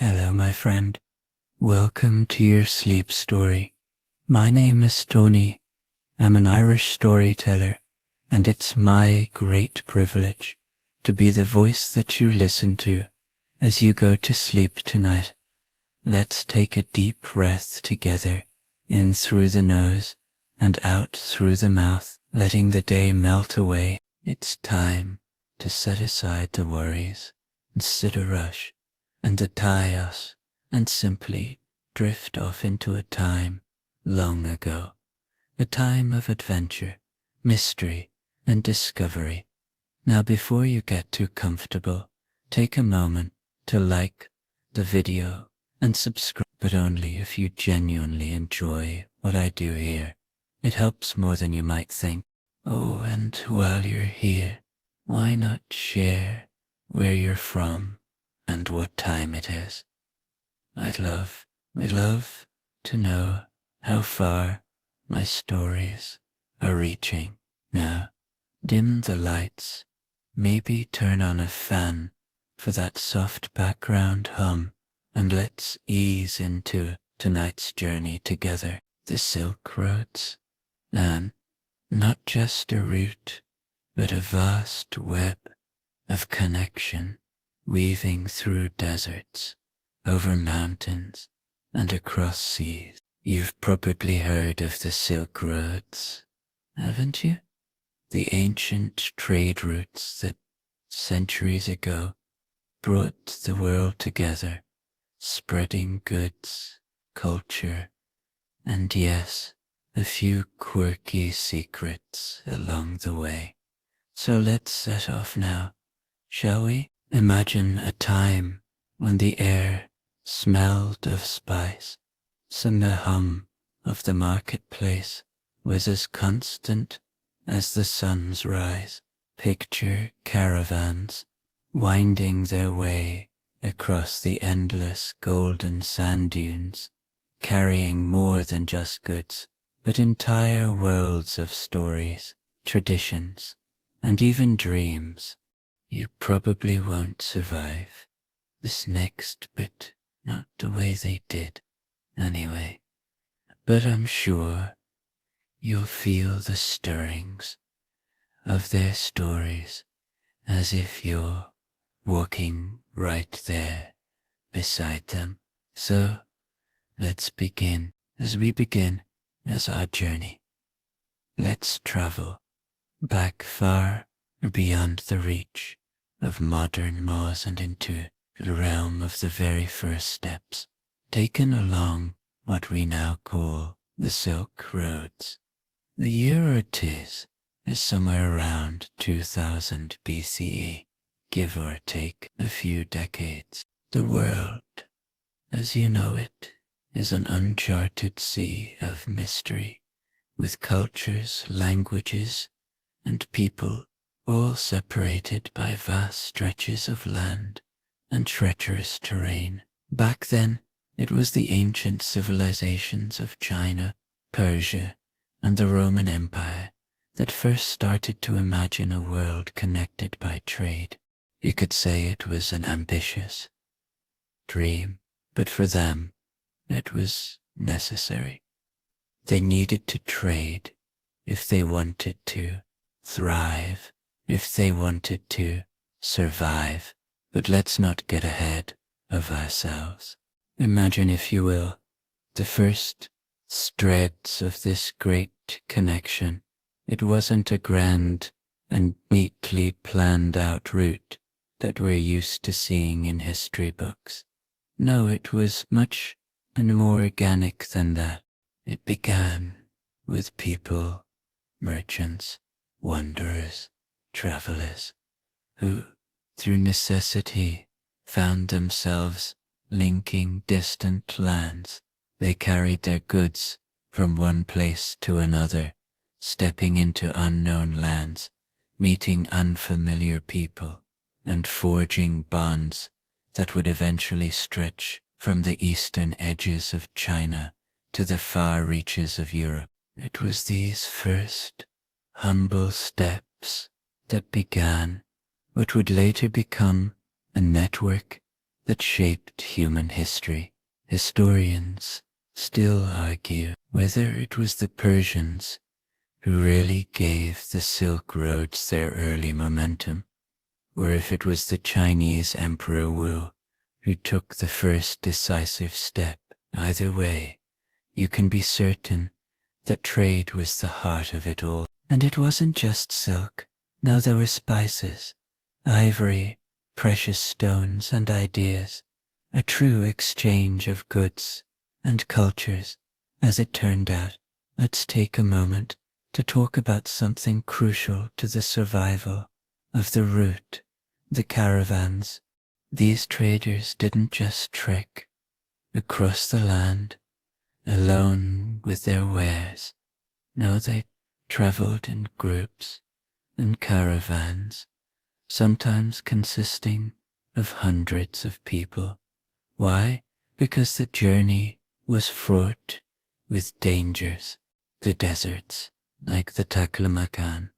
Hello, my friend. Welcome to your sleep story. My name is Tony. I'm an Irish storyteller, and it's my great privilege to be the voice that you listen to as you go to sleep tonight. Let's take a deep breath together, in through the nose and out through the mouth, letting the day melt away. It's time to set aside the worries and sit a rush and to tie us and simply drift off into a time long ago, a time of adventure, mystery, and discovery. Now, before you get too comfortable, take a moment to like the video and subscribe, but only if you genuinely enjoy what I do here. It helps more than you might think. Oh, and while you're here, why not share where you're from and what time it is? I'd love to know how far my stories are reaching. Now, dim the lights, maybe turn on a fan for that soft background hum, and let's ease into tonight's journey together. The Silk Roads, and not just a route, but a vast web of connection weaving through deserts, over mountains, and across seas. You've probably heard of the Silk Roads, haven't you? The ancient trade routes that centuries ago brought the world together, spreading goods, culture, and yes, a few quirky secrets along the way. So let's set off now, shall we? Imagine a time when the air smelled of spice, and the hum of the marketplace was as constant as the sun's rise. Picture caravans winding their way across the endless golden sand dunes, carrying more than just goods, but entire worlds of stories, traditions, and even dreams. You probably won't survive this next bit, not the way they did, anyway. But I'm sure you'll feel the stirrings of their stories as if you're walking right there beside them. So let's begin. As we begin as our journey, let's travel back far beyond the reach of modern laws and into the realm of the very first steps taken along what we now call the Silk Roads. The year it is somewhere around 2000 BCE, give or take a few decades. The world, as you know it, is an uncharted sea of mystery, with cultures, languages, and people all separated by vast stretches of land and treacherous terrain. Back then, it was the ancient civilizations of China, Persia, and the Roman Empire that first started to imagine a world connected by trade. You could say it was an ambitious dream, but for them, it was necessary. They needed to trade if they wanted to thrive, if they wanted to survive. But let's not get ahead of ourselves. Imagine, if you will, the first threads of this great connection. It wasn't a grand and neatly planned out route that we're used to seeing in history books. No, it was much more organic than that. It began with people, merchants, wanderers, travelers, who, through necessity, found themselves linking distant lands. They carried their goods from one place to another, stepping into unknown lands, meeting unfamiliar people, and forging bonds that would eventually stretch from the eastern edges of China to the far reaches of Europe. It was these first humble steps that began what would later become a network that shaped human history. Historians still argue whether it was the Persians who really gave the Silk Roads their early momentum, or if it was the Chinese Emperor Wu who took the first decisive step. Either way, you can be certain that trade was the heart of it all. And it wasn't just silk. Now there were spices, ivory, precious stones, and ideas, a true exchange of goods and cultures. As it turned out, let's take a moment to talk about something crucial to the survival of the route, the caravans. These traders didn't just trek across the land alone with their wares. No, they traveled in groups and caravans, sometimes consisting of hundreds of people. Why? Because the journey was fraught with dangers. The deserts, like the Taklamakan,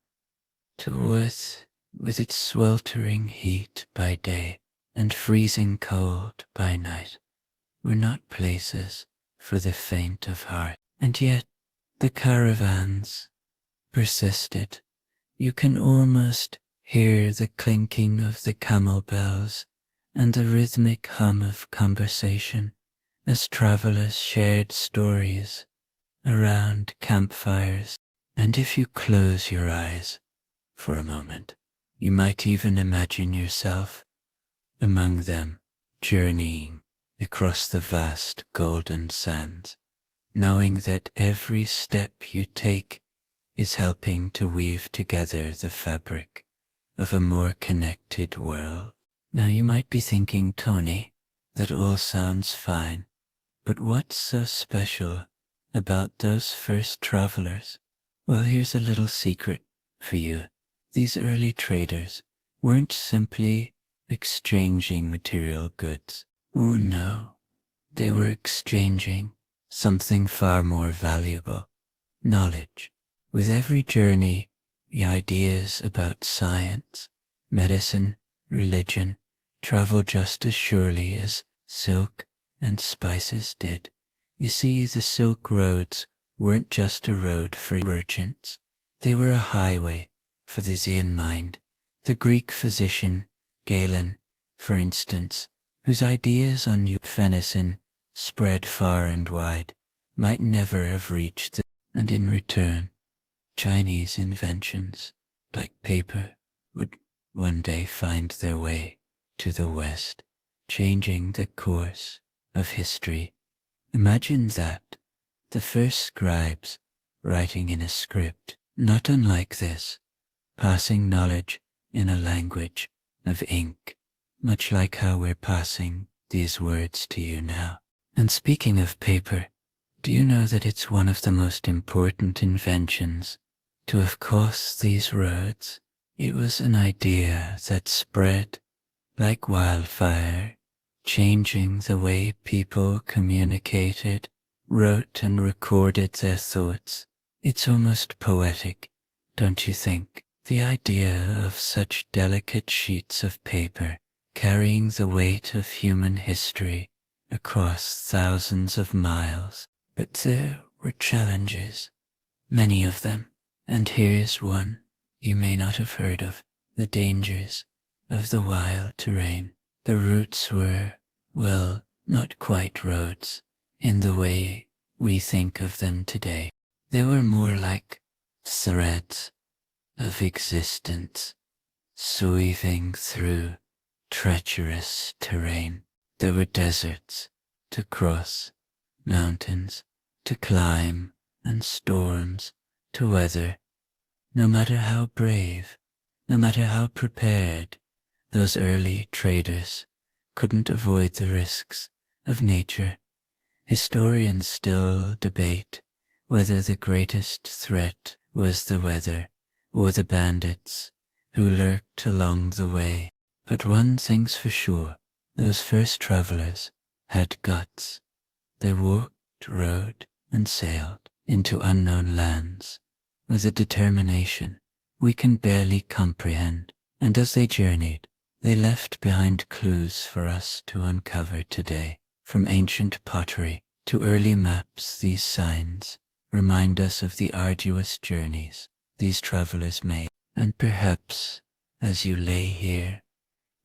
Taworth, with its sweltering heat by day and freezing cold by night, were not places for the faint of heart. And yet the caravans persisted. You can almost hear the clinking of the camel bells and the rhythmic hum of conversation as travelers shared stories around campfires. And if you close your eyes for a moment, you might even imagine yourself among them, journeying across the vast golden sands, knowing that every step you take is helping to weave together the fabric of a more connected world. Now you might be thinking, Tony, that all sounds fine, but what's so special about those first travelers? Well, here's a little secret for you. These early traders weren't simply exchanging material goods. Oh no, they were exchanging something far more valuable: knowledge. With every journey, the ideas about science, medicine, religion travel just as surely as silk and spices did. You see, the Silk Roads weren't just a road for merchants. They were a highway for the Zen mind. The Greek physician, Galen, for instance, whose ideas on venison spread far and wide, might never have reached and in return, Chinese inventions like paper would one day find their way to the West, changing the course of history. Imagine that, the first scribes writing in a script not unlike this, passing knowledge in a language of ink, much like how we're passing these words to you now. And speaking of paper, do you know that it's one of the most important inventions to have crossed these roads? It was an idea that spread like wildfire, changing the way people communicated, wrote and recorded their thoughts. It's almost poetic, don't you think? The idea of such delicate sheets of paper carrying the weight of human history across thousands of miles. But there were challenges, many of them, and here's one you may not have heard of: the dangers of the wild terrain. The routes were, well, not quite roads in the way we think of them today. They were more like threads of existence, sweeping through treacherous terrain. There were deserts to cross, mountains to climb, and storms to weather. No matter how brave, no matter how prepared, those early traders couldn't avoid the risks of nature. Historians still debate whether the greatest threat was the weather or the bandits who lurked along the way. But one thing's for sure: those first travelers had guts. They walked, rode, and sailed into unknown lands with a determination we can barely comprehend. And as they journeyed, They left behind clues for us to uncover today. From ancient pottery to early maps, these signs remind us of the arduous journeys these travelers made. And perhaps, as you lay here,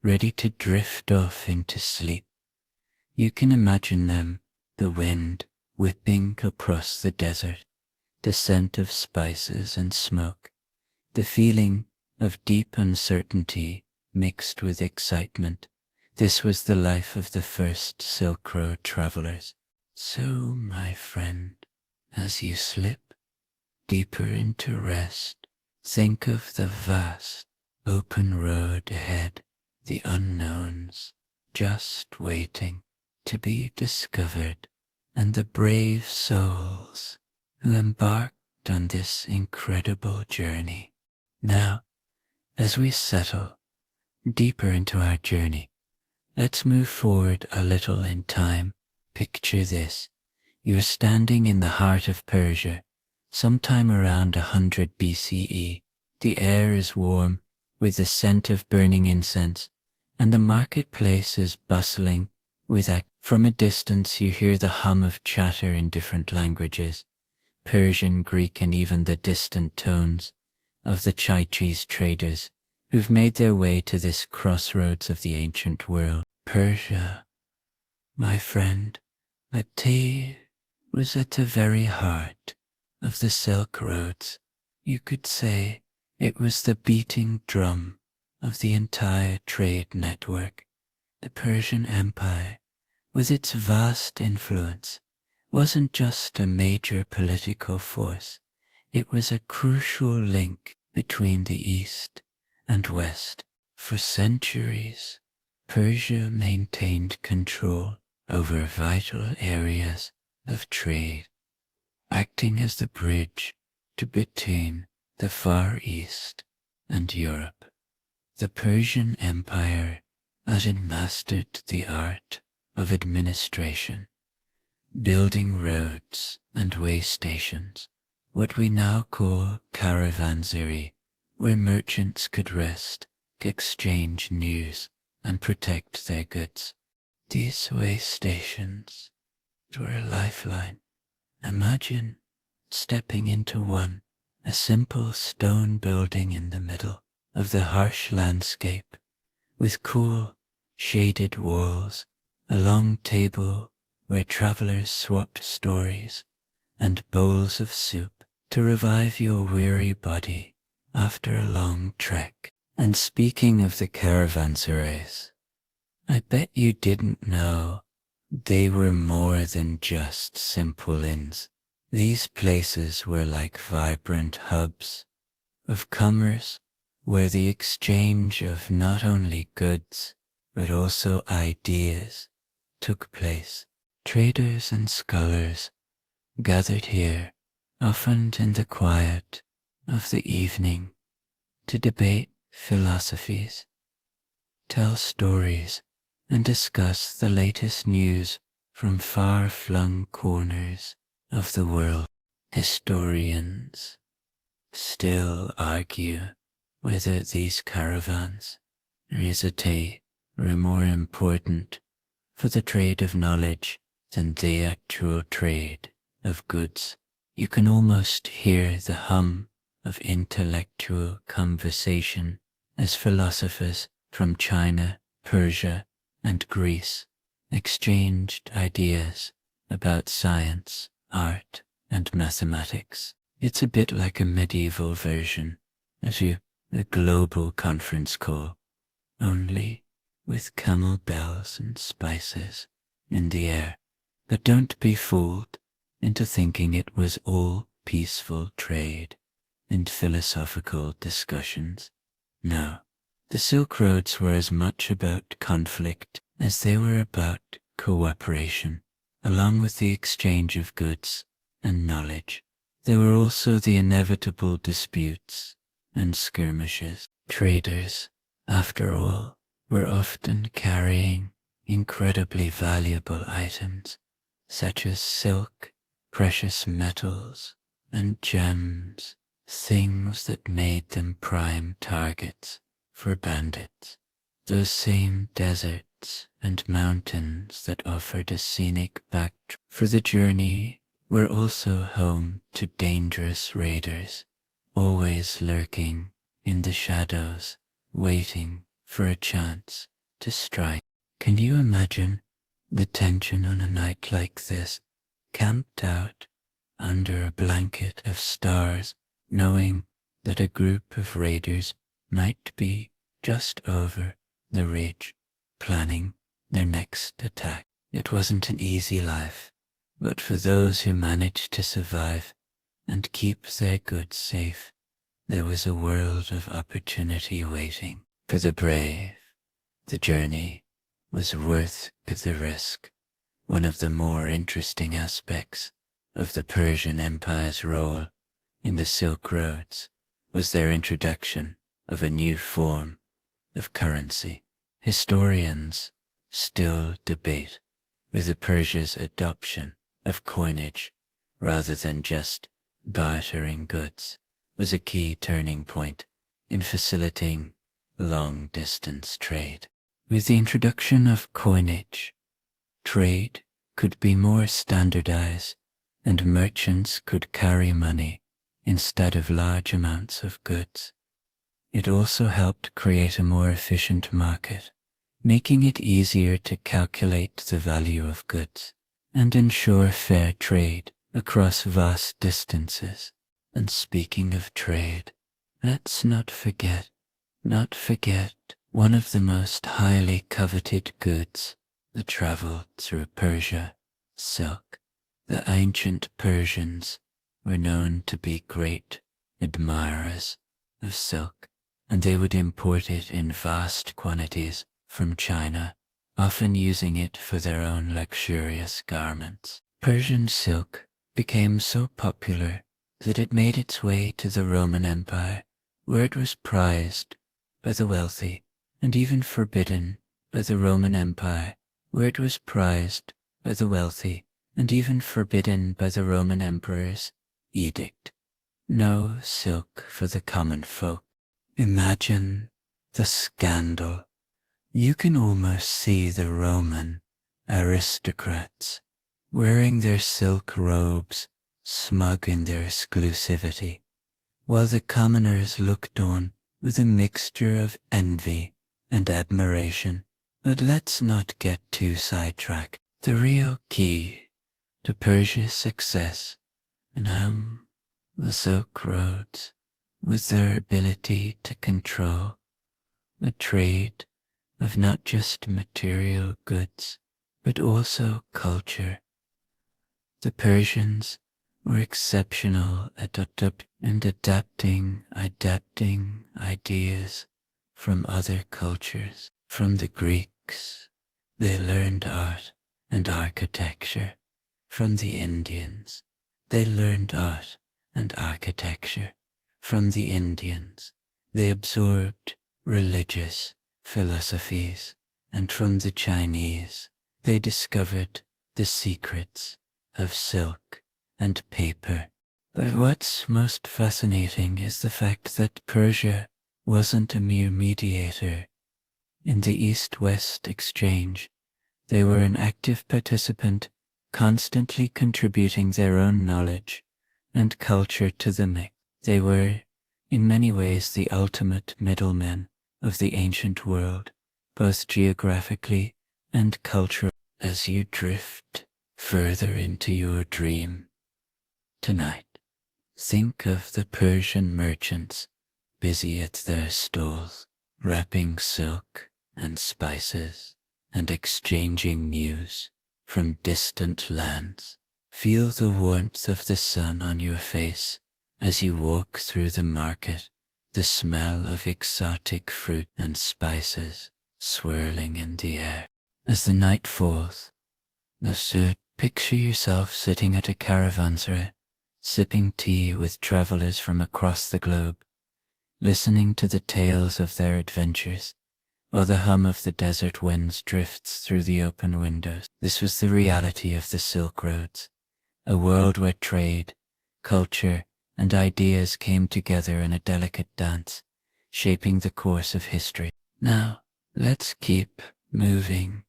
ready to drift off into sleep, you can imagine them, the wind whipping across the desert, the scent of spices and smoke, the feeling of deep uncertainty mixed with excitement. This was the life of the first Silk Road travelers. So, my friend, as you slip deeper into rest, think of the vast, open road ahead, the unknowns just waiting to be discovered, and the brave souls who embarked on this incredible journey. Now, as we settle deeper into our journey, let's move forward a little in time. Picture this. You're standing in the heart of Persia, sometime around 100 BCE. The air is warm, with the scent of burning incense, and the marketplace is bustling with activity. From a distance you hear the hum of chatter in different languages, Persian, Greek, and even the distant tones of the chai cheese traders who've made their way to this crossroads of the ancient world. Persia, my friend, that tea was at the very heart of the Silk Roads. You could say it was the beating drum of the entire trade network. The Persian Empire, with its vast influence, wasn't just a major political force. It was a crucial link between the East and West. For centuries, Persia maintained control over vital areas of trade, acting as the bridge between the Far East and Europe. The Persian Empire had mastered the art of administration, building roads and way stations, what we now call caravanserai, where merchants could rest, exchange news, and protect their goods. These way stations were a lifeline. Imagine stepping into one, a simple stone building in the middle of the harsh landscape, with cool, shaded walls, a long table where travelers swapped stories, and bowls of soup to revive your weary body after a long trek. And speaking of the caravanserais, I bet you didn't know they were more than just simple inns. These places were like vibrant hubs of commerce where the exchange of not only goods but also ideas took place. Traders and scholars gathered here, often in the quiet of the evening, to debate philosophies, tell stories, and discuss the latest news from far-flung corners of the world. Historians still argue whether these caravans were more important for the trade of knowledge than the actual trade of goods. You can almost hear the hum of intellectual conversation as philosophers from China, Persia, and Greece exchanged ideas about science, art, and mathematics. It's a bit like a medieval version of the global conference call, only with camel bells and spices in the air. But don't be fooled into thinking it was all peaceful trade and philosophical discussions. No, the Silk Roads were as much about conflict as they were about cooperation. Along with the exchange of goods and knowledge, there were also the inevitable disputes and skirmishes. Traders, after all, were often carrying incredibly valuable items such as silk, precious metals, and gems, things that made them prime targets for bandits. Those same deserts and mountains that offered a scenic backdrop for the journey were also home to dangerous raiders, always lurking in the shadows, waiting for a chance to strike. Can you imagine the tension on a night like this, camped out under a blanket of stars, knowing that a group of raiders might be just over the ridge, planning their next attack? It wasn't an easy life, but for those who managed to survive and keep their goods safe, there was a world of opportunity waiting. For the brave, the journey was worth the risk. One of the more interesting aspects of the Persian Empire's role in the Silk Roads was their introduction of a new form of currency. Historians still debate whether Persia's adoption of coinage rather than just bartering goods was a key turning point in facilitating long-distance trade. With the introduction of coinage, trade could be more standardized and merchants could carry money instead of large amounts of goods. It also helped create a more efficient market, making it easier to calculate the value of goods and ensure fair trade across vast distances. And speaking of trade, let's not forget one of the most highly coveted goods that traveled through Persia, silk. The ancient Persians were known to be great admirers of silk, and they would import it in vast quantities from China, often using it for their own luxurious garments. Persian silk became so popular that it made its way to the Roman Empire, where it was prized by the wealthy, and even forbidden by the Roman Empire, where it was prized by the wealthy, and even forbidden by the Roman Emperor's edict. No silk for the common folk. Imagine the scandal. You can almost see the Roman aristocrats wearing their silk robes, smug in their exclusivity, while the commoners looked on with a mixture of envy and admiration. But let's not get too sidetracked. The real key to Persia's success and the Silk Roads was their ability to control the trade of not just material goods, but also culture. The Persians were exceptional at adapting ideas from other cultures. From the Greeks, they learned art and architecture. From the Indians, they learned art and architecture. From the Indians, they absorbed religious philosophies, and from the Chinese, they discovered the secrets of silk and paper. But what's most fascinating is the fact that Persia wasn't a mere mediator. In the East-West exchange, they were an active participant, constantly contributing their own knowledge and culture to the mix. They were, in many ways, the ultimate middlemen of the ancient world, both geographically and culturally. As you drift further into your dream tonight, think of the Persian merchants busy at their stalls, wrapping silk and spices and exchanging news from distant lands. Feel the warmth of the sun on your face as you walk through the market, the smell of exotic fruit and spices swirling in the air. As the night falls, picture yourself sitting at a caravanserai, sipping tea with travelers from across the globe, listening to the tales of their adventures, while the hum of the desert winds drifts through the open windows. This was the reality of the Silk Roads, a world where trade, culture, and ideas came together in a delicate dance, shaping the course of history. Now, Let's keep moving,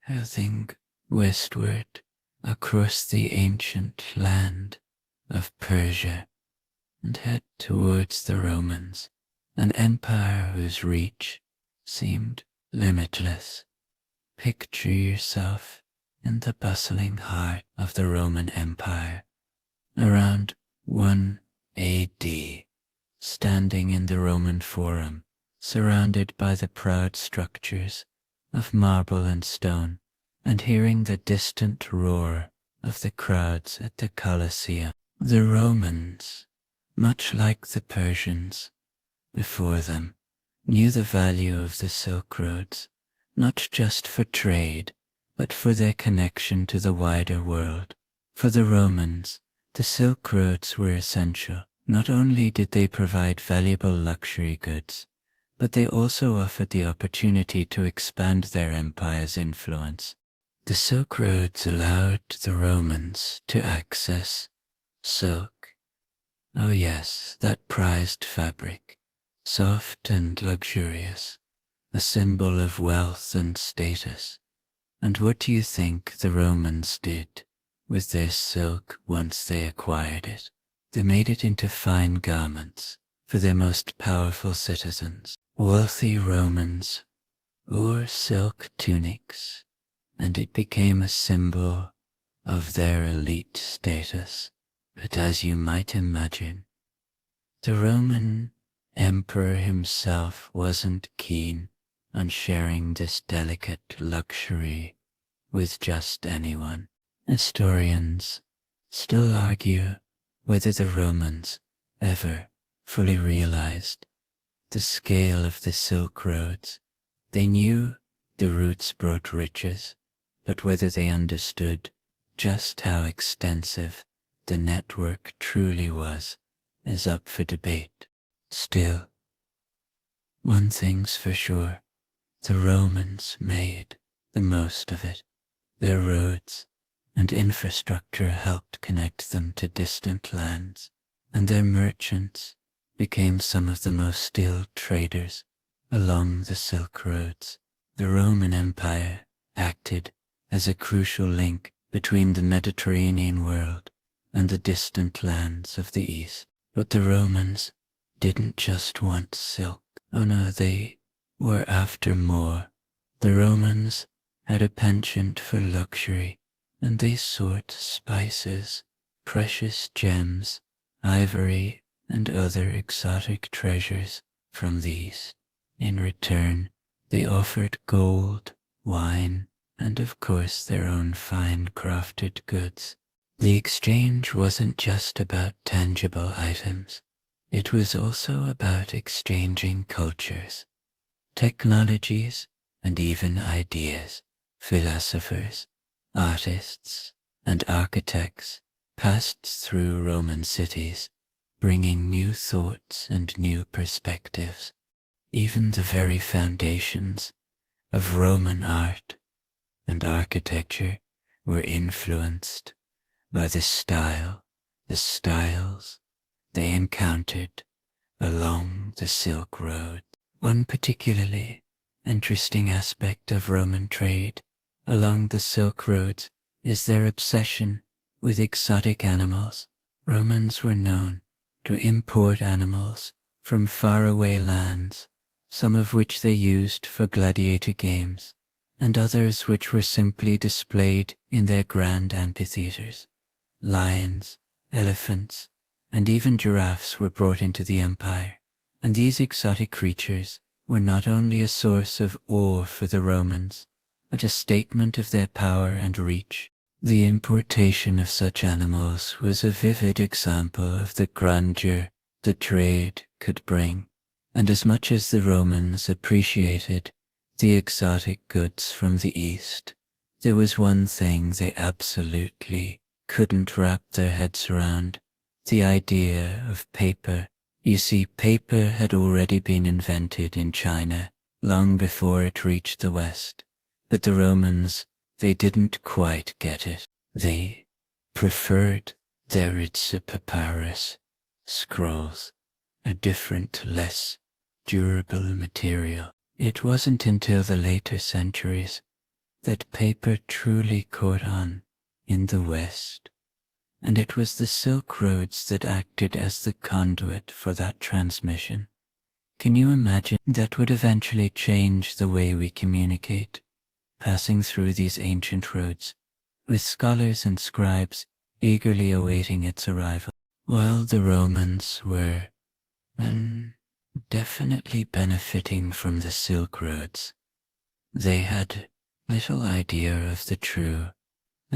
heading westward across the ancient land of Persia and head towards the Romans, an empire whose reach seemed limitless. Picture yourself in the bustling heart of the Roman Empire, around 1 AD, standing in the Roman Forum, surrounded by the proud structures of marble and stone, and hearing the distant roar of the crowds at the Colosseum. The Romans, much like the Persians before them, knew the value of the Silk Roads, not just for trade, but for their connection to the wider world. For the Romans, the Silk Roads were essential. Not only did they provide valuable luxury goods, but they also offered the opportunity to expand their empire's influence. The Silk Roads allowed the Romans to access silk. Oh yes, that prized fabric, soft and luxurious, a symbol of wealth and status. And what do you think the Romans did with their silk once they acquired it? They made it into fine garments for their most powerful citizens. Wealthy Romans wore silk tunics, and it became a symbol of their elite status. But as you might imagine, the Roman emperor himself wasn't keen on sharing this delicate luxury with just anyone. Historians still argue whether the Romans ever fully realized the scale of the Silk Roads. They knew the routes brought riches, but whether they understood just how extensive the network truly was is up for debate. Still, one thing's for sure, the Romans made the most of it. Their roads and infrastructure helped connect them to distant lands, and their merchants became some of the most skilled traders along the Silk Roads. The Roman Empire acted as a crucial link between the Mediterranean world and the distant lands of the East. But the Romans didn't just want silk. Oh no, they were after more. The Romans had a penchant for luxury, and they sought spices, precious gems, ivory, and other exotic treasures from the East. In return, they offered gold, wine, and of course their own fine crafted goods. The exchange wasn't just about tangible items. It was also about exchanging cultures, technologies, and even ideas. Philosophers, artists, and architects passed through Roman cities, bringing new thoughts and new perspectives. Even the very foundations of Roman art and architecture were influenced by the styles they encountered along the Silk Road. One particularly interesting aspect of Roman trade along the Silk Roads is their obsession with exotic animals. Romans were known to import animals from faraway lands, some of which they used for gladiator games, and others which were simply displayed in their grand amphitheaters. Lions, elephants, and even giraffes were brought into the empire, and these exotic creatures were not only a source of awe for the Romans, but a statement of their power and reach. The importation of such animals was a vivid example of the grandeur the trade could bring, and as much as the Romans appreciated the exotic goods from the East, there was one thing they absolutely couldn't wrap their heads around: the idea of paper. You see, paper had already been invented in China long before it reached the West, but the Romans, they didn't quite get it. They preferred their Ritsa papyrus scrolls, a different, less durable material. It wasn't until the later centuries that paper truly caught on in the West, and it was the Silk Roads that acted as the conduit for that transmission. Can you imagine that would eventually change the way we communicate, passing through these ancient roads, with scholars and scribes eagerly awaiting its arrival, while the Romans were definitely benefiting from the Silk Roads. They had little idea of the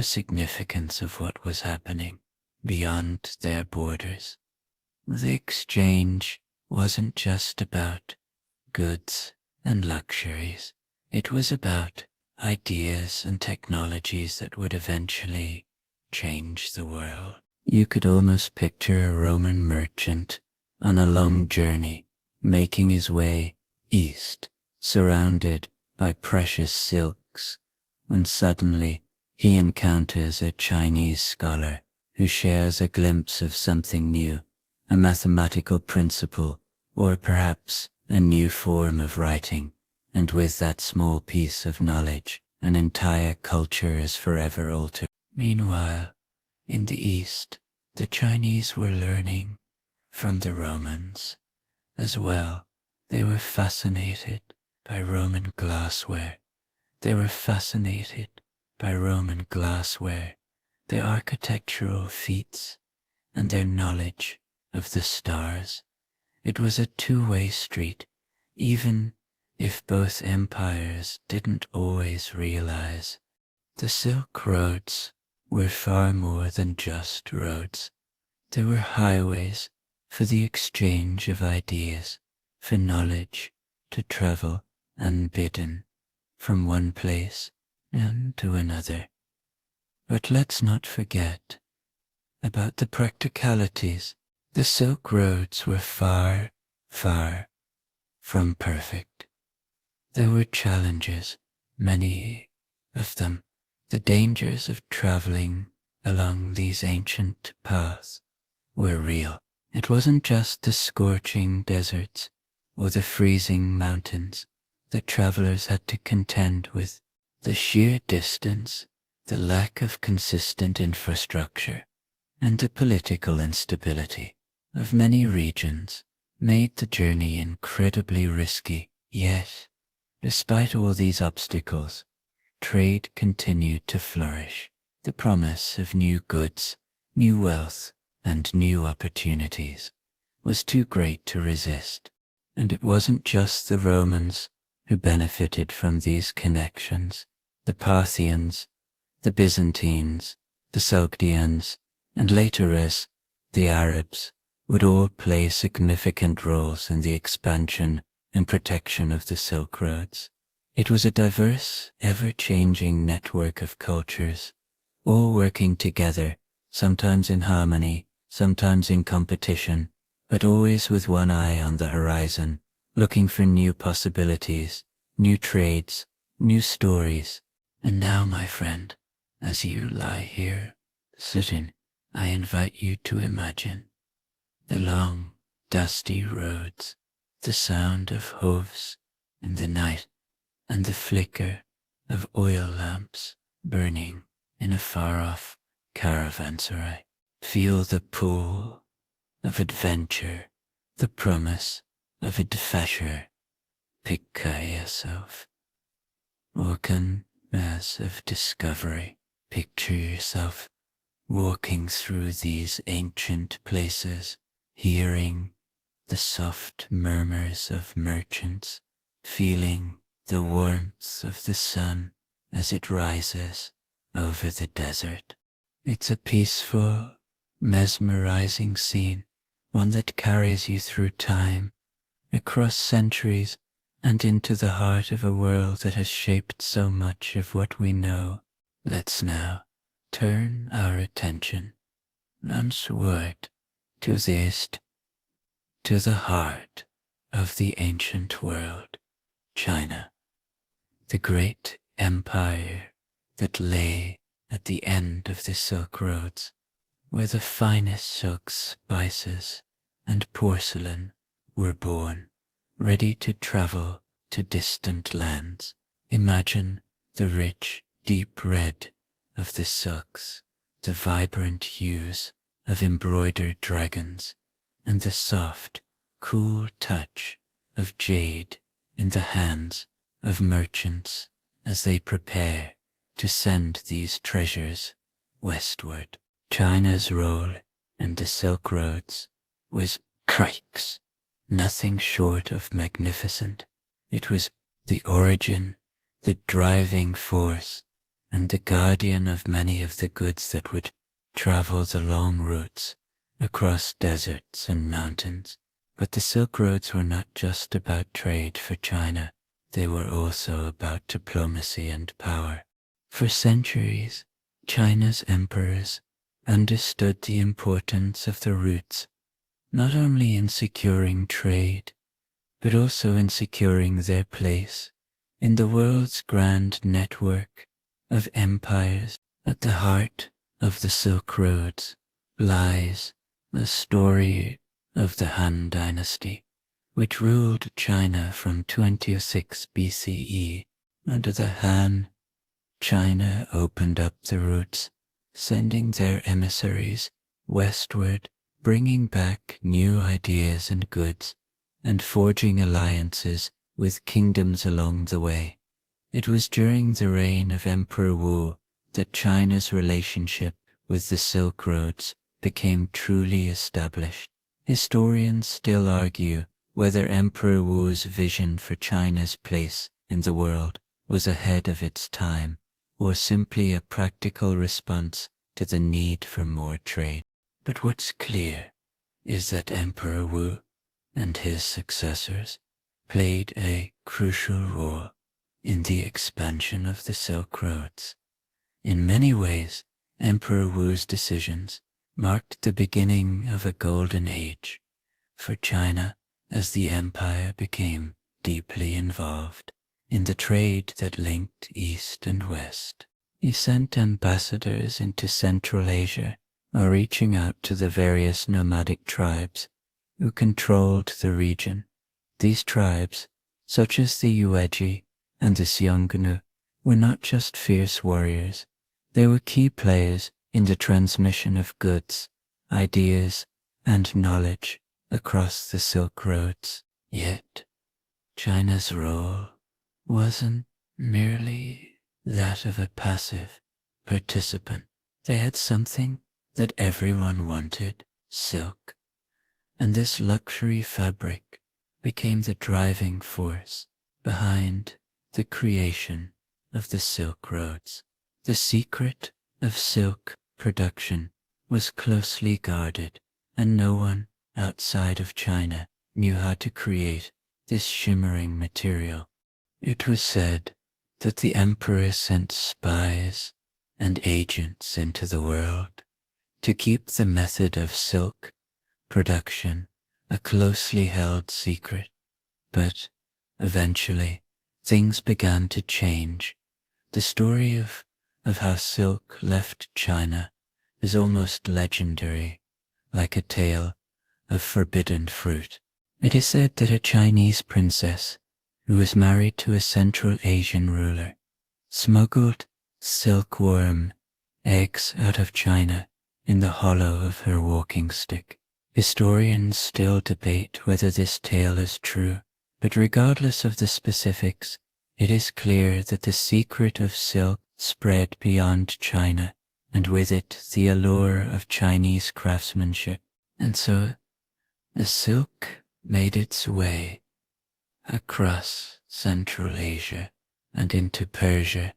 significance of what was happening beyond their borders. The exchange wasn't just about goods and luxuries. It was about ideas and technologies that would eventually change the world. You could almost picture a Roman merchant on a long journey, making his way east, surrounded by precious silks, when suddenly he encounters a Chinese scholar who shares a glimpse of something new, a mathematical principle, or perhaps a new form of writing, and with that small piece of knowledge, an entire culture is forever altered. Meanwhile, in the East, the Chinese were learning from the Romans as well. They were fascinated by Roman glassware. They were fascinated by Roman glassware, their architectural feats, and their knowledge of the stars. It was a two-way street, even if both empires didn't always realize. The Silk Roads were far more than just roads. They were highways for the exchange of ideas, for knowledge to travel unbidden from one place and to another. But let's not forget about the practicalities. The Silk Roads were far, far from perfect. There were challenges, many of them. The dangers of traveling along these ancient paths were real. It wasn't just the scorching deserts or the freezing mountains that travelers had to contend with. The sheer distance, the lack of consistent infrastructure, and the political instability of many regions made the journey incredibly risky. Yet, despite all these obstacles, trade continued to flourish. The promise of new goods, new wealth, and new opportunities was too great to resist. And it wasn't just the Romans who benefited from these connections. The Parthians, the Byzantines, the Sogdians, and later as the Arabs would all play significant roles in the expansion and protection of the Silk Roads. It was a diverse, ever-changing network of cultures, all working together, sometimes in harmony, sometimes in competition, but always with one eye on the horizon, looking for new possibilities, new trades, new stories. And now, my friend, as you lie here, sitting, I invite you to imagine the long, dusty roads, the sound of hooves in the night, and the flicker of oil lamps burning in a far-off caravanserai. Feel the pull of adventure, the promise of adventure. Picture yourself. Walking as of discovery. Picture yourself walking through these ancient places, hearing the soft murmurs of merchants, feeling the warmth of the sun as it rises over the desert. It's a peaceful, mesmerizing scene, one that carries you through time, across centuries, and into the heart of a world that has shaped so much of what we know. Let's now turn our attention onward to the east, to the heart of the ancient world, China, the great empire that lay at the end of the Silk Roads, where the finest silks, spices, and porcelain were born, ready to travel to distant lands. Imagine the rich, deep red of the silks, the vibrant hues of embroidered dragons, and the soft, cool touch of jade in the hands of merchants as they prepare to send these treasures westward. China's role in the Silk Roads was crikes, nothing short of magnificent. It was the origin, the driving force, and the guardian of many of the goods that would travel the long routes across deserts and mountains. But the Silk Roads were not just about trade for China, they were also about diplomacy and power. For centuries, China's emperors understood the importance of the routes, not only in securing trade, but also in securing their place in the world's grand network of empires. At the heart of the Silk Roads lies the story of the Han Dynasty, which ruled China from 206 BCE. Under the Han, China opened up the routes, sending their emissaries westward, bringing back new ideas and goods, and forging alliances with kingdoms along the way. It was during the reign of Emperor Wu that China's relationship with the Silk Roads became truly established. Historians still argue whether Emperor Wu's vision for China's place in the world was ahead of its time, or simply a practical response to the need for more trade. But what's clear is that Emperor Wu and his successors played a crucial role in the expansion of the Silk Roads. In many ways, Emperor Wu's decisions marked the beginning of a golden age for China as the empire became deeply involved in the trade that linked East and West. He sent ambassadors into Central Asia, reaching out to the various nomadic tribes who controlled the region. These tribes, such as the Yuezhi and the Xiongnu, were not just fierce warriors, they were key players in the transmission of goods, ideas, and knowledge across the Silk Roads. Yet, China's role wasn't merely that of a passive participant. They had something that everyone wanted: silk. And this luxury fabric became the driving force behind the creation of the Silk Roads. The secret of silk production was closely guarded, and no one outside of China knew how to create this shimmering material. It was said that the emperor sent spies and agents into the world to keep the method of silk production a closely held secret, but eventually things began to change. The story of how silk left China is almost legendary, like a tale of forbidden fruit. It is said that a Chinese princess who was married to a Central Asian ruler smuggled silkworm eggs out of China in the hollow of her walking stick. Historians still debate whether this tale is true, but regardless of the specifics, it is clear that the secret of silk spread beyond China, and with it the allure of Chinese craftsmanship. And so, the silk made its way across Central Asia and into Persia,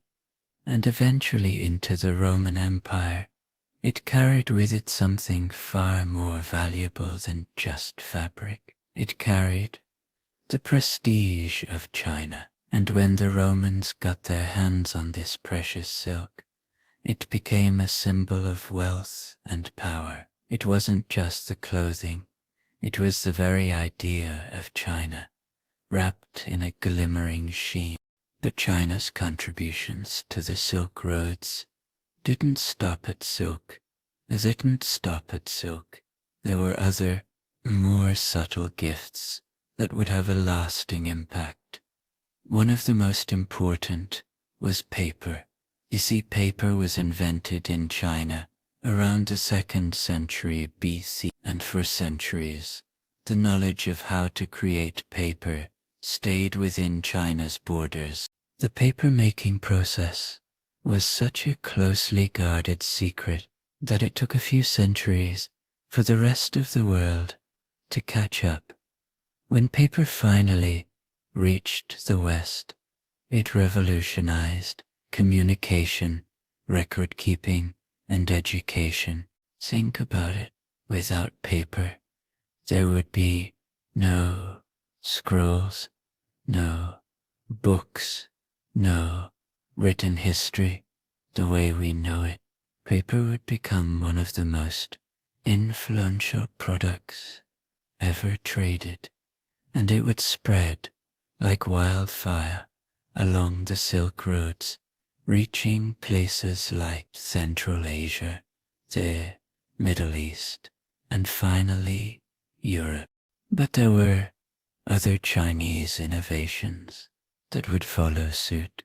and eventually into the Roman Empire. It carried with it something far more valuable than just fabric. It carried the prestige of China, and when the Romans got their hands on this precious silk, it became a symbol of wealth and power. It wasn't just the clothing, it was the very idea of China, wrapped in a glimmering sheen. But China's contributions to the Silk Roads didn't stop at silk. They didn't stop at silk. There were other, more subtle gifts that would have a lasting impact One of the most important was paper. You see, paper was invented in China around the 2nd century BC, and for centuries, the knowledge of how to create paper stayed within China's borders. The paper-making process was such a closely guarded secret that it took a few centuries for the rest of the world to catch up. When paper finally reached the West, it revolutionized communication, record-keeping, and education. Think about it. Without paper, there would be no scrolls, no books, no written history the way we know it. Paper would become one of the most influential products ever traded, and it would spread like wildfire along the Silk Roads, reaching places like Central Asia, the Middle East, and finally Europe. But there were other Chinese innovations that would follow suit.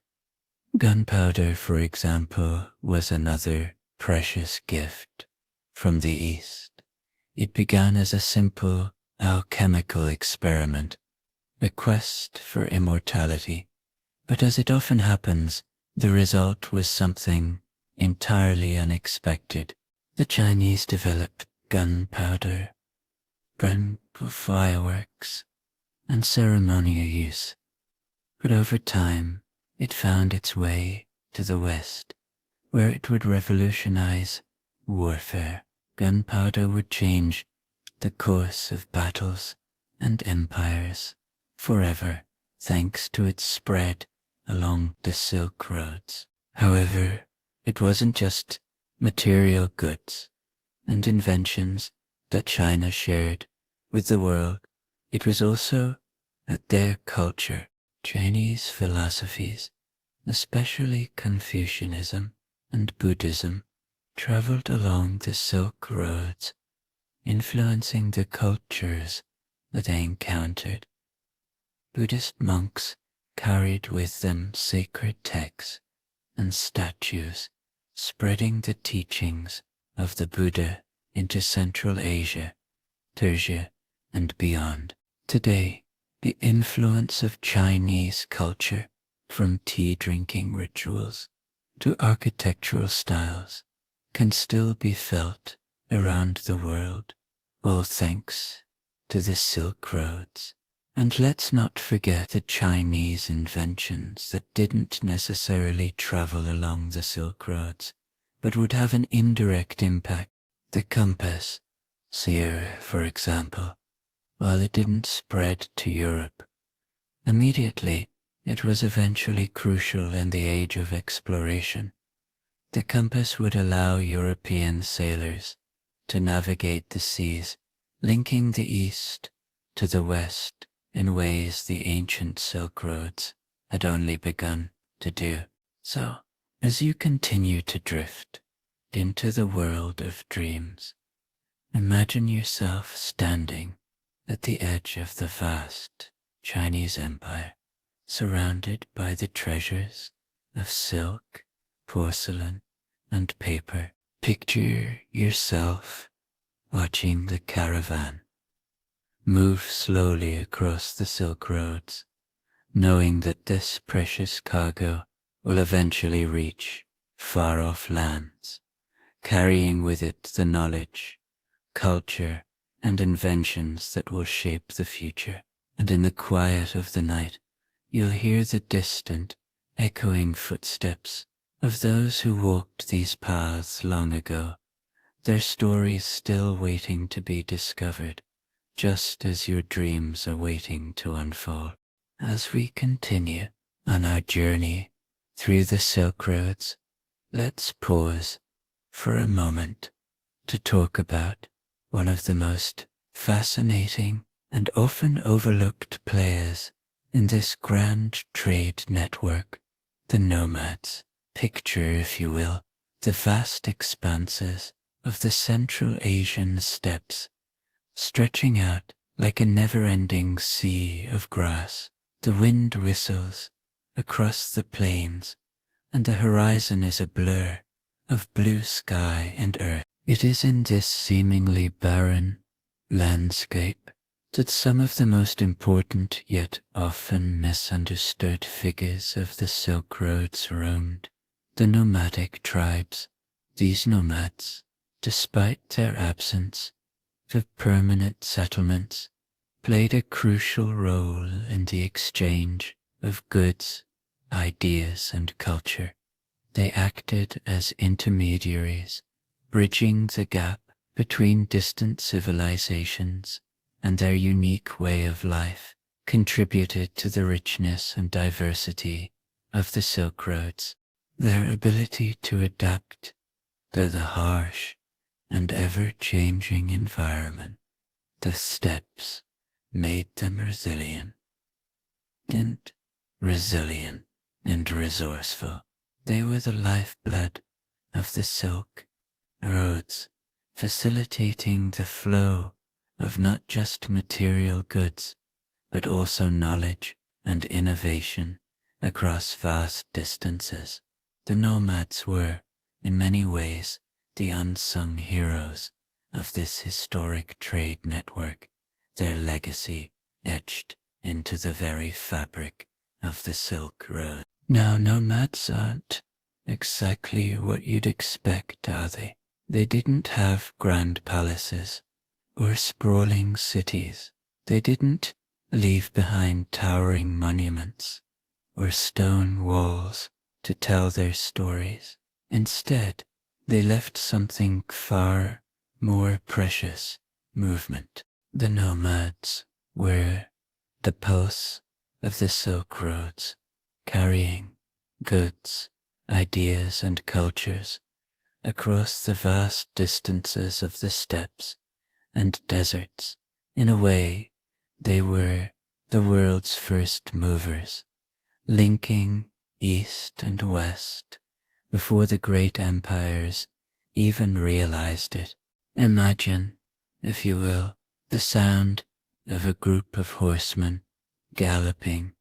Gunpowder, for example, was another precious gift from the East. It began as a simple alchemical experiment, a quest for immortality, but as it often happens, the result was something entirely unexpected. The Chinese developed gunpowder, for fireworks, and ceremonial use, but over time it found its way to the West, where it would revolutionize warfare. Gunpowder would change the course of battles and empires forever, thanks to its spread along the Silk Roads. However, it wasn't just material goods and inventions that China shared with the world. It was also their culture. Chinese philosophies, especially Confucianism and Buddhism, traveled along the Silk Roads, influencing the cultures that they encountered. Buddhist monks carried with them sacred texts and statues, spreading the teachings of the Buddha into Central Asia, Persia, and beyond. Today, the influence of Chinese culture, from tea-drinking rituals to architectural styles, can still be felt around the world, all thanks to the Silk Roads. And let's not forget the Chinese inventions that didn't necessarily travel along the Silk Roads, but would have an indirect impact. The compass, Sierra, for example, while it didn't spread to Europe, immediately it was eventually crucial in the age of exploration. The compass would allow European sailors to navigate the seas, linking the East to the West in ways the ancient Silk Roads had only begun to do. So, as you continue to drift into the world of dreams, imagine yourself standing at the edge of the vast Chinese empire, surrounded by the treasures of silk, porcelain, and paper. Picture yourself watching the caravan move slowly across the Silk Roads, knowing that this precious cargo will eventually reach far-off lands, carrying with it the knowledge, culture, and inventions that will shape the future. And in the quiet of the night, you'll hear the distant, echoing footsteps of those who walked these paths long ago, their stories still waiting to be discovered, just as your dreams are waiting to unfold. As we continue on our journey through the Silk Roads, let's pause for a moment to talk about one of the most fascinating and often overlooked players in this grand trade network, the nomads. Picture, if you will, the vast expanses of the Central Asian steppes, stretching out like a never-ending sea of grass. The wind whistles across the plains, and the horizon is a blur of blue sky and earth. It is in this seemingly barren landscape that some of the most important yet often misunderstood figures of the Silk Roads roamed. The nomadic tribes. These nomads, despite their absence of permanent settlements, played a crucial role in the exchange of goods, ideas, and culture. They acted as intermediaries, bridging the gap between distant civilizations, and their unique way of life contributed to the richness and diversity of the Silk Roads. Their ability to adapt to the harsh and ever-changing environment, the steppes, made them resilient and resourceful. They were the lifeblood of the Silk Roads, facilitating the flow of not just material goods, but also knowledge and innovation across vast distances. The nomads were, in many ways, the unsung heroes of this historic trade network, their legacy etched into the very fabric of the Silk Road. Now, nomads aren't exactly what you'd expect, are they? They didn't have grand palaces or sprawling cities. They didn't leave behind towering monuments or stone walls to tell their stories. Instead, they left something far more precious: movement. The nomads were the pulse of the Silk Roads, carrying goods, ideas, and cultures across the vast distances of the steppes and deserts. In a way, they were the world's first movers, linking east and west before the great empires even realized it. Imagine, if you will, the sound of a group of horsemen galloping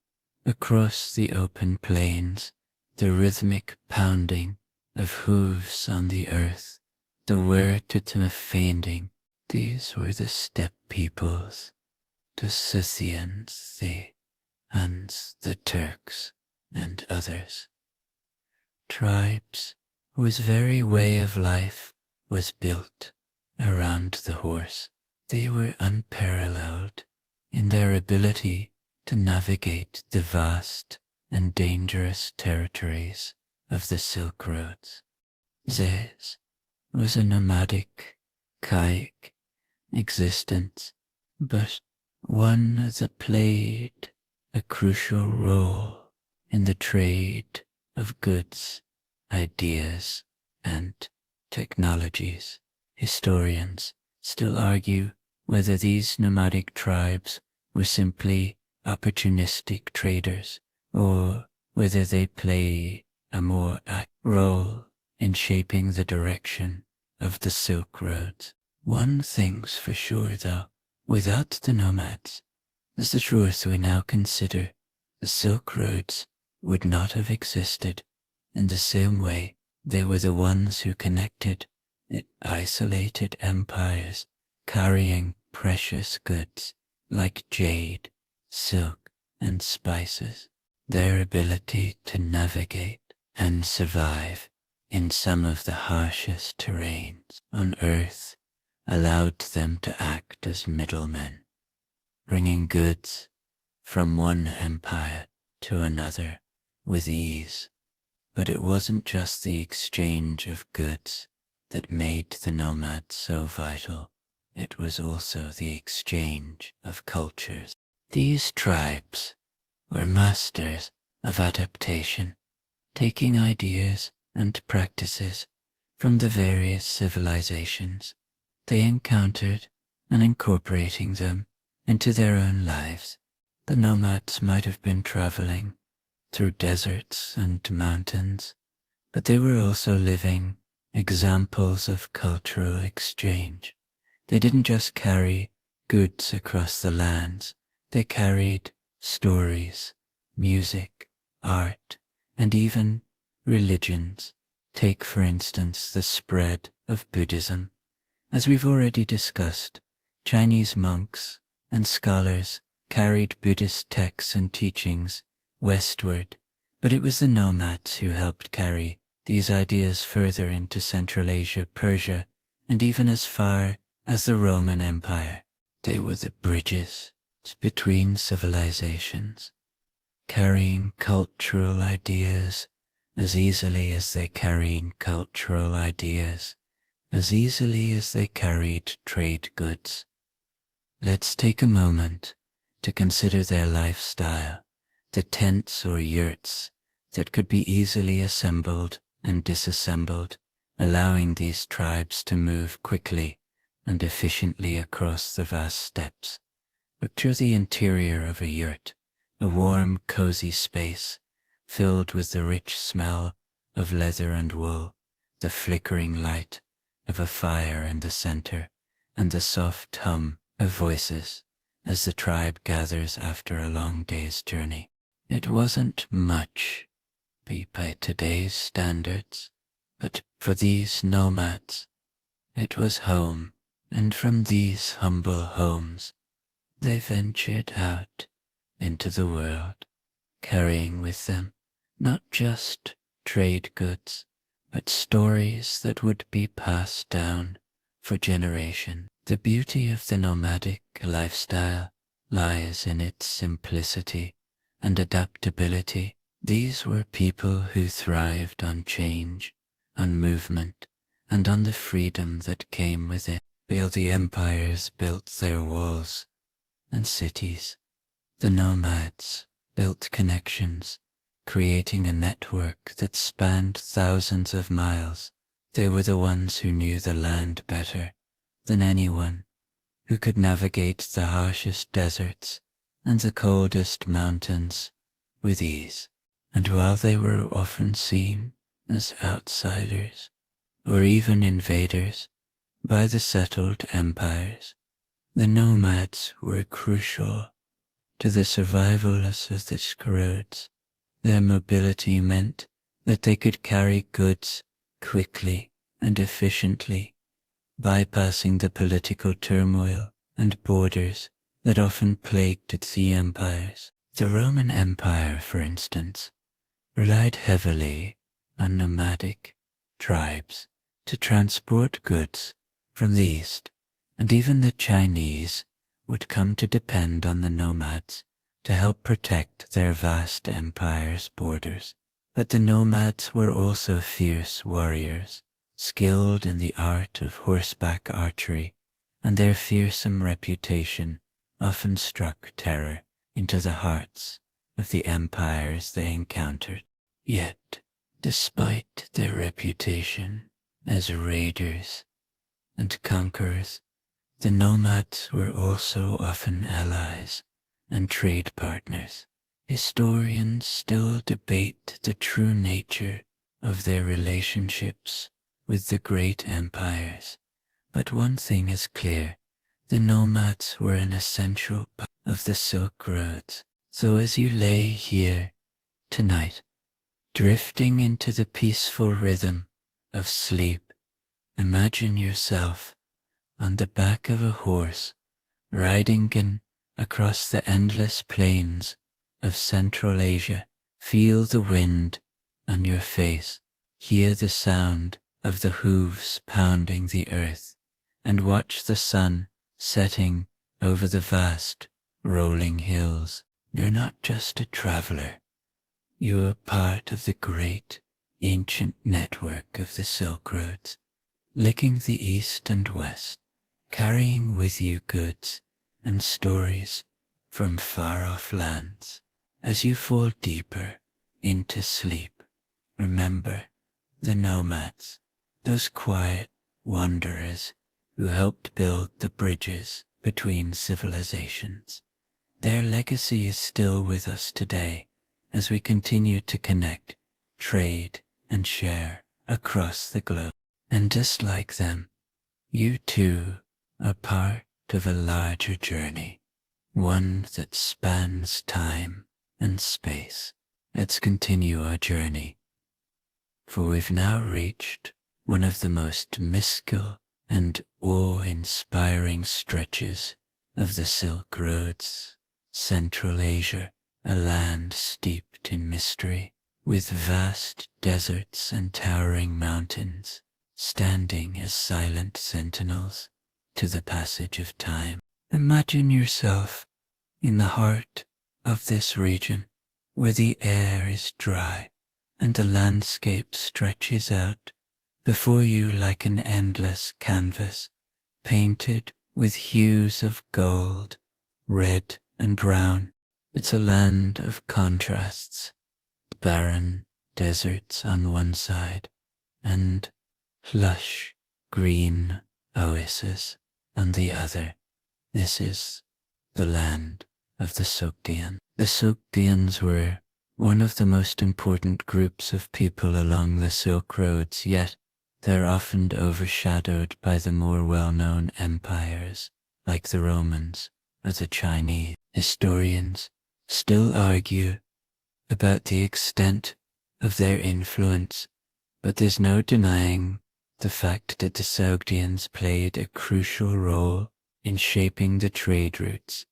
across the open plains, the rhythmic pounding of hooves on the earth, the word of fading. These were the steppe peoples, the Scythians, the Huns, the Turks, and others. Tribes whose very way of life was built around the horse. They were unparalleled in their ability to navigate the vast and dangerous territories of the Silk Roads. Theirs was a nomadic, kayak existence, but one that played a crucial role in the trade of goods, ideas, and technologies. Historians still argue whether these nomadic tribes were simply opportunistic traders, or whether they play a more active role in shaping the direction of the Silk Roads. One thing's for sure, though: without the nomads, as the truth we now consider, the Silk Roads would not have existed. In the same way, they were the ones who connected isolated empires, carrying precious goods like jade, silk, and spices. Their ability to navigate and survive in some of the harshest terrains on Earth allowed them to act as middlemen, bringing goods from one empire to another with ease. But it wasn't just the exchange of goods that made the nomads so vital. It was also the exchange of cultures. These tribes were masters of adaptation, taking ideas and practices from the various civilizations they encountered and incorporating them into their own lives. The nomads might have been traveling through deserts and mountains, but they were also living examples of cultural exchange. They didn't just carry goods across the lands, they carried stories, music, art, and even religions. Take, for instance, the spread of Buddhism. As we've already discussed, Chinese monks and scholars carried Buddhist texts and teachings westward, but it was the nomads who helped carry these ideas further into Central Asia, Persia, and even as far as the Roman Empire. They were the bridges between civilizations, carrying cultural ideas as easily as they carried cultural ideas, as easily as they carried trade goods. Let's take a moment to consider their lifestyle, the tents or yurts that could be easily assembled and disassembled, allowing these tribes to move quickly and efficiently across the vast steppes. Picture the interior of a yurt, a warm, cozy space filled with the rich smell of leather and wool, the flickering light of a fire in the center, and the soft hum of voices as the tribe gathers after a long day's journey. It wasn't much by today's standards, but for these nomads, it was home, and from these humble homes, they ventured out into the world, carrying with them not just trade goods, but stories that would be passed down for generations. The beauty of the nomadic lifestyle lies in its simplicity and adaptability. These were people who thrived on change, on movement, and on the freedom that came with it. While the empires built their walls and cities, the nomads built connections, creating a network that spanned thousands of miles. They were the ones who knew the land better than anyone, who could navigate the harshest deserts and the coldest mountains with ease. And while they were often seen as outsiders or even invaders by the settled empires, the nomads were crucial to the survival of the roads. Their mobility meant that they could carry goods quickly and efficiently, bypassing the political turmoil and borders that often plagued the empires. The Roman Empire, for instance, relied heavily on nomadic tribes to transport goods from the east, and even the Chinese would come to depend on the nomads to help protect their vast empire's borders. But the nomads were also fierce warriors, skilled in the art of horseback archery, and their fearsome reputation often struck terror into the hearts of the empires they encountered. Yet, despite their reputation as raiders and conquerors, the nomads were also often allies and trade partners. Historians still debate the true nature of their relationships with the great empires, but one thing is clear: the nomads were an essential part of the Silk Roads. So as you lay here tonight, drifting into the peaceful rhythm of sleep, imagine yourself on the back of a horse, riding across the endless plains of Central Asia. Feel the wind on your face, hear the sound of the hooves pounding the earth, and watch the sun setting over the vast, rolling hills. You're not just a traveler. You are part of the great, ancient network of the Silk Roads, linking the east and west, carrying with you goods and stories from far-off lands. As you fall deeper into sleep, remember the nomads, those quiet wanderers who helped build the bridges between civilizations. Their legacy is still with us today as we continue to connect, trade, and share across the globe. And just like them, you too are part of a larger journey, one that spans time and space. Let's continue our journey, for we've now reached one of the most mystical and awe-inspiring stretches of the Silk Roads, Central Asia, a land steeped in mystery, with vast deserts and towering mountains standing as silent sentinels to the passage of time. Imagine yourself in the heart of this region, where the air is dry and the landscape stretches out before you like an endless canvas, painted with hues of gold, red and brown. It's a land of contrasts, barren deserts on one side and lush green oases on the other. This is the land of the Sogdians. The Sogdians were one of the most important groups of people along the Silk Roads, yet they're often overshadowed by the more well-known empires like the Romans or the Chinese. Historians still argue about the extent of their influence, but there's no denying the fact that the Sogdians played a crucial role in shaping the trade routes,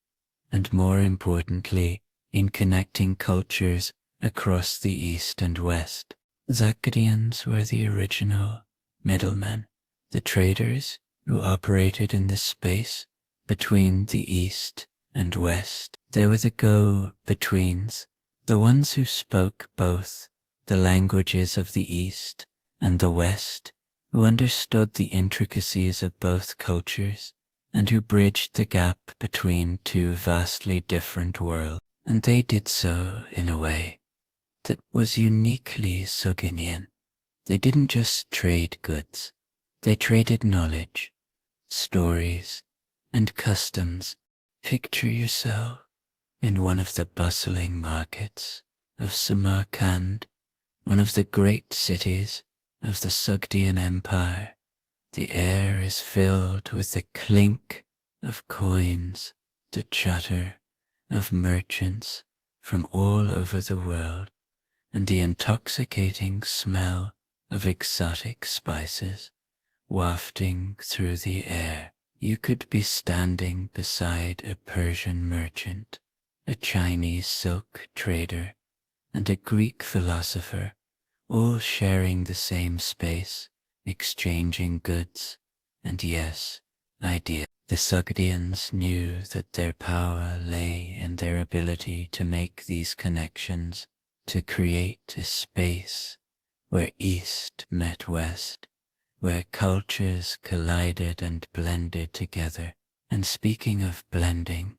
and more importantly, in connecting cultures across the East and West. Sogdians were the original middlemen, the traders who operated in the space between the East and West. They were the go-betweens, the ones who spoke both the languages of the East and the West, who understood the intricacies of both cultures, and who bridged the gap between two vastly different worlds. And they did so in a way that was uniquely Sogdian. They didn't just trade goods, they traded knowledge, stories, and customs. Picture yourself in one of the bustling markets of Samarkand, one of the great cities of the Sogdian Empire. The air is filled with the clink of coins, the chatter of merchants from all over the world, and the intoxicating smell of exotic spices wafting through the air. You could be standing beside a Persian merchant, a Chinese silk trader, and a Greek philosopher, all sharing the same space, exchanging goods, and yes, ideas. The Sogdians knew that their power lay in their ability to make these connections, to create a space where East met West, where cultures collided and blended together. And speaking of blending,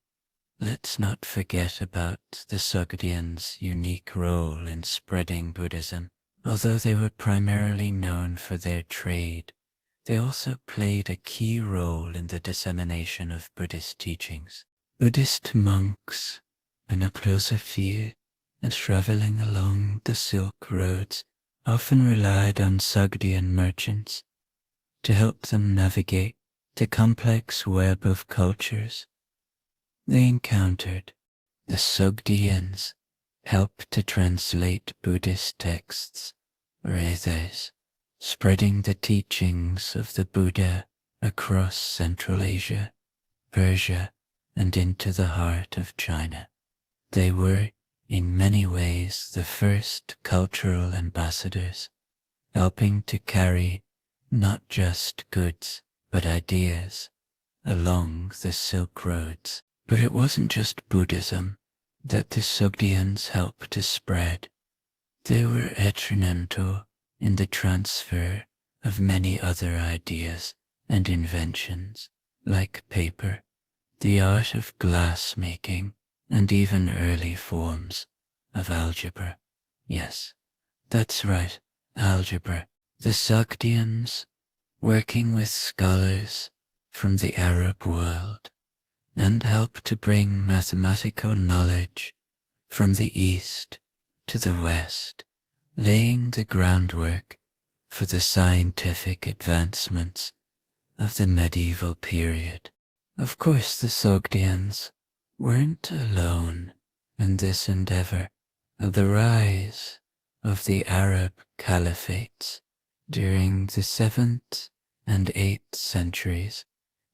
let's not forget about the Sogdians' unique role in spreading Buddhism. Although they were primarily known for their trade, they also played a key role in the dissemination of Buddhist teachings. Buddhist monks and philosophers traveling along the Silk Roads often relied on Sogdian merchants to help them navigate the complex web of cultures they encountered. The Sogdians helped to translate Buddhist texts, or oases, spreading the teachings of the Buddha across Central Asia, Persia, and into the heart of China. They were, in many ways, the first cultural ambassadors, helping to carry not just goods, but ideas along the Silk Roads. But it wasn't just Buddhism that the Sogdians helped to spread. They were instrumental in the transfer of many other ideas and inventions, like paper, the art of glass making, and even early forms of algebra. Yes, that's right, algebra. The Sogdians, working with scholars from the Arab world, and helped to bring mathematical knowledge from the East to the West, laying the groundwork for the scientific advancements of the medieval period. Of course, the Sogdians weren't alone in this endeavor. The rise of the Arab caliphates during the 7th and 8th centuries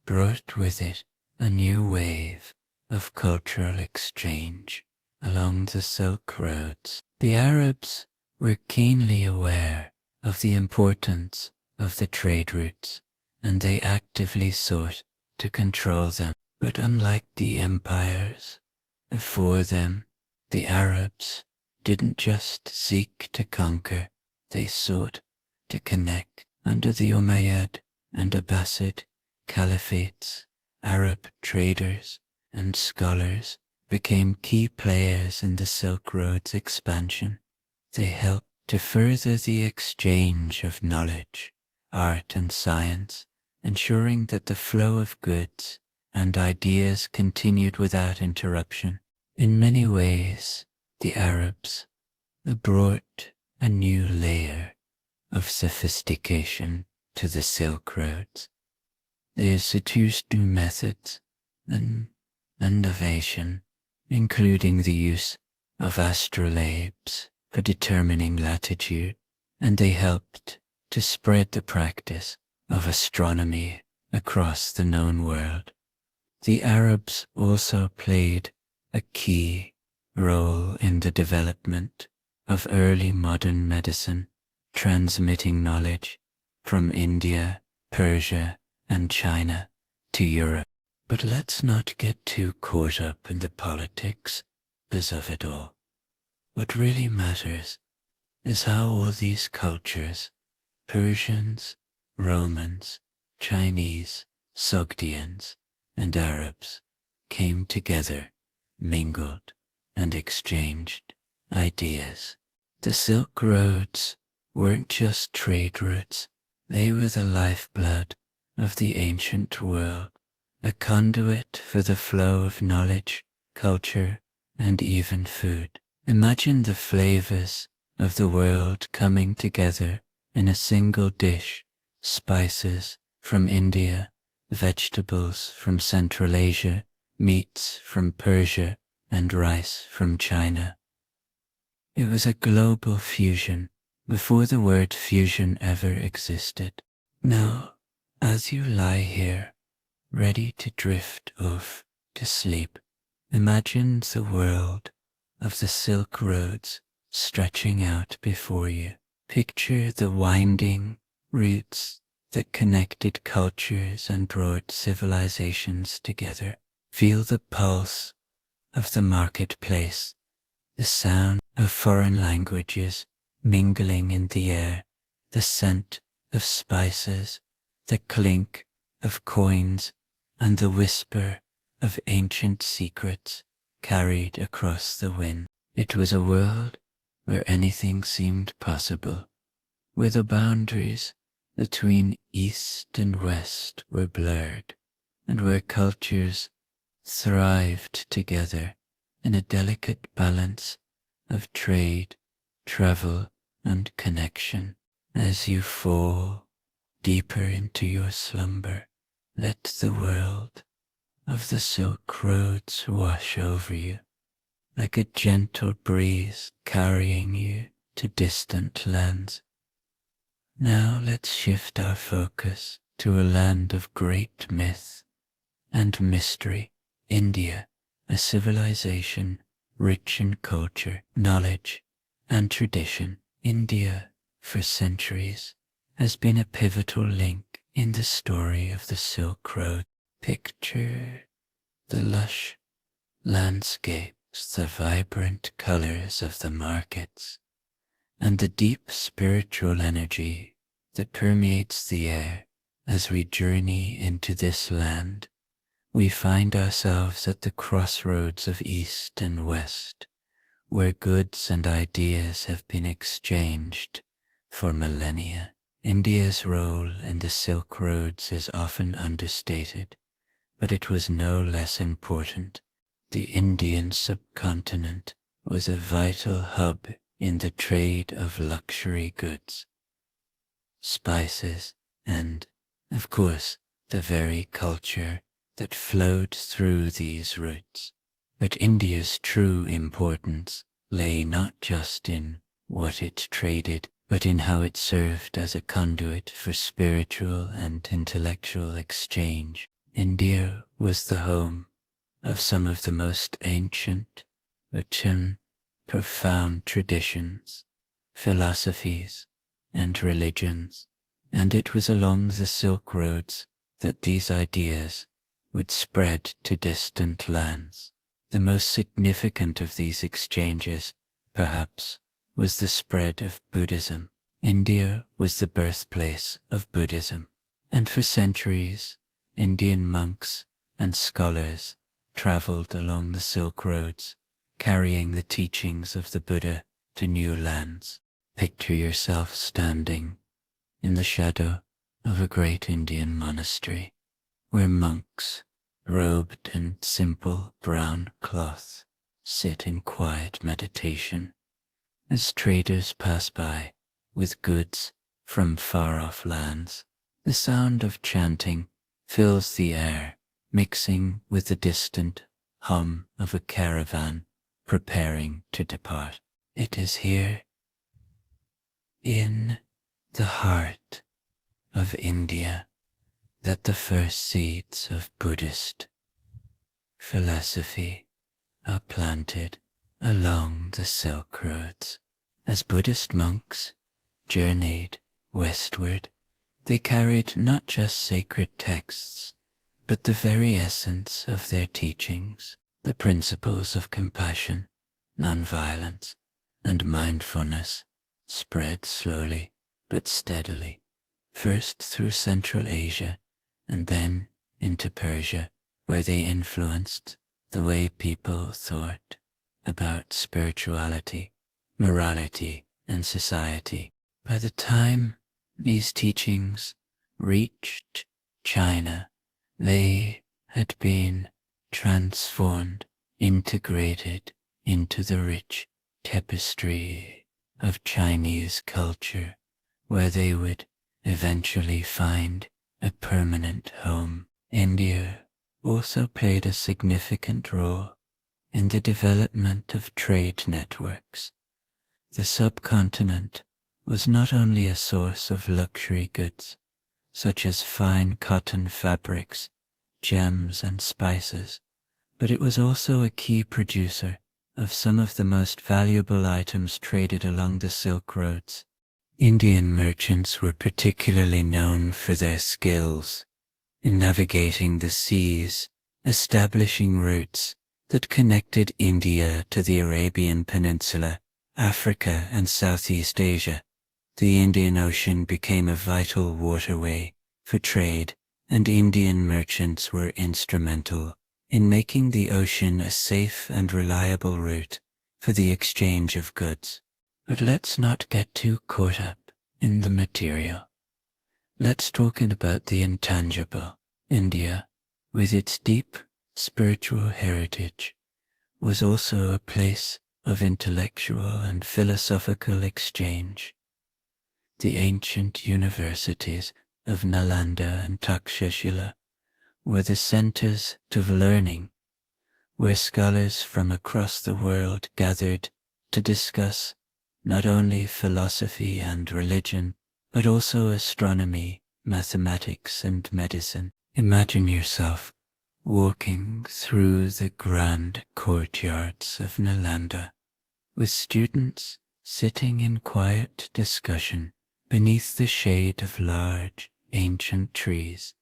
brought with it a new wave of cultural exchange along the Silk Roads. The Arabs were keenly aware of the importance of the trade routes, and they actively sought to control them. But unlike the empires before them, the Arabs didn't just seek to conquer, they sought to connect. Under the Umayyad and Abbasid caliphates, Arab traders and scholars became key players in the Silk Road's expansion. They helped to further the exchange of knowledge, art and science, ensuring that the flow of goods and ideas continued without interruption. In many ways, the Arabs brought a new layer of sophistication to the Silk Roads. They introduced new methods and innovation, including the use of astrolabes for determining latitude, and they helped to spread the practice of astronomy across the known world. The Arabs also played a key role in the development of early modern medicine, transmitting knowledge from India, Persia, and China to Europe. But let's not get too caught up in the politics of it all. What really matters is how all these cultures, Persians, Romans, Chinese, Sogdians, and Arabs, came together, mingled, and exchanged ideas. The Silk Roads weren't just trade routes, they were the lifeblood of the ancient world, a conduit for the flow of knowledge, culture, and even food. Imagine the flavors of the world coming together in a single dish: spices from India, vegetables from Central Asia, meats from Persia, and rice from China. It was a global fusion before the word fusion ever existed. Now, as you lie here, ready to drift off to sleep, imagine the world of the Silk Roads stretching out before you. Picture the winding routes that connected cultures and brought civilizations together. Feel the pulse of the marketplace, the sound of foreign languages mingling in the air, the scent of spices, the clink of coins, and the whisper of ancient secrets carried across the wind. It was a world where anything seemed possible, where the boundaries between East and West were blurred, and where cultures thrived together in a delicate balance of trade, travel, and connection. As you fall deeper into your slumber, let the world of the Silk Roads wash over you, like a gentle breeze carrying you to distant lands. Now let's shift our focus to a land of great myth and mystery, India, a civilization rich in culture, knowledge, and tradition. India, for centuries, has been a pivotal link in the story of the Silk Road. Picture the lush landscapes, the vibrant colors of the markets, and the deep spiritual energy that permeates the air. As we journey into this land, we find ourselves at the crossroads of East and West, where goods and ideas have been exchanged for millennia. India's role in the Silk Roads is often understated, but it was no less important. The Indian subcontinent was a vital hub in the trade of luxury goods, spices, and, of course, the very culture that flowed through these routes. But India's true importance lay not just in what it traded, but in how it served as a conduit for spiritual and intellectual exchange. India was the home of some of the most ancient, rich and profound traditions, philosophies, and religions, and it was along the Silk Roads that these ideas would spread to distant lands. The most significant of these exchanges, perhaps, was the spread of Buddhism. India was the birthplace of Buddhism, and for centuries, Indian monks and scholars traveled along the Silk Roads, carrying the teachings of the Buddha to new lands. Picture yourself standing in the shadow of a great Indian monastery, where monks, robed in simple brown cloth, sit in quiet meditation. As traders pass by with goods from far-off lands, the sound of chanting fills the air, mixing with the distant hum of a caravan preparing to depart. It is here, in the heart of India, that the first seeds of Buddhist philosophy are planted along the Silk Roads. As Buddhist monks journeyed westward, they carried not just sacred texts, but the very essence of their teachings, the principles of compassion, nonviolence, and mindfulness spread slowly but steadily, first through Central Asia and then into Persia, where they influenced the way people thought about spirituality, morality, and society. By the time these teachings reached China, they had been transformed, integrated into the rich tapestry of Chinese culture, where they would eventually find a permanent home. India also played a significant role in the development of trade networks. The subcontinent was not only a source of luxury goods, such as fine cotton fabrics, gems, and spices, but it was also a key producer of some of the most valuable items traded along the Silk Roads. Indian merchants were particularly known for their skills in navigating the seas, establishing routes that connected India to the Arabian Peninsula, Africa, and Southeast Asia. The Indian Ocean became a vital waterway for trade, and Indian merchants were instrumental in making the ocean a safe and reliable route for the exchange of goods. But let's not get too caught up in the material. Let's talk about the intangible. India, with its deep spiritual heritage, was also a place of intellectual and philosophical exchange. The ancient universities of Nalanda and Takshashila were the centers of learning, where scholars from across the world gathered to discuss not only philosophy and religion, but also astronomy, mathematics, and medicine. Imagine yourself walking through the grand courtyards of Nalanda, with students sitting in quiet discussion beneath the shade of large, ancient trees.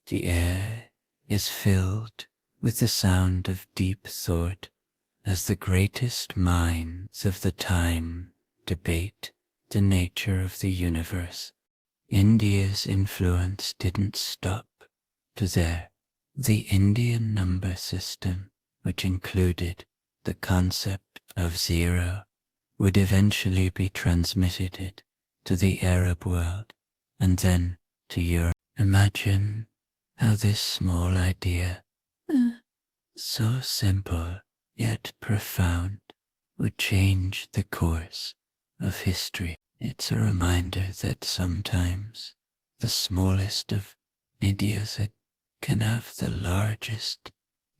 The air is filled with the sound of deep thought as the greatest minds of the time debate the nature of the universe. India's influence didn't stop to there. The Indian number system, which included the concept of zero, would eventually be transmitted to the Arab world and then to Europe. Imagine how this small idea, so simple yet profound, would change the course of history. It's a reminder that sometimes the smallest of ideas can have the largest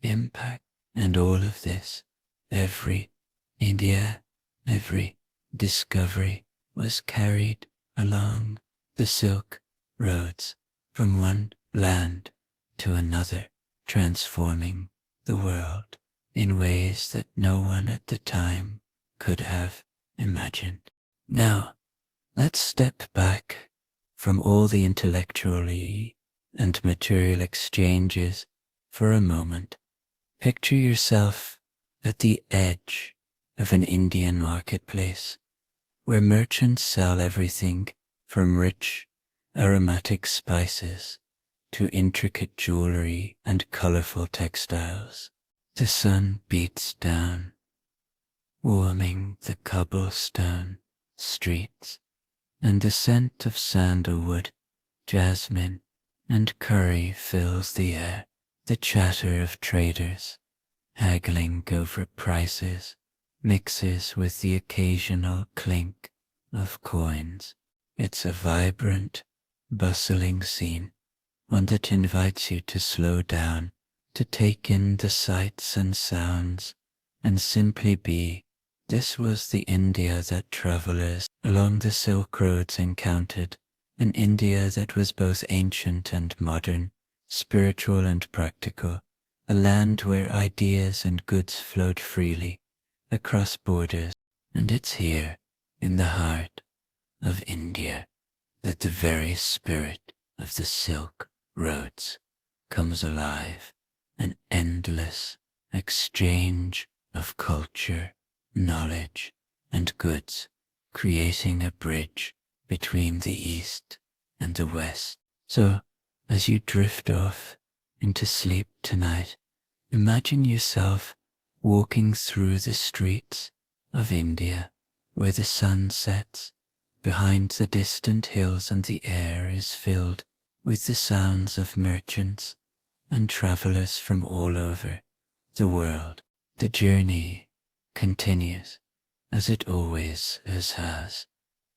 impact. And all of this, every India, every discovery was carried along the Silk Roads from one land to another, transforming the world in ways that no one at the time could have imagined. Now, let's step back from all the intellectually and material exchanges for a moment. Picture yourself at the edge of an Indian marketplace where merchants sell everything from rich, aromatic spices to intricate jewelry and colorful textiles. The sun beats down, warming the cobblestone streets, and the scent of sandalwood, jasmine, and curry fills the air. The chatter of traders, haggling over prices, mixes with the occasional clink of coins. It's a vibrant, bustling scene, one that invites you to slow down, to take in the sights and sounds, and simply be. This was the India that travelers along the Silk Roads encountered, an India that was both ancient and modern, spiritual and practical, a land where ideas and goods flowed freely across borders. And it's here, in the heart of India, that the very spirit of the Silk Roads comes alive, an endless exchange of culture, knowledge, and goods, creating a bridge between the East and the West. So, as you drift off into sleep tonight, imagine yourself walking through the streets of India where the sun sets behind the distant hills and the air is filled with the sounds of merchants and travelers from all over the world. The journey continues as it always has,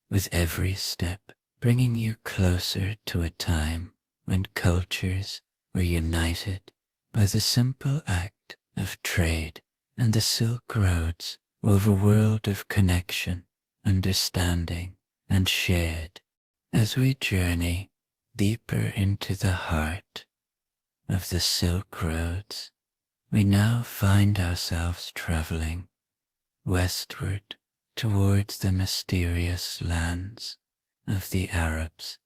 with every step bringing you closer to a time when cultures were united by the simple act of trade, and the Silk Roads wove a world of connection, understanding, and shared. As we journey deeper into the heart of the Silk Roads, we now find ourselves traveling westward towards the mysterious lands of the Arabs.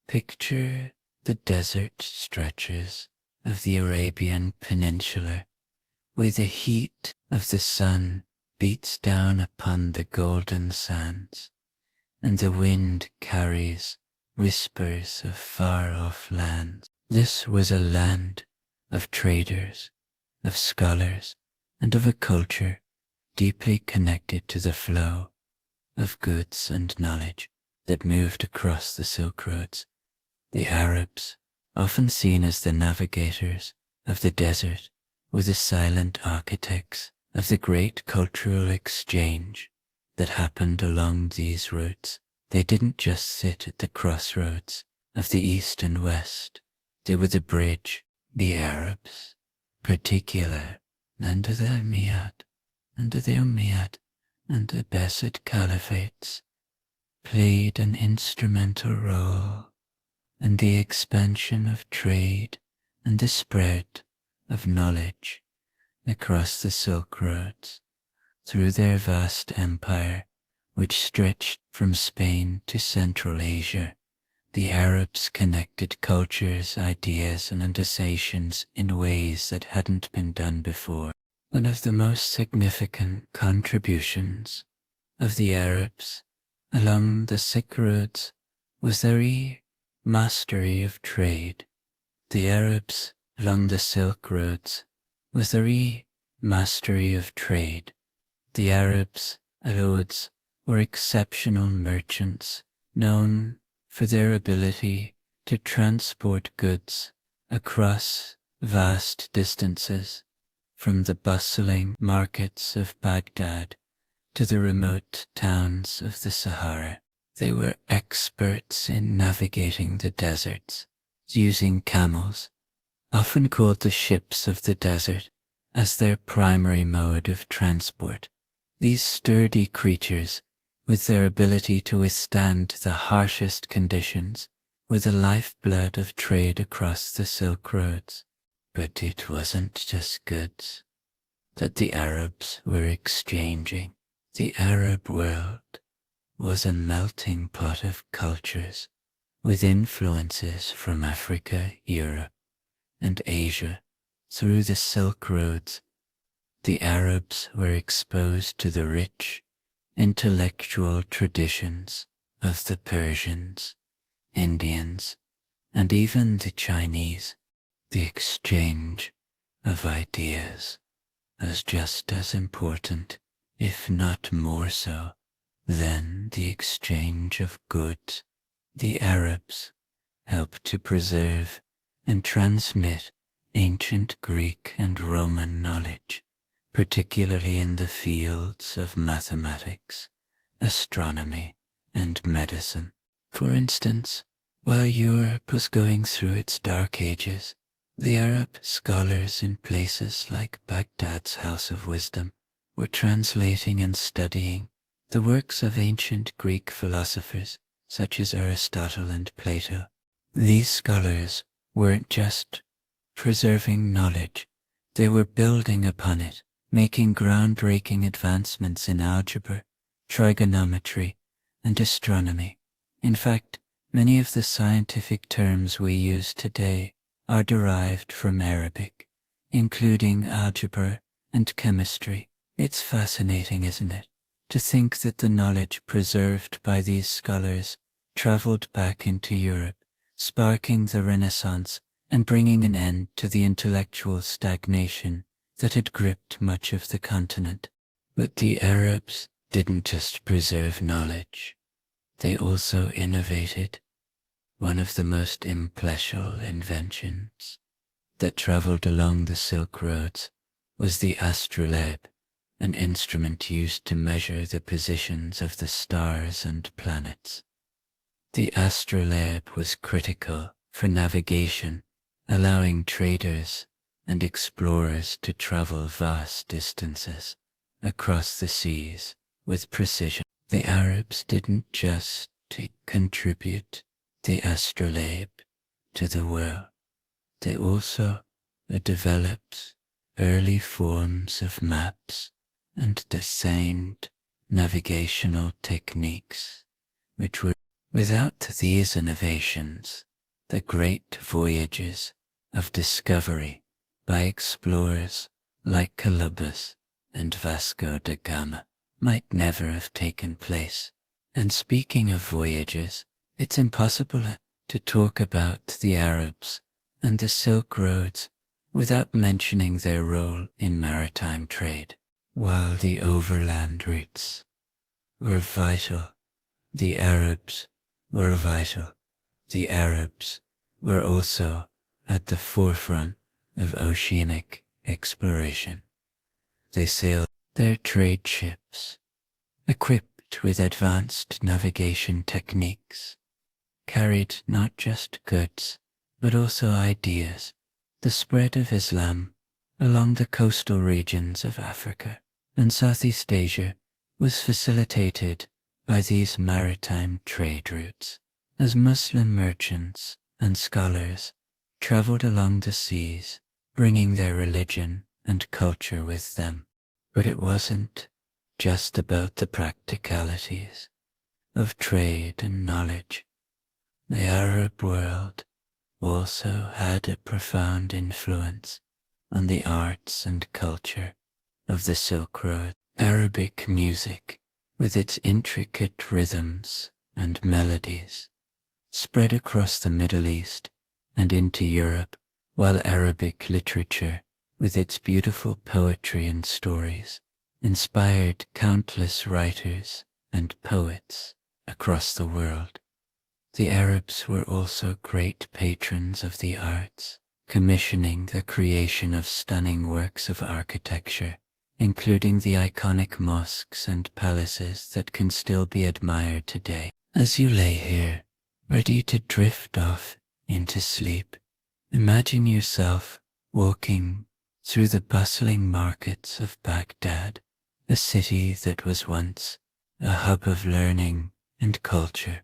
Picture the desert stretches of the Arabian Peninsula, where the heat of the sun beats down upon the golden sands, and the wind carries whispers of far-off lands. This was a land of traders, of scholars, and of a culture deeply connected to the flow of goods and knowledge that moved across the Silk Roads. The Arabs, often seen as the navigators of the desert, were the silent architects of the great cultural exchange that happened along these routes. They didn't just sit at the crossroads of the East and West. They were the bridge. The Arabs, particular under the Umayyad and the Abbasid caliphates, played an instrumental role in the expansion of trade and the spread of knowledge across the Silk Roads. Through their vast empire, which stretched from Spain to Central Asia, the Arabs connected cultures, ideas, and understandings in ways that hadn't been done before. One of the most significant contributions of the Arabs along the Silk Roads was their mastery of trade. The Arabs along the Silk Roads was their mastery of trade. The Arabs alone were exceptional merchants, known for their ability to transport goods across vast distances, from the bustling markets of Baghdad to the remote towns of the Sahara. They were experts in navigating the deserts, using camels, often called the ships of the desert, as their primary mode of transport. These sturdy creatures, with their ability to withstand the harshest conditions, were the lifeblood of trade across the Silk Roads. But it wasn't just goods that the Arabs were exchanging. The Arab world was a melting pot of cultures, with influences from Africa, Europe, and Asia. Through the Silk Roads, the Arabs were exposed to the rich, intellectual traditions of the Persians, Indians, and even the Chinese. The exchange of ideas was just as important, if not more so, than the exchange of goods. The Arabs helped to preserve and transmit ancient Greek and Roman knowledge, particularly in the fields of mathematics, astronomy, and medicine. For instance, while Europe was going through its dark ages, the Arab scholars in places like Baghdad's House of Wisdom were translating and studying the works of ancient Greek philosophers such as Aristotle and Plato. These scholars weren't just preserving knowledge, they were building upon it, making groundbreaking advancements in algebra, trigonometry, and astronomy. In fact, many of the scientific terms we use today are derived from Arabic, including algebra and chemistry. It's fascinating, isn't it, to think that the knowledge preserved by these scholars traveled back into Europe, sparking the Renaissance and bringing an end to the intellectual stagnation that had gripped much of the continent. But the Arabs didn't just preserve knowledge, they also innovated. One of the most implausible inventions that traveled along the Silk Roads was the astrolabe, an instrument used to measure the positions of the stars and planets. The astrolabe was critical for navigation, allowing traders and explorers to travel vast distances across the seas with precision. The Arabs didn't just contribute the astrolabe to the world, they also developed early forms of maps and designed navigational techniques, which were without these innovations, the great voyages of discovery by explorers like Columbus and Vasco da Gama might never have taken place. And speaking of voyages, it's impossible to talk about the Arabs and the Silk Roads without mentioning their role in maritime trade. While the overland routes were vital, the Arabs were vital. The Arabs were also at the forefront of oceanic exploration. They sailed their trade ships, equipped with advanced navigation techniques, carried not just goods, but also ideas. The spread of Islam along the coastal regions of Africa and Southeast Asia was facilitated by these maritime trade routes, as Muslim merchants and scholars traveled along the seas, bringing their religion and culture with them. But it wasn't just about the practicalities of trade and knowledge. The Arab world also had a profound influence on the arts and culture of the Silk Road. Arabic music, with its intricate rhythms and melodies, spread across the Middle East and into Europe, while Arabic literature, with its beautiful poetry and stories, inspired countless writers and poets across the world. The Arabs were also great patrons of the arts, commissioning the creation of stunning works of architecture, including the iconic mosques and palaces that can still be admired today. As you lay here, ready to drift off into sleep, imagine yourself walking through the bustling markets of Baghdad, a city that was once a hub of learning and culture.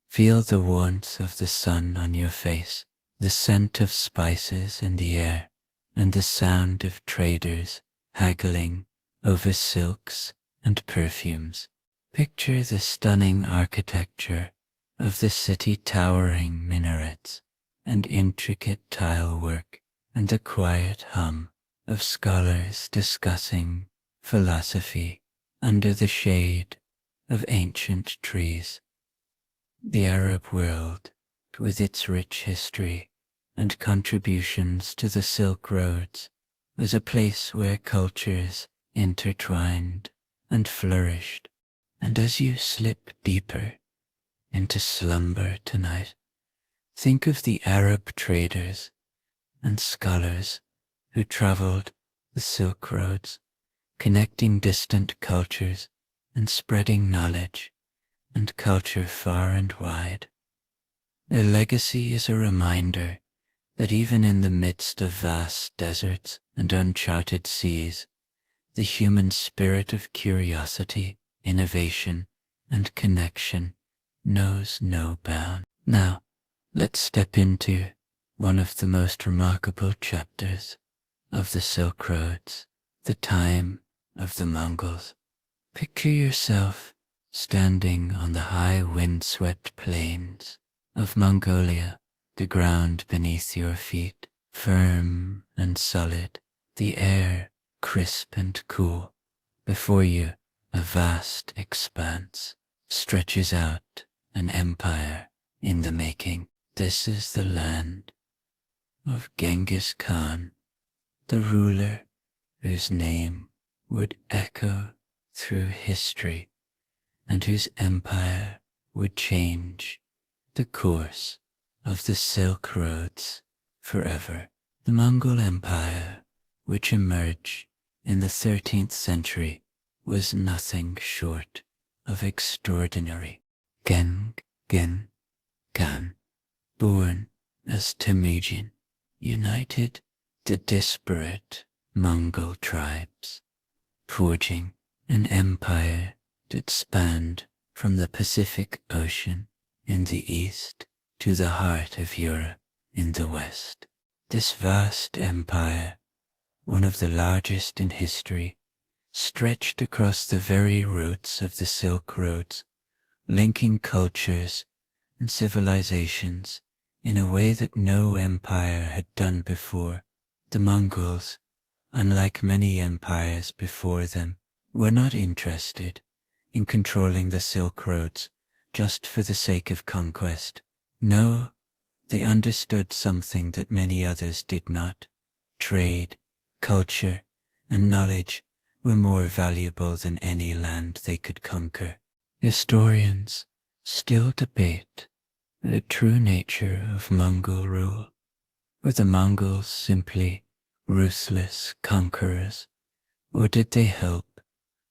Feel the warmth of the sun on your face, the scent of spices in the air, and the sound of traders haggling over silks and perfumes. Picture the stunning architecture of the city, towering minarets and intricate tile work, and the quiet hum of scholars discussing philosophy under the shade of ancient trees. The Arab world, with its rich history and contributions to the Silk Roads, was a place where cultures intertwined and flourished. And as you slip deeper into slumber tonight, think of the Arab traders and scholars who traveled the Silk Roads, connecting distant cultures and spreading knowledge and culture far and wide. Their legacy is a reminder that even in the midst of vast deserts and uncharted seas, the human spirit of curiosity, innovation, and connection knows no bound. Now, let's step into one of the most remarkable chapters of the Silk Roads, the time of the Mongols. Picture yourself standing on the high wind-swept plains of Mongolia, the ground beneath your feet firm and solid, the air crisp and cool. Before you, a vast expanse stretches out, an empire in the making. This is the land of Genghis Khan, the ruler whose name would echo through history and whose empire would change the course of the Silk Roads forever. The Mongol Empire, which emerged in the 13th century, was nothing short of extraordinary. Genghis Khan, born as Temujin, united the disparate Mongol tribes, forging an empire that spanned from the Pacific Ocean in the east to the heart of Europe in the west. This vast empire, one of the largest in history, stretched across the very roots of the Silk Roads, linking cultures and civilizations in a way that no empire had done before. The Mongols, unlike many empires before them, were not interested in controlling the Silk Roads just for the sake of conquest. No, they understood something that many others did not. Trade, culture, and knowledge were more valuable than any land they could conquer. Historians still debate the true nature of Mongol rule. Were the Mongols simply ruthless conquerors, or did they help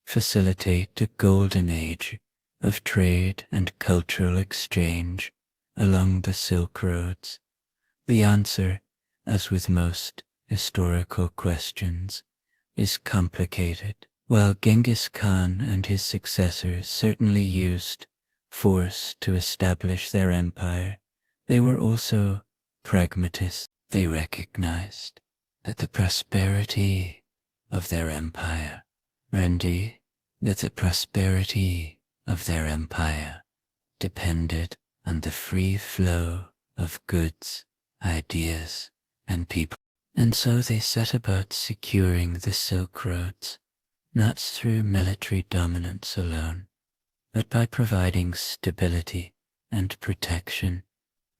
facilitate a golden age of trade and cultural exchange along the Silk Roads? The answer, as with most historical questions, is complicated. While Genghis Khan and his successors certainly used force to establish their empire, they were also pragmatists. They recognized that the prosperity of their empire, depended on the free flow of goods, ideas, and people. And so they set about securing the Silk Roads, not through military dominance alone, but by providing stability and protection.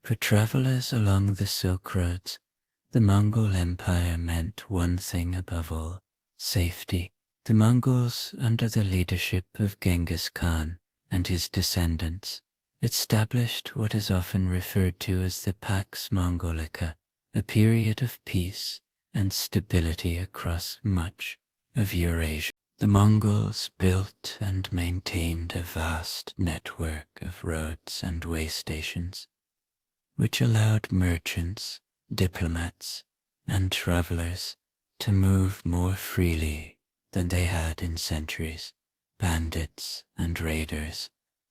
For travelers along the Silk Roads, the Mongol Empire meant one thing above all: safety. The Mongols, under the leadership of Genghis Khan and his descendants, established what is often referred to as the Pax Mongolica, a period of peace and stability across much of Eurasia. The Mongols built and maintained a vast network of roads and way stations, which allowed merchants, diplomats, and travelers to move more freely than they had in centuries. Bandits and raiders,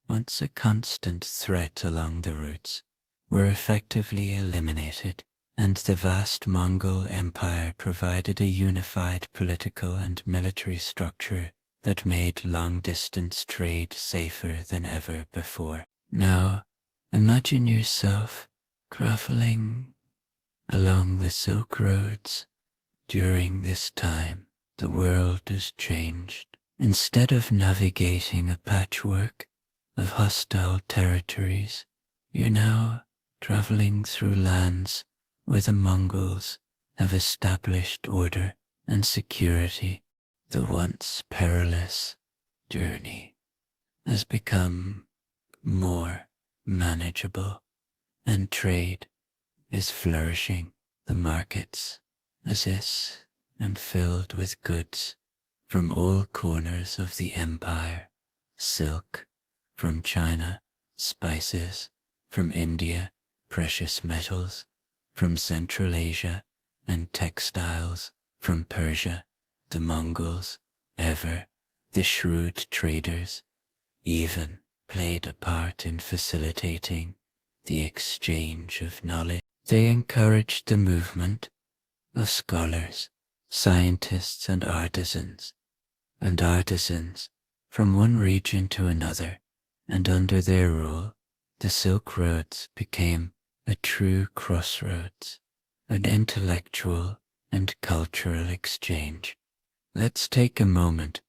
once a constant threat along the routes, were effectively eliminated, and the vast Mongol Empire provided a unified political and military structure that made long-distance trade safer than ever before. Now, imagine yourself traveling along the Silk Roads. During this time, the world has changed. Instead of navigating a patchwork of hostile territories, you're now traveling through lands where the Mongols have established order and security. The once perilous journey has become more manageable, and trade is flourishing. The markets assess and filled with goods from all corners of the empire: silk from China, spices from India, precious metals from Central Asia, and textiles from Persia. The Mongols, ever the shrewd traders, even played a part in facilitating the exchange of knowledge. They encouraged the movement of scholars, scientists, and artisans from one region to another, and under their rule, the Silk Roads became a true crossroads, an intellectual and cultural exchange. Let's take a moment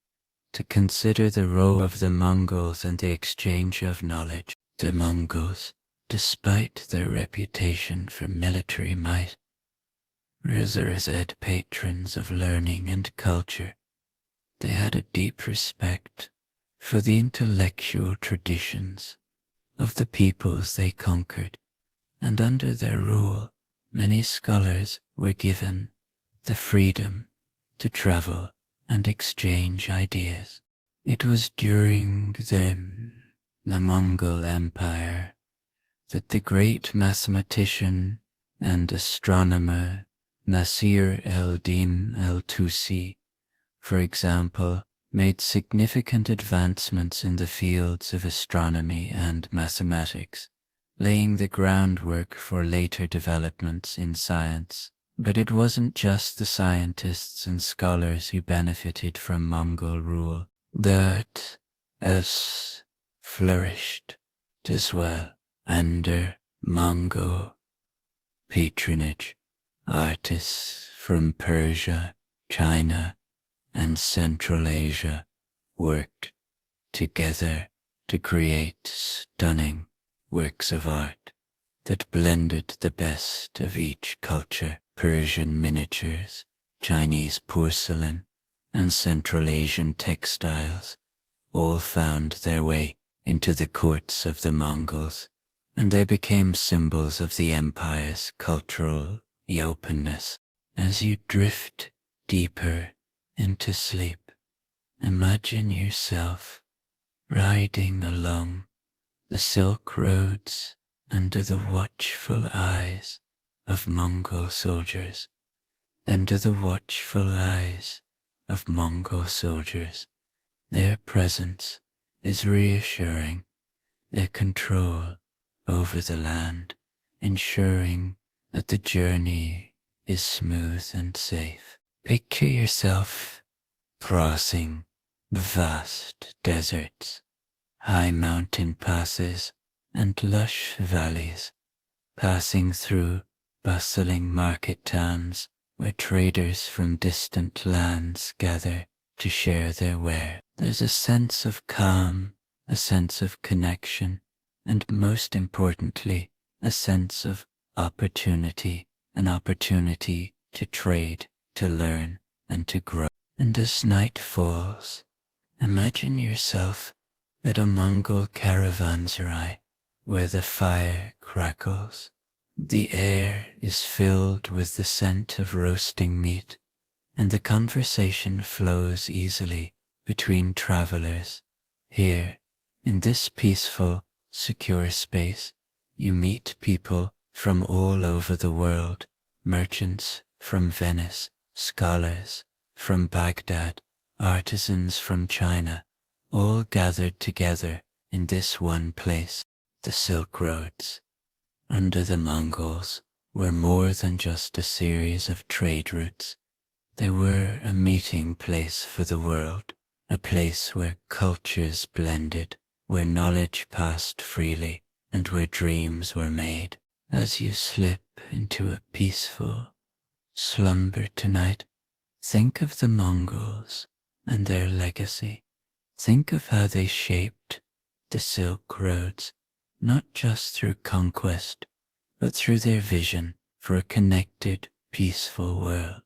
to consider the role of the Mongols in the exchange of knowledge. The Mongols, despite their reputation for military might, revered patrons of learning and culture. They had a deep respect for the intellectual traditions of the peoples they conquered, and under their rule, many scholars were given the freedom to travel and exchange ideas. It was during the Mongol Empire that the great mathematician and astronomer Nasir el-Din el-Tusi, for example, made significant advancements in the fields of astronomy and mathematics, laying the groundwork for later developments in science. But it wasn't just the scientists and scholars who benefited from Mongol rule. That as flourished as well under Mongol patronage. Artists from Persia, China, and Central Asia worked together to create stunning works of art that blended the best of each culture. Persian miniatures, Chinese porcelain, and Central Asian textiles all found their way into the courts of the Mongols, and they became symbols of the empire's cultural openness. As you drift deeper into sleep, imagine yourself riding along the Silk Roads under the watchful eyes of Mongol soldiers. Under the watchful eyes of Mongol soldiers, their presence is reassuring, their control over the land, ensuring that the journey is smooth and safe. Picture yourself crossing vast deserts, high mountain passes, and lush valleys, passing through bustling market towns where traders from distant lands gather to share their ware. There's a sense of calm, a sense of connection, and most importantly, a sense of opportunity, an opportunity to trade, to learn, and to grow. And as night falls, imagine yourself at a Mongol caravanserai where the fire crackles. The air is filled with the scent of roasting meat, and the conversation flows easily between travelers. Here, in this peaceful, secure space, you meet people from all over the world, merchants from Venice, scholars from Baghdad, artisans from China, all gathered together in this one place, the Silk Roads. Under the Mongols were more than just a series of trade routes. They were a meeting place for the world, a place where cultures blended, where knowledge passed freely, and where dreams were made. As you slip into a peaceful slumber tonight, think of the Mongols and their legacy. Think of how they shaped the Silk Roads, not just through conquest, but through their vision for a connected, peaceful world.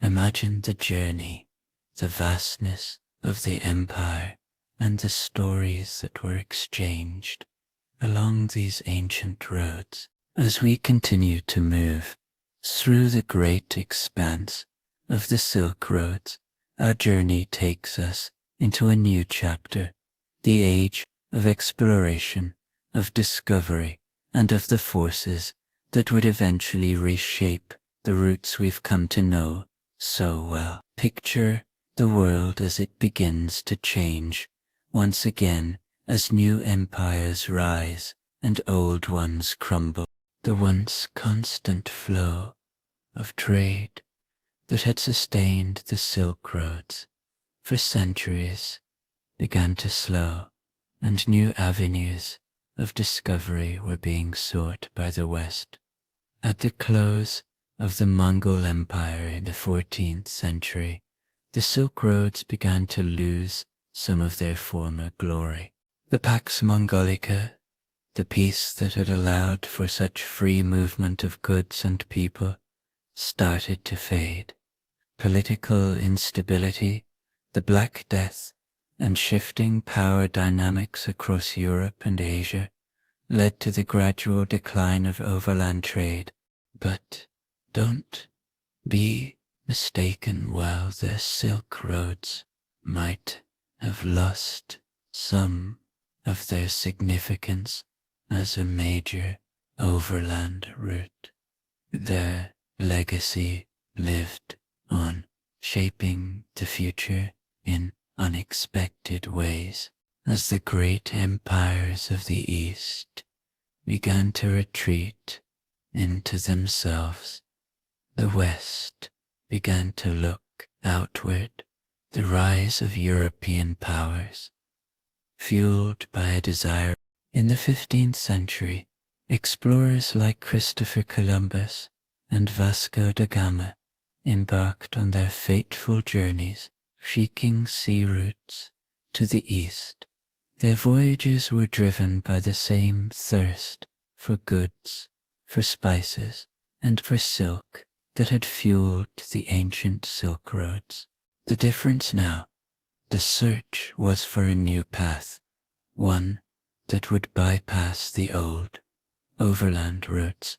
Imagine the journey, the vastness of the empire, and the stories that were exchanged along these ancient roads. As we continue to move through the great expanse of the Silk Roads, our journey takes us into a new chapter, the age of exploration, of discovery, and of the forces that would eventually reshape the routes we've come to know so well. Picture the world as it begins to change once again as new empires rise and old ones crumble. The once constant flow of trade that had sustained the Silk Roads for centuries began to slow, and new avenues of discovery were being sought by the West. At the close of the Mongol Empire in the 14th century, the Silk Roads began to lose some of their former glory. The Pax Mongolica, the peace that had allowed for such free movement of goods and people, started to fade. Political instability, the Black Death, and shifting power dynamics across Europe and Asia led to the gradual decline of overland trade. But don't be mistaken, while the Silk Roads might have lost some of their significance as a major overland route, their legacy lived on, shaping the future in unexpected ways. As the great empires of the East began to retreat into themselves, the West began to look outward. The rise of European powers, fueled by a desire. In the 15th century, explorers like Christopher Columbus and Vasco da Gama embarked on their fateful journeys, seeking sea routes to the east. Their voyages were driven by the same thirst for goods, for spices, and for silk that had fueled the ancient Silk Roads. The difference now, the search was for a new path, one that would bypass the old overland routes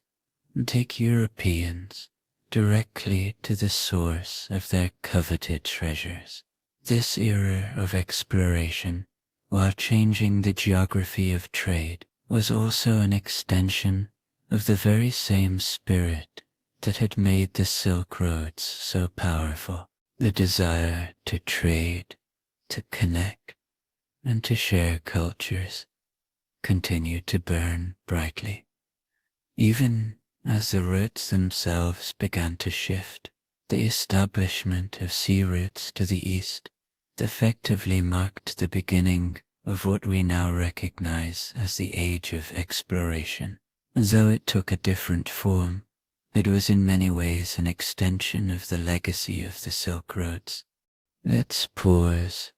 and take Europeans directly to the source of their coveted treasures. This era of exploration, while changing the geography of trade, was also an extension of the very same spirit that had made the Silk Roads so powerful. The desire to trade, to connect, and to share cultures continued to burn brightly. Even as the routes themselves began to shift, the establishment of sea routes to the east effectively marked the beginning of what we now recognize as the age of exploration. Though it took a different form, it was in many ways an extension of the legacy of the Silk Roads. Let's pause.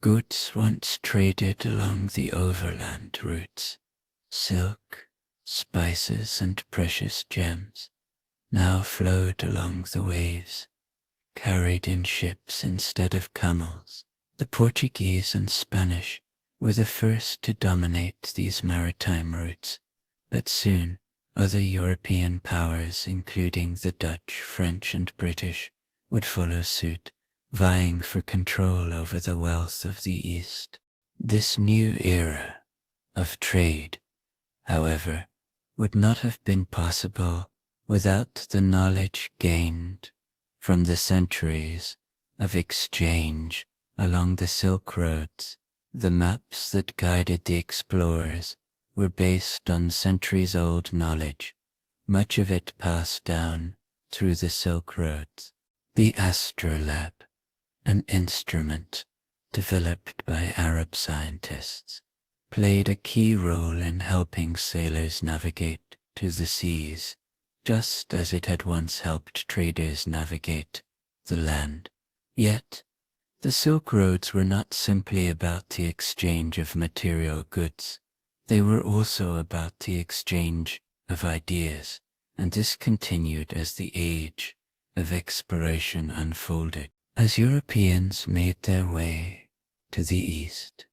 Goods once traded along the overland routes, silk, spices, and precious gems, now flowed along the waves, carried in ships instead of camels. The Portuguese and Spanish were the first to dominate these maritime routes, but soon Other European powers, including the Dutch, French, and British, would follow suit, vying for control over the wealth of the East. This new era of trade, however, would not have been possible without the knowledge gained from the centuries of exchange along the Silk Roads. The maps that guided the explorers were based on centuries-old knowledge, much of it passed down through the Silk Roads. The astrolabe, an instrument developed by Arab scientists, played a key role in helping sailors navigate to the seas, just as it had once helped traders navigate the land. Yet, the Silk Roads were not simply about the exchange of material goods. They were also about the exchange of ideas, and this continued as the age of exploration unfolded. As Europeans made their way to the East,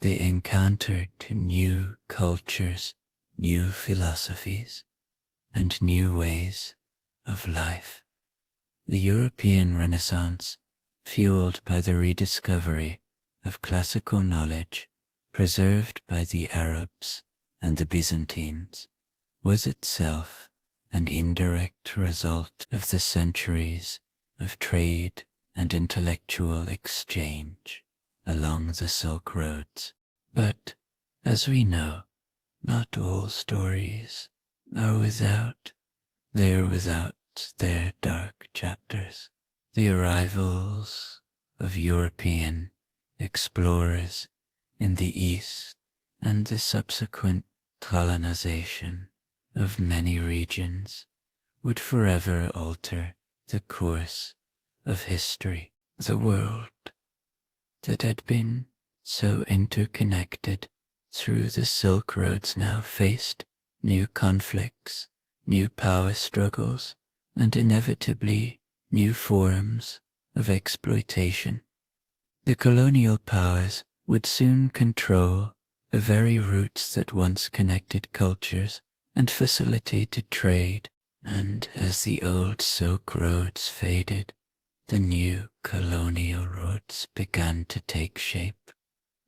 they encountered new cultures, new philosophies, and new ways of life. The European Renaissance, fueled by the rediscovery of classical knowledge preserved by the Arabs and the Byzantines, was itself an indirect result of the centuries of trade and intellectual exchange along the Silk Roads. But, as we know, not all stories are without their dark chapters. The arrivals of European explorers in the East and the subsequent colonization of many regions would forever alter the course of history. The world that had been so interconnected through the Silk Roads now faced new conflicts, new power struggles, and inevitably new forms of exploitation. The colonial powers would soon control the very roots that once connected cultures and facilitated trade, and as the old Silk Roads faded, the new colonial routes began to take shape,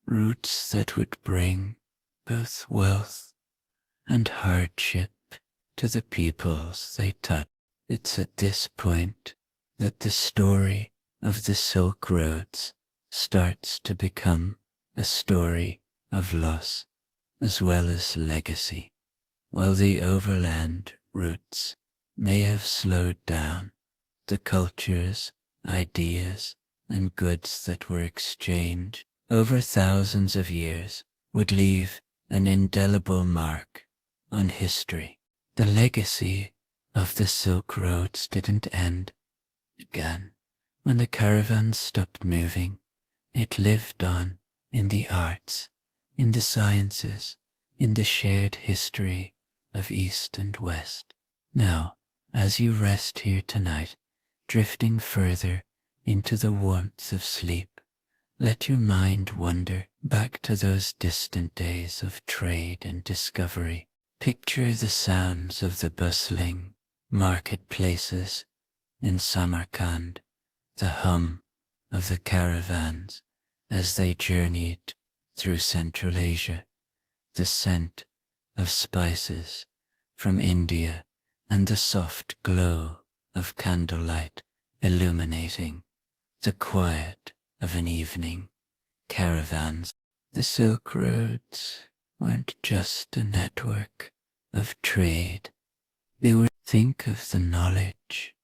routes that would bring both wealth and hardship to the peoples they touched. It's at this point that the story of the Silk Roads starts to become a story of loss as well as legacy. While the overland routes may have slowed down, the cultures, ideas, and goods that were exchanged over thousands of years would leave an indelible mark on history. The legacy of the Silk Roads didn't end. It began when the caravans stopped moving. It lived on in the arts, in the sciences, in the shared history of East and West. Now, as you rest here tonight, drifting further into the warmth of sleep, let your mind wander back to those distant days of trade and discovery. Picture the sounds of the bustling marketplaces in Samarkand, the hum of the caravans as they journeyed through Central Asia, the scent of spices from India, and the soft glow of candlelight illuminating the quiet of an evening. Caravans. The Silk Roads weren't just a network of trade. They were think of the knowledge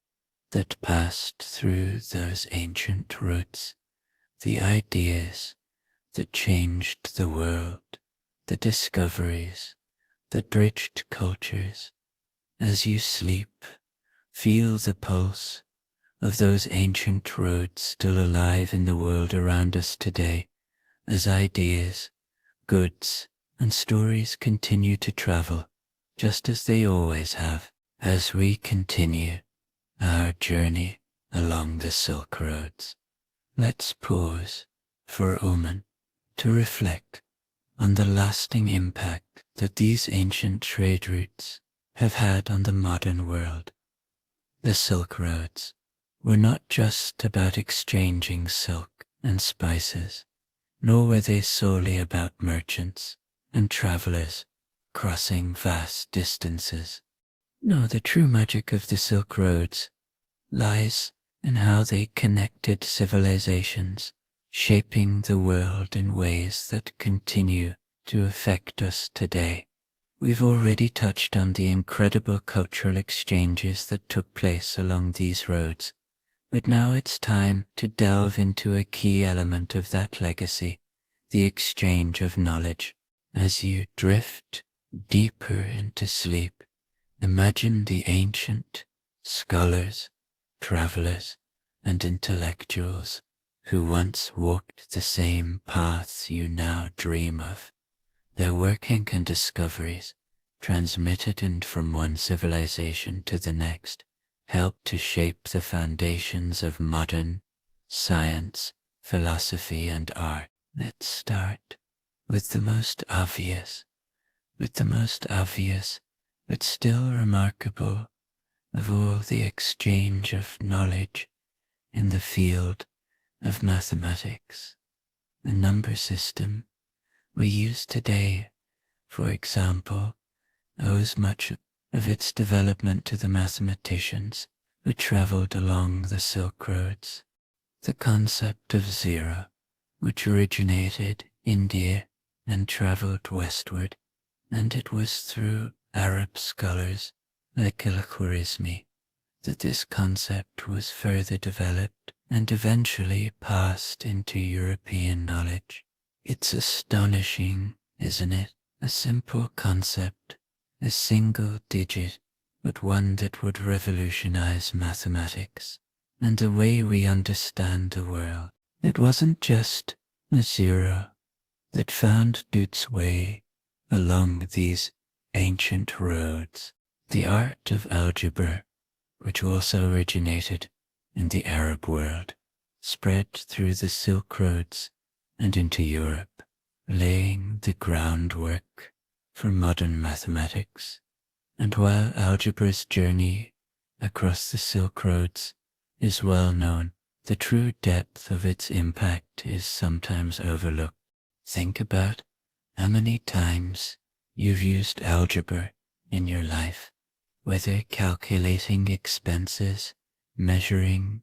that passed through those ancient routes, the ideas that changed the world, the discoveries that bridged cultures. As you sleep, feel the pulse of those ancient roads still alive in the world around us today, as ideas, goods, and stories continue to travel, just as they always have, as we continue our journey along the Silk Roads. Let's pause for a moment to reflect on the lasting impact that these ancient trade routes have had on the modern world. The Silk Roads were not just about exchanging silk and spices, nor were they solely about merchants and travelers crossing vast distances. No, the true magic of the Silk Roads lies in how they connected civilizations, shaping the world in ways that continue to affect us today. We've already touched on the incredible cultural exchanges that took place along these roads, but now it's time to delve into a key element of that legacy, the exchange of knowledge. As you drift deeper into sleep, imagine the ancient scholars, travelers, and intellectuals who once walked the same paths you now dream of. Their working and discoveries, transmitted in from one civilization to the next, helped to shape the foundations of modern science, philosophy, and art. Let's start with the most obvious, but still remarkable of all the exchange of knowledge in the field of mathematics. The number system we use today, for example, owes much of its development to the mathematicians who traveled along the Silk Roads. The concept of zero, which originated in India and traveled westward, and it was through Arab scholars like al-Khwarizmi that this concept was further developed and eventually passed into European knowledge. It's astonishing, isn't it? A simple concept, a single digit, but one that would revolutionize mathematics and the way we understand the world. It wasn't just a zero that found its way along these ancient roads. The art of algebra, which also originated in the Arab world, spread through the Silk Roads and into Europe, laying the groundwork for modern mathematics. And while algebra's journey across the Silk Roads is well known, the true depth of its impact is sometimes overlooked. Think about how many times you've used algebra in your life, whether calculating expenses, measuring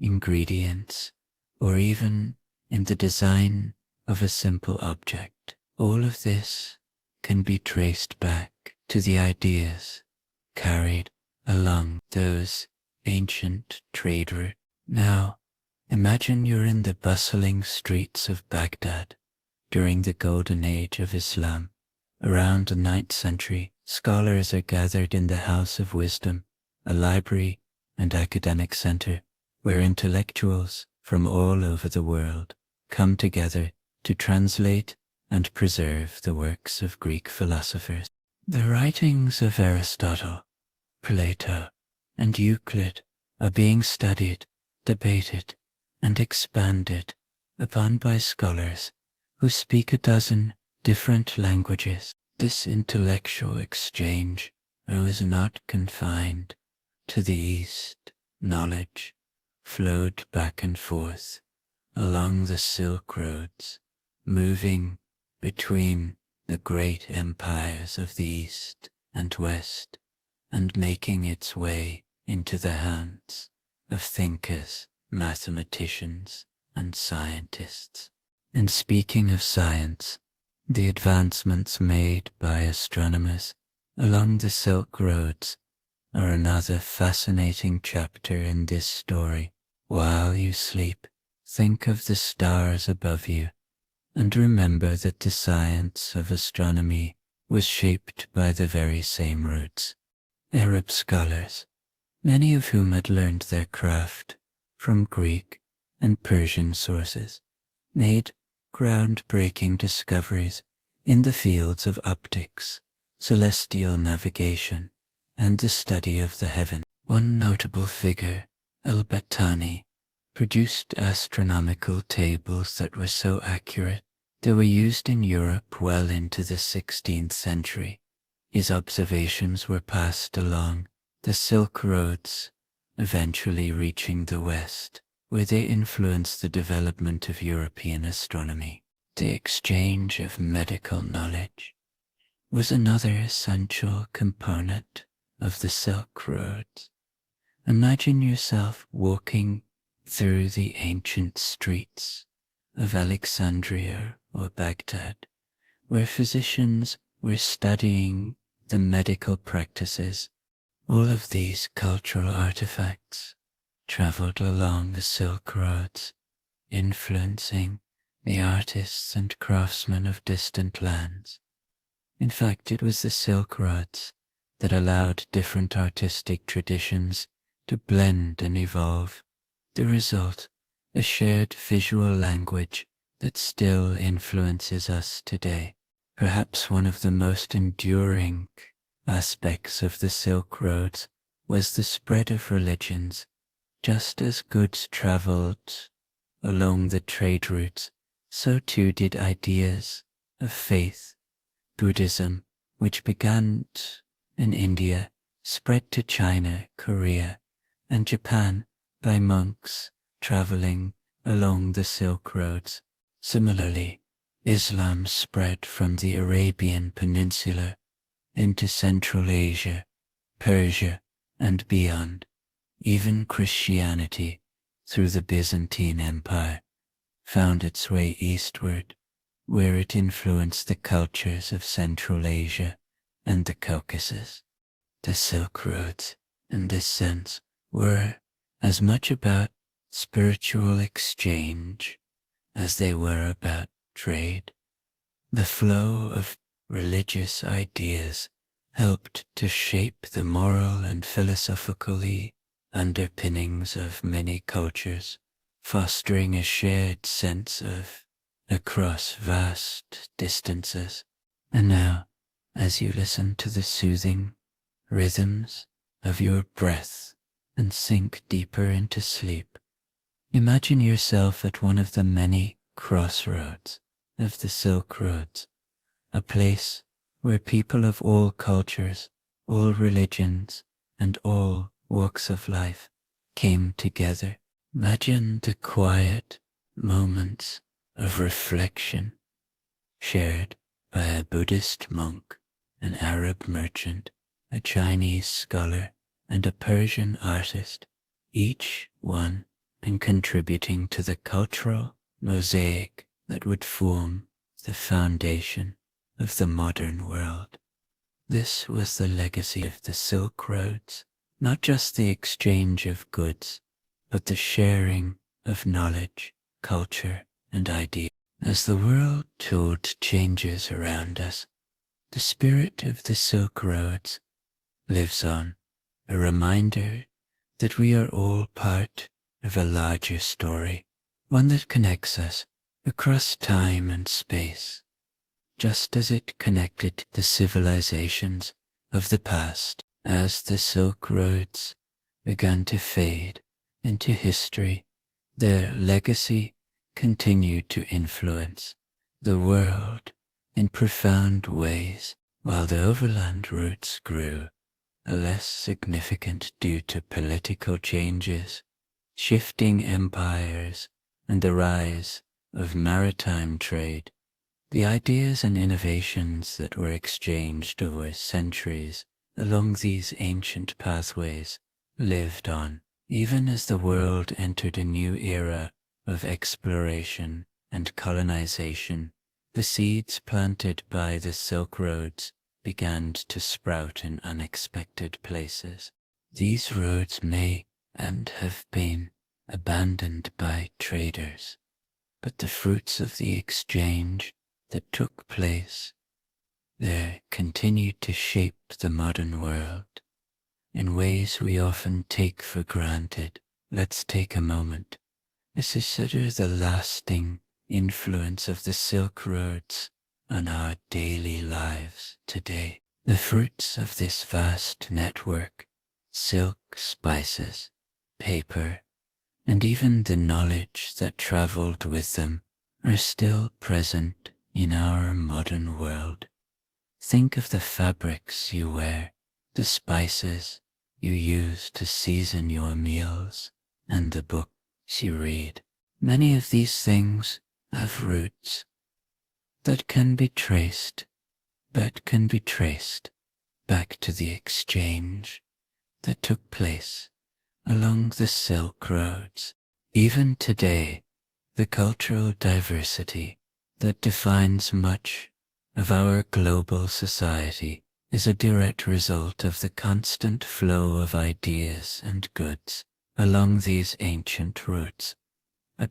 ingredients, or even in the design of a simple object. All of this can be traced back to the ideas carried along those ancient trade routes. Now, imagine you're in the bustling streets of Baghdad during the golden age of Islam. Around the 9th century, scholars are gathered in the House of Wisdom, a library and academic center where intellectuals from all over the world come together to translate and preserve the works of Greek philosophers. The writings of Aristotle, Plato, and Euclid are being studied, debated, and expanded upon by scholars who speak a dozen different languages. This intellectual exchange was not confined to the East. Knowledge flowed back and forth along the Silk Roads, moving between the great empires of the East and West, and making its way into the hands of thinkers, mathematicians, and scientists. And speaking of science, the advancements made by astronomers along the Silk Roads are another fascinating chapter in this story. While you sleep, think of the stars above you, and remember that the science of astronomy was shaped by the very same roots. Arab scholars, many of whom had learned their craft from Greek and Persian sources, made groundbreaking discoveries in the fields of optics, celestial navigation, and the study of the heavens. One notable figure, al-Battani, produced astronomical tables that were so accurate they were used in Europe well into the 16th century. His observations were passed along the Silk Roads, eventually reaching the West, where they influenced the development of European astronomy. The exchange of medical knowledge was another essential component of the Silk Roads. Imagine yourself walking through the ancient streets of Alexandria or Baghdad, where physicians were studying the medical practices. All of these cultural artifacts traveled along the Silk Roads, influencing the artists and craftsmen of distant lands. In fact, it was the Silk Roads that allowed different artistic traditions to blend and evolve. The result, a shared visual language that still influences us today. Perhaps one of the most enduring aspects of the Silk Roads was the spread of religions. Just as goods traveled along the trade routes, so too did ideas of faith. Buddhism, which began in India, spread to China, Korea, and Japan by monks traveling along the Silk Roads. Similarly, Islam spread from the Arabian Peninsula into Central Asia, Persia, and beyond. Even Christianity, through the Byzantine Empire, found its way eastward, where it influenced the cultures of Central Asia and the Caucasus. The Silk Roads, in this sense, were as much about spiritual exchange as they were about trade. The flow of religious ideas helped to shape the moral and philosophical underpinnings of many cultures, fostering a shared sense of across vast distances. And now, as you listen to the soothing rhythms of your breath and sink deeper into sleep, imagine yourself at one of the many crossroads of the Silk Roads, a place where people of all cultures, all religions, and all walks of life came together. Imagine the quiet moments of reflection shared by a Buddhist monk, an Arab merchant, a Chinese scholar, and a Persian artist, each one and contributing to the cultural mosaic that would form the foundation of the modern world. This was the legacy of the Silk Roads, not just the exchange of goods, but the sharing of knowledge, culture, and ideas. As the world told changes around us, the spirit of the Silk Roads lives on, a reminder that we are all part of a larger story, one that connects us across time and space, just as it connected the civilizations of the past. As the Silk Roads began to fade into history, their legacy continued to influence the world in profound ways, while the overland routes grew, less significant due to political changes, shifting empires, and the rise of maritime trade. The ideas and innovations that were exchanged over centuries along these ancient pathways lived on, even as the world entered a new era of exploration and colonization. The seeds planted by the Silk Roads began to sprout in unexpected places. These roads may and have been abandoned by traders, but the fruits of the exchange that took place there continued to shape the modern world in ways we often take for granted. Let's take a moment to consider the lasting influence of the Silk Roads on our daily lives today. The fruits of this vast network, silk, spices, paper, and even the knowledge that traveled with them, are still present in our modern world. Think of the fabrics you wear, the spices you use to season your meals, and the books you read. Many of these things have roots that can be traced, back to the exchange that took place along the Silk Roads. Even today, the cultural diversity that defines much of our global society is a direct result of the constant flow of ideas and goods along these ancient routes.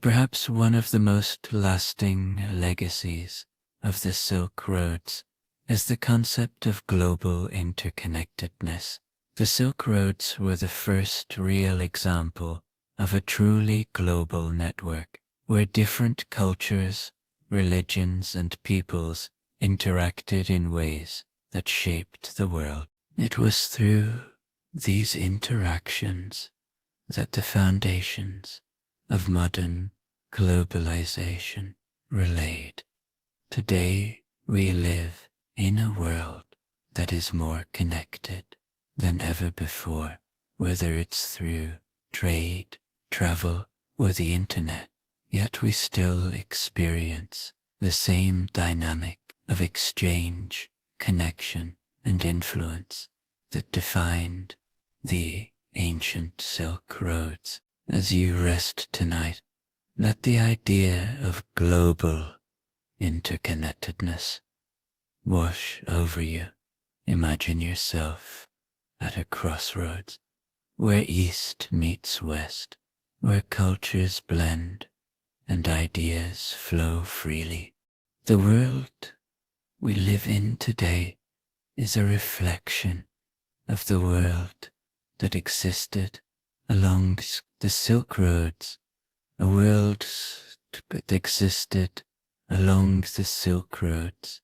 Perhaps one of the most lasting legacies of the Silk Roads is the concept of global interconnectedness. The Silk Roads were the first real example of a truly global network where different cultures, religions, and peoples interacted in ways that shaped the world. It was through these interactions that the foundations of modern globalization were laid. Today we live in a world that is more connected than ever before, whether it's through trade, travel, or the internet. Yet we still experience the same dynamic of exchange, connection, and influence that defined the ancient Silk Roads. As you rest tonight, let the idea of global interconnectedness wash over you. Imagine yourself at a crossroads where East meets West, where cultures blend and ideas flow freely. The world we live in today is a reflection of the world that existed along the Silk Roads, a world that existed along the Silk Roads,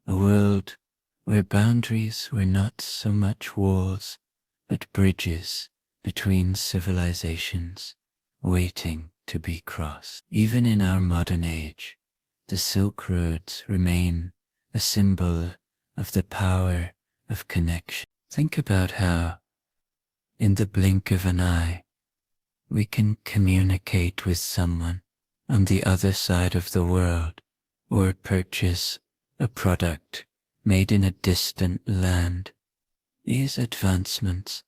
a world where boundaries were not so much walls but bridges between civilizations waiting to be crossed. Even in our modern age, the Silk Roads remain a symbol of the power of connection. Think about how, in the blink of an eye, we can communicate with someone on the other side of the world or purchase a product made in a distant land. These advancements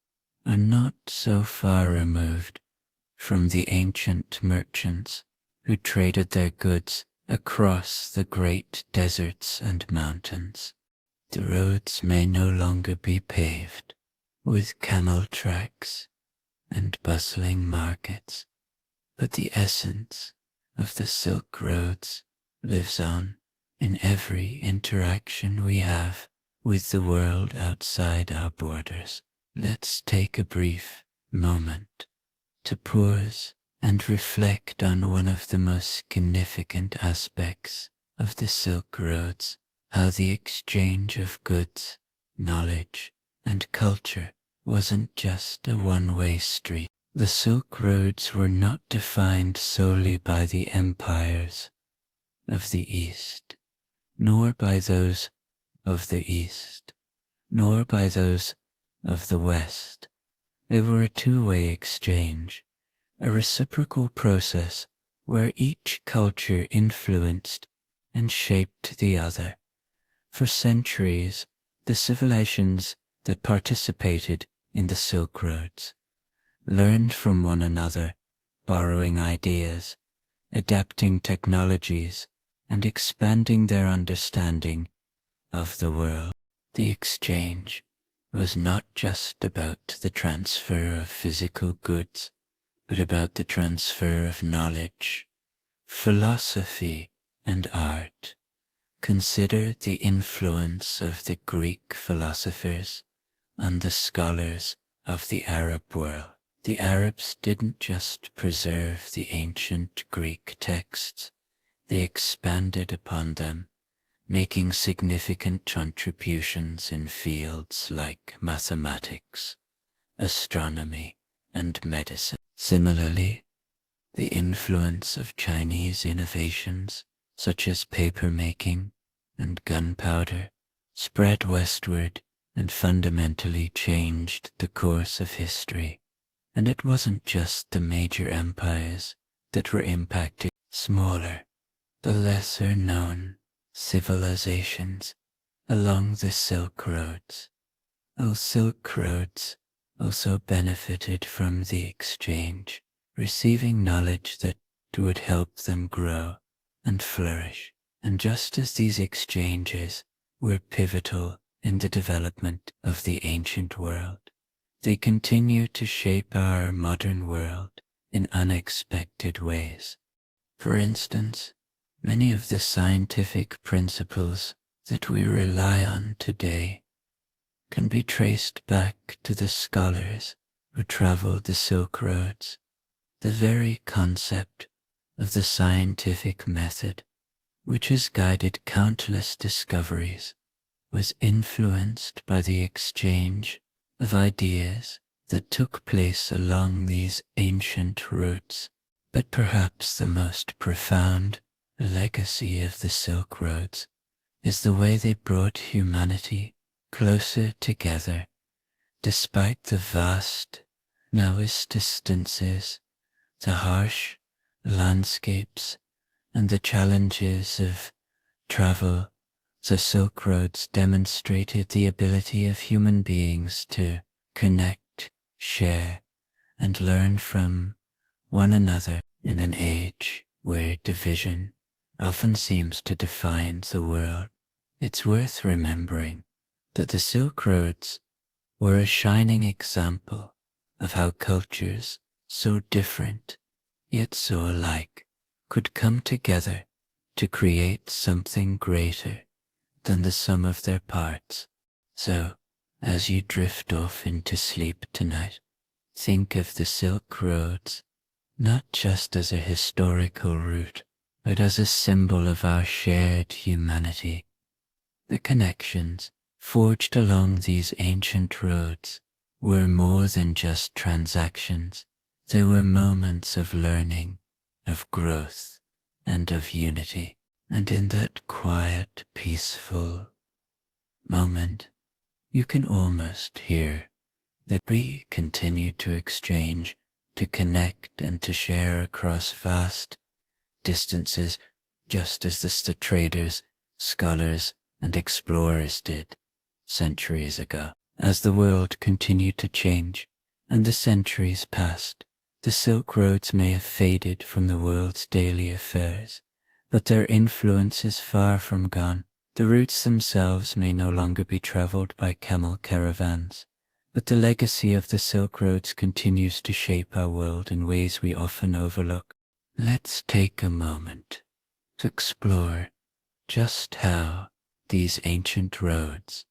are not so far removed from the ancient merchants who traded their goods across the great deserts and mountains. The roads may no longer be paved with camel tracks and bustling markets, but the essence of the Silk Roads lives on in every interaction we have with the world outside our borders. Let's take a brief moment to pause and reflect on one of the most significant aspects of the Silk Roads, how the exchange of goods, knowledge, and culture wasn't just a one-way street. The Silk Roads were not defined solely by the empires of the East, nor by those of the East, nor by those of the West. They were a two-way exchange, a reciprocal process where each culture influenced and shaped the other. For centuries, the civilizations that participated in the Silk Roads learned from one another, borrowing ideas, adapting technologies, and expanding their understanding of the world. The exchange was not just about the transfer of physical goods, but about the transfer of knowledge, philosophy, and art. Consider the influence of the Greek philosophers on the scholars of the Arab world. The Arabs didn't just preserve the ancient Greek texts, they expanded upon them, making significant contributions in fields like mathematics, astronomy, and medicine. Similarly, the influence of Chinese innovations such as paper making and gunpowder spread westward and fundamentally changed the course of history. And it wasn't just the major empires that were impacted. Smaller, the lesser known civilizations along the Silk Roads. Those Silk Roads also benefited from the exchange, receiving knowledge that would help them grow and flourish. And just as these exchanges were pivotal in the development of the ancient world, they continue to shape our modern world in unexpected ways. For instance, many of the scientific principles that we rely on today can be traced back to the scholars who traveled the Silk Roads. The very concept of the scientific method, which has guided countless discoveries, was influenced by the exchange of ideas that took place along these ancient routes. But perhaps the most profound legacy of the Silk Roads is the way they brought humanity closer together, despite the vast, narrowest distances, the harsh landscapes, and the challenges of travel. The Silk Roads demonstrated the ability of human beings to connect, share, and learn from one another in an age where division often seems to define the world. It's worth remembering that the Silk Roads were a shining example of how cultures so different yet so alike could come together to create something greater than the sum of their parts. So, as you drift off into sleep tonight, think of the Silk Roads not just as a historical route, but as a symbol of our shared humanity. The connections forged along these ancient roads were more than just transactions. They were moments of learning, of growth, and of unity. And in that quiet, peaceful moment, you can almost hear that we continue to exchange, to connect, and to share across vast distances, just as the traders, scholars, and explorers did centuries ago. As the world continued to change and the centuries passed, the Silk Roads may have faded from the world's daily affairs, but their influence is far from gone. The routes themselves may no longer be traveled by camel caravans, but the legacy of the Silk Roads continues to shape our world in ways we often overlook. Let's take a moment to explore just how these ancient roads,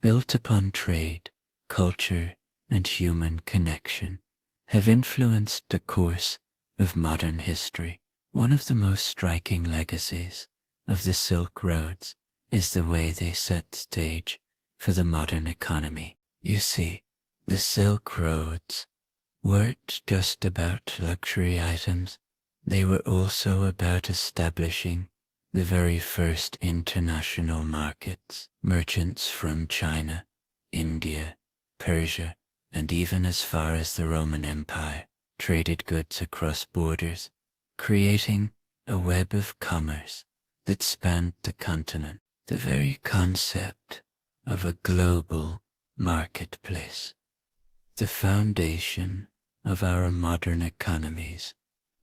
built upon trade, culture, and human connection, have influenced the course of modern history. One of the most striking legacies of the Silk Roads is the way they set stage for the modern economy. You see, the Silk Roads weren't just about luxury items, they were also about establishing the very first international markets. Merchants from China, India, Persia, and even as far as the Roman Empire traded goods across borders, creating a web of commerce that spanned the continent. The very concept of a global marketplace, the foundation of our modern economies,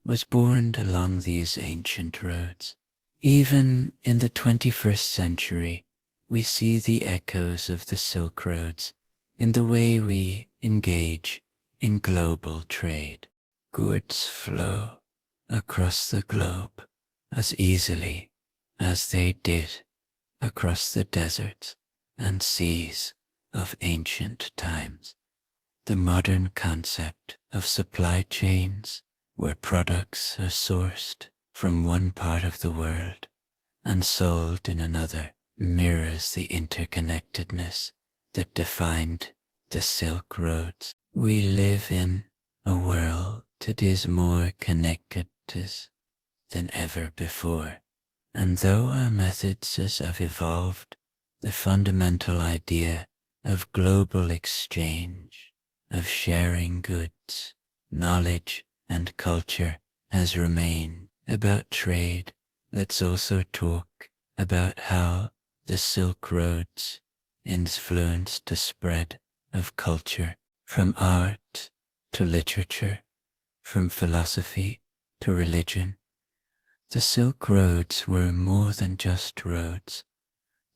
was born along these ancient roads. Even in the 21st century, we see the echoes of the Silk Roads in the way we engage in global trade. Goods flow across the globe as easily as they did across the deserts and seas of ancient times. The modern concept of supply chains, where products are sourced from one part of the world and sold in another, mirrors the interconnectedness that defined the Silk Roads. We live in a world that is more connected than ever before, and though our methods have evolved, The fundamental idea of global exchange, of sharing goods, knowledge, and culture has remained. About trade, let's also talk about how the Silk Roads influenced the spread of culture, from art to literature, from philosophy to religion. The Silk Roads were more than just roads.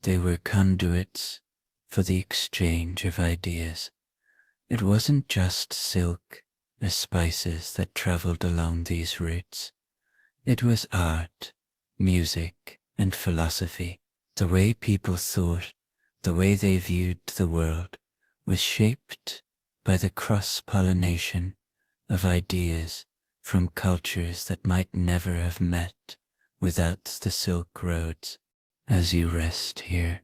They were conduits for the exchange of ideas. It wasn't just silk or spices that traveled along these routes. It was art, music, and philosophy. The way people thought, the way they viewed the world, was shaped by the cross-pollination of ideas from cultures that might never have met without the Silk Roads. As you rest here,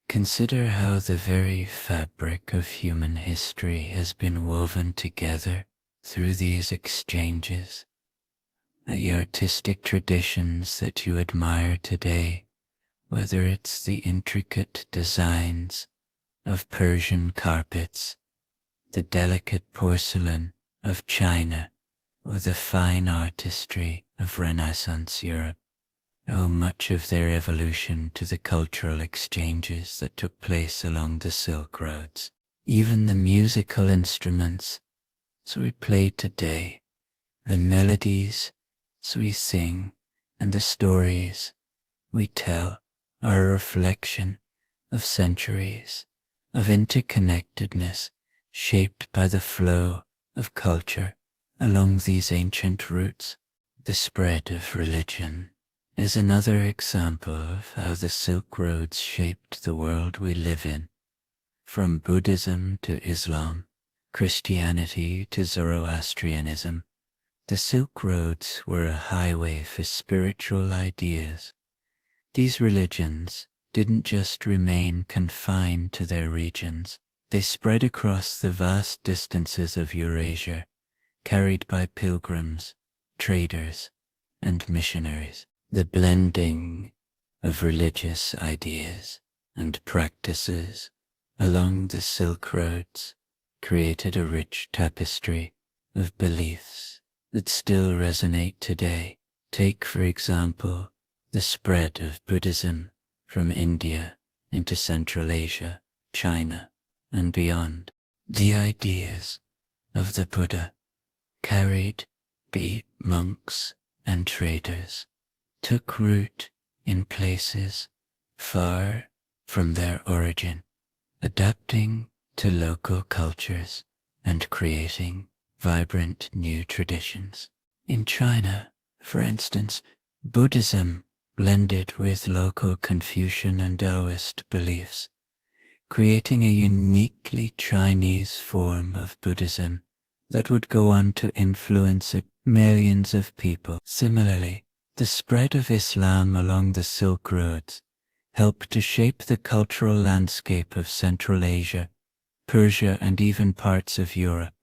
consider how the very fabric of human history has been woven together through these exchanges. The artistic traditions that you admire today, whether it's the intricate designs of Persian carpets, the delicate porcelain of China, or the fine artistry of Renaissance Europe, owe much of their evolution to the cultural exchanges that took place along the Silk Roads. Even the musical instruments so we play today, the melodies so we sing, and the stories we tell are a reflection of centuries of interconnectedness shaped by the flow of culture along these ancient routes. The spread of religion is another example of how the Silk Roads shaped the world we live in. From Buddhism to Islam, Christianity to Zoroastrianism, the Silk Roads were a highway for spiritual ideas. These religions didn't just remain confined to their regions. They spread across the vast distances of Eurasia, carried by pilgrims, traders, and missionaries. The blending of religious ideas and practices along the Silk Roads created a rich tapestry of beliefs that still resonate today. Take, for example, the spread of Buddhism from India into Central Asia, China, and beyond. The ideas of the Buddha, carried by monks and traders, took root in places far from their origin, adapting to local cultures and creating vibrant new traditions. In China, for instance, Buddhism blended with local Confucian and Taoist beliefs, creating a uniquely Chinese form of Buddhism that would go on to influence millions of people. Similarly, the spread of Islam along the Silk Roads helped to shape the cultural landscape of Central Asia, Persia, and even parts of Europe.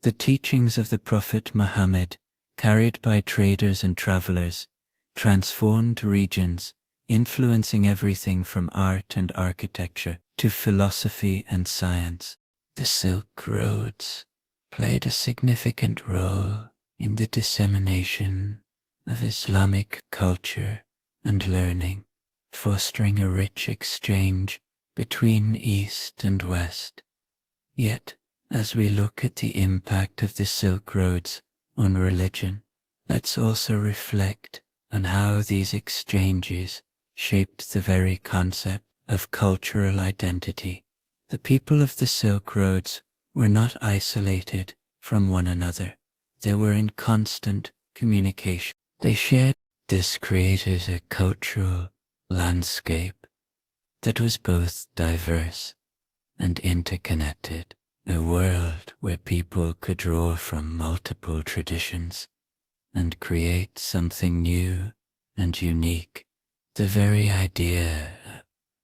The teachings of the Prophet Muhammad, carried by traders and travelers, transformed regions, influencing everything from art and architecture to philosophy and science. The Silk Roads played a significant role in the dissemination of Islamic culture and learning, fostering a rich exchange between East and West. Yet, as we look at the impact of the Silk Roads on religion, let's also reflect on how these exchanges shaped the very concept of cultural identity. The people of the Silk Roads were not isolated from one another. They were in constant communication. They shared. This created a cultural landscape that was both diverse and interconnected, a world where people could draw from multiple traditions and create something new and unique. The very idea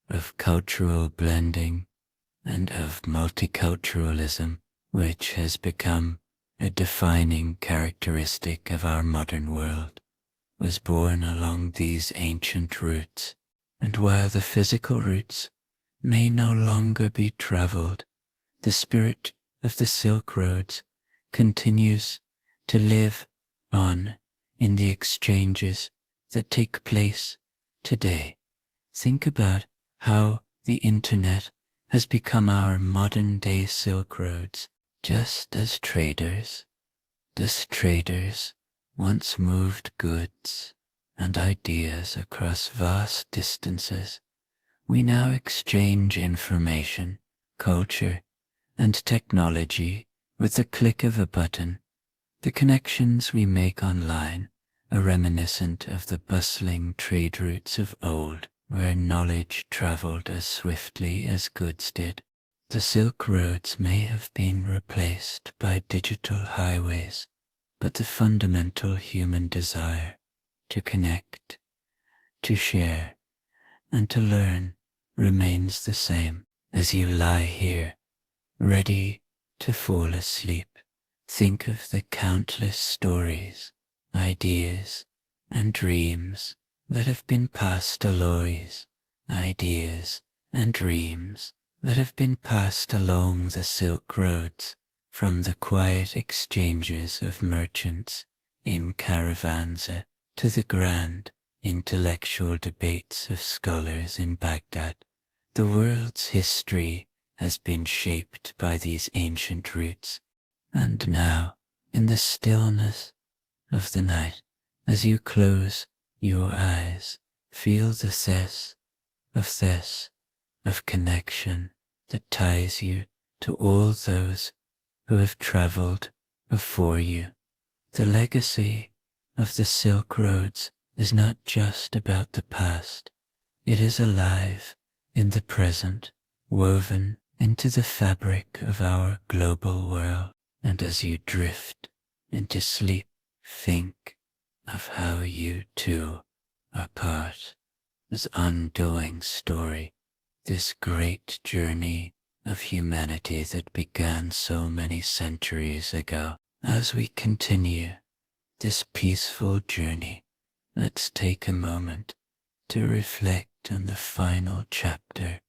of cultural blending and of multiculturalism, which has become a defining characteristic of our modern world, was born along these ancient routes. And while the physical routes may no longer be traveled, the spirit of the Silk Roads continues to live on in the exchanges that take place today. Think about how the internet has become our modern-day Silk Roads, just as traders once moved goods and ideas across vast distances. We now exchange information, culture, and technology with the click of a button. The connections we make online are reminiscent of the bustling trade routes of old, where knowledge traveled as swiftly as goods did. The Silk Roads may have been replaced by digital highways, but the fundamental human desire to connect, to share, and to learn remains the same. As you lie here, ready to fall asleep, think of the countless stories, ideas, and dreams that have been passed along the Silk Roads, from the quiet exchanges of merchants in caravans to the grand intellectual debates of scholars in Baghdad. The world's history has been shaped by these ancient routes. And now, in the stillness of the night, as you close your eyes, feel the sense of connection that ties you to all those who have traveled before you. The legacy of the Silk Roads is not just about the past. It is alive in the present, woven into the fabric of our global world. And as you drift into sleep, think of how you too are part of this ongoing story, this great journey of humanity that began so many centuries ago. As we continue this peaceful journey, let's take a moment to reflect on the final chapter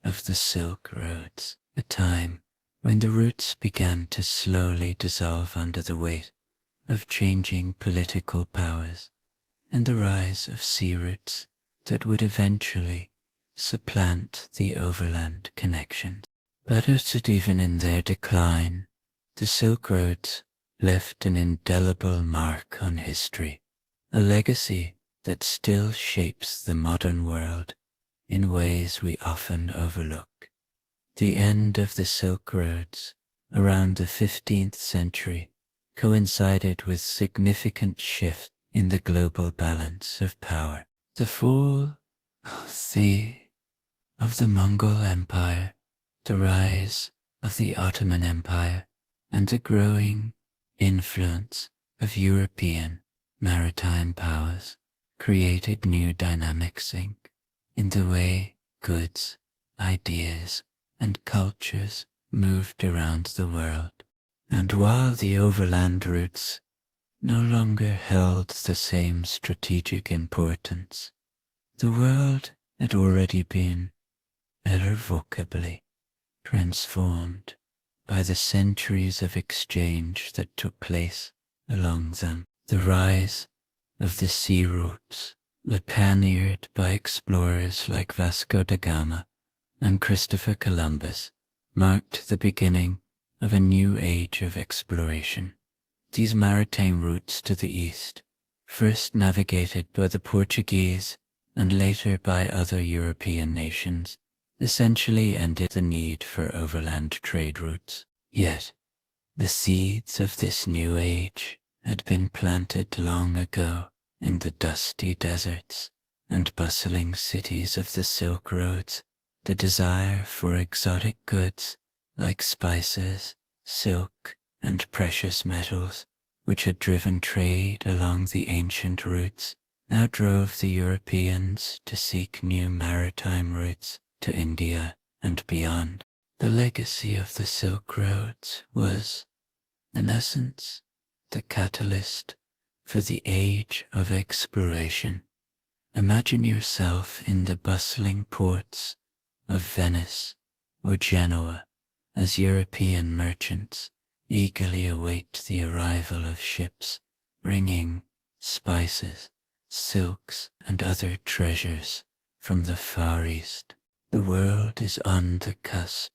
of the Silk Roads, a time when the roots began to slowly dissolve under the weight of changing political powers and the rise of sea routes that would eventually supplant the overland connections. But even in their decline, the Silk Roads left an indelible mark on history, a legacy that still shapes the modern world in ways we often overlook. The end of the Silk Roads, around the 15th century, coincided with significant shifts in the global balance of power. The fall of the Mongol Empire, the rise of the Ottoman Empire, and the growing influence of European maritime powers created new dynamics in the way goods, ideas, and cultures moved around the world. And while the overland routes no longer held the same strategic importance, the world had already been irrevocably transformed by the centuries of exchange that took place along them. The rise of the sea routes, pioneered by explorers like Vasco da Gama and Christopher Columbus, marked the beginning of a new age of exploration. These maritime routes to the east, first navigated by the Portuguese and later by other European nations, essentially ended the need for overland trade routes. Yet, the seeds of this new age had been planted long ago in the dusty deserts and bustling cities of the Silk Roads. The desire for exotic goods like spices, silk, and precious metals, which had driven trade along the ancient routes, now drove the Europeans to seek new maritime routes to India and beyond. The legacy of the Silk Roads was, in essence, the catalyst for the age of exploration, Imagine yourself in the bustling ports of Venice or Genoa as European merchants eagerly await the arrival of ships bringing spices, silks, and other treasures from the Far East. The world is on the cusp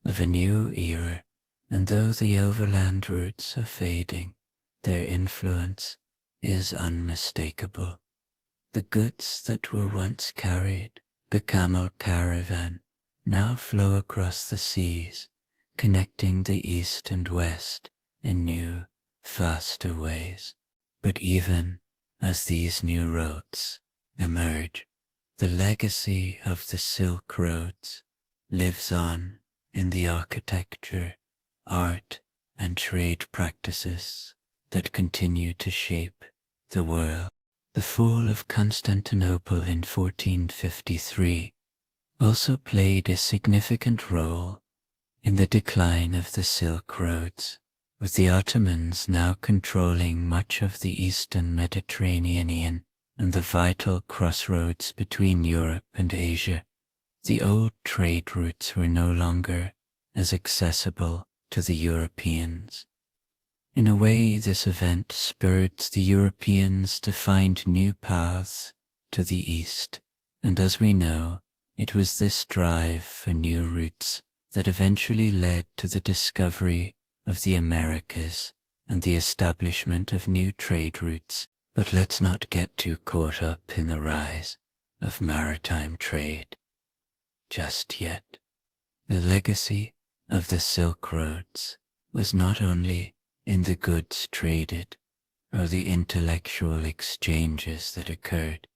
of a new era, and though the overland routes are fading, their influence is unmistakable. The goods that were once carried, the camel caravan, now flow across the seas, connecting the east and west in new, faster ways. But even as these new roads emerge, the legacy of the Silk Roads lives on in the architecture, art, and trade practices that continue to shape the world. The fall of Constantinople in 1453 also played a significant role in the decline of the Silk Roads, with the Ottomans now controlling much of the eastern Mediterranean and the vital crossroads between Europe and Asia. The old trade routes were no longer as accessible to the Europeans. In a way, this event spurred the Europeans to find new paths to the east, and as we know, it was this drive for new routes that eventually led to the discovery of the Americas and the establishment of new trade routes. But let's not get too caught up in the rise of maritime trade just yet. The legacy of the Silk Roads was not only in the goods traded or the intellectual exchanges that occurred,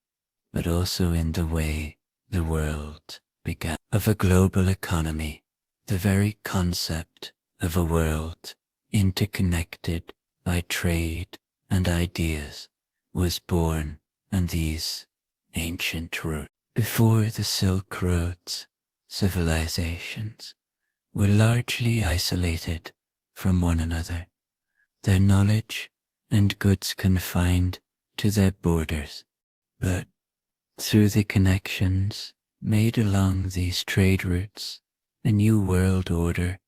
but also in the way the world began. Of a global economy, the very concept of a world interconnected by trade and ideas was born on these ancient routes. Before the Silk Roads, civilizations were largely isolated from one another, their knowledge and goods confined to their borders. But through the connections made along these trade routes, a new world order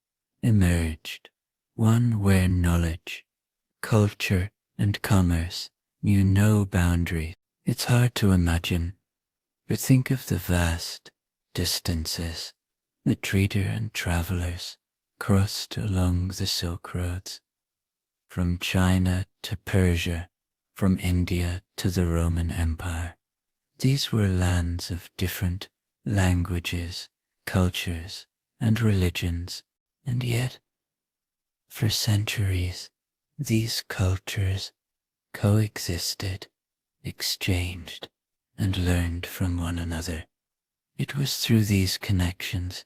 emerged, one where knowledge, culture, and commerce knew no boundaries. It's hard to imagine, but think of the vast distances that trader and travelers crossed along the Silk Roads, from China to Persia, from India to the Roman Empire. These were lands of different languages, cultures, and religions, and yet, for centuries, these cultures coexisted, exchanged, and learned from one another. It was through these connections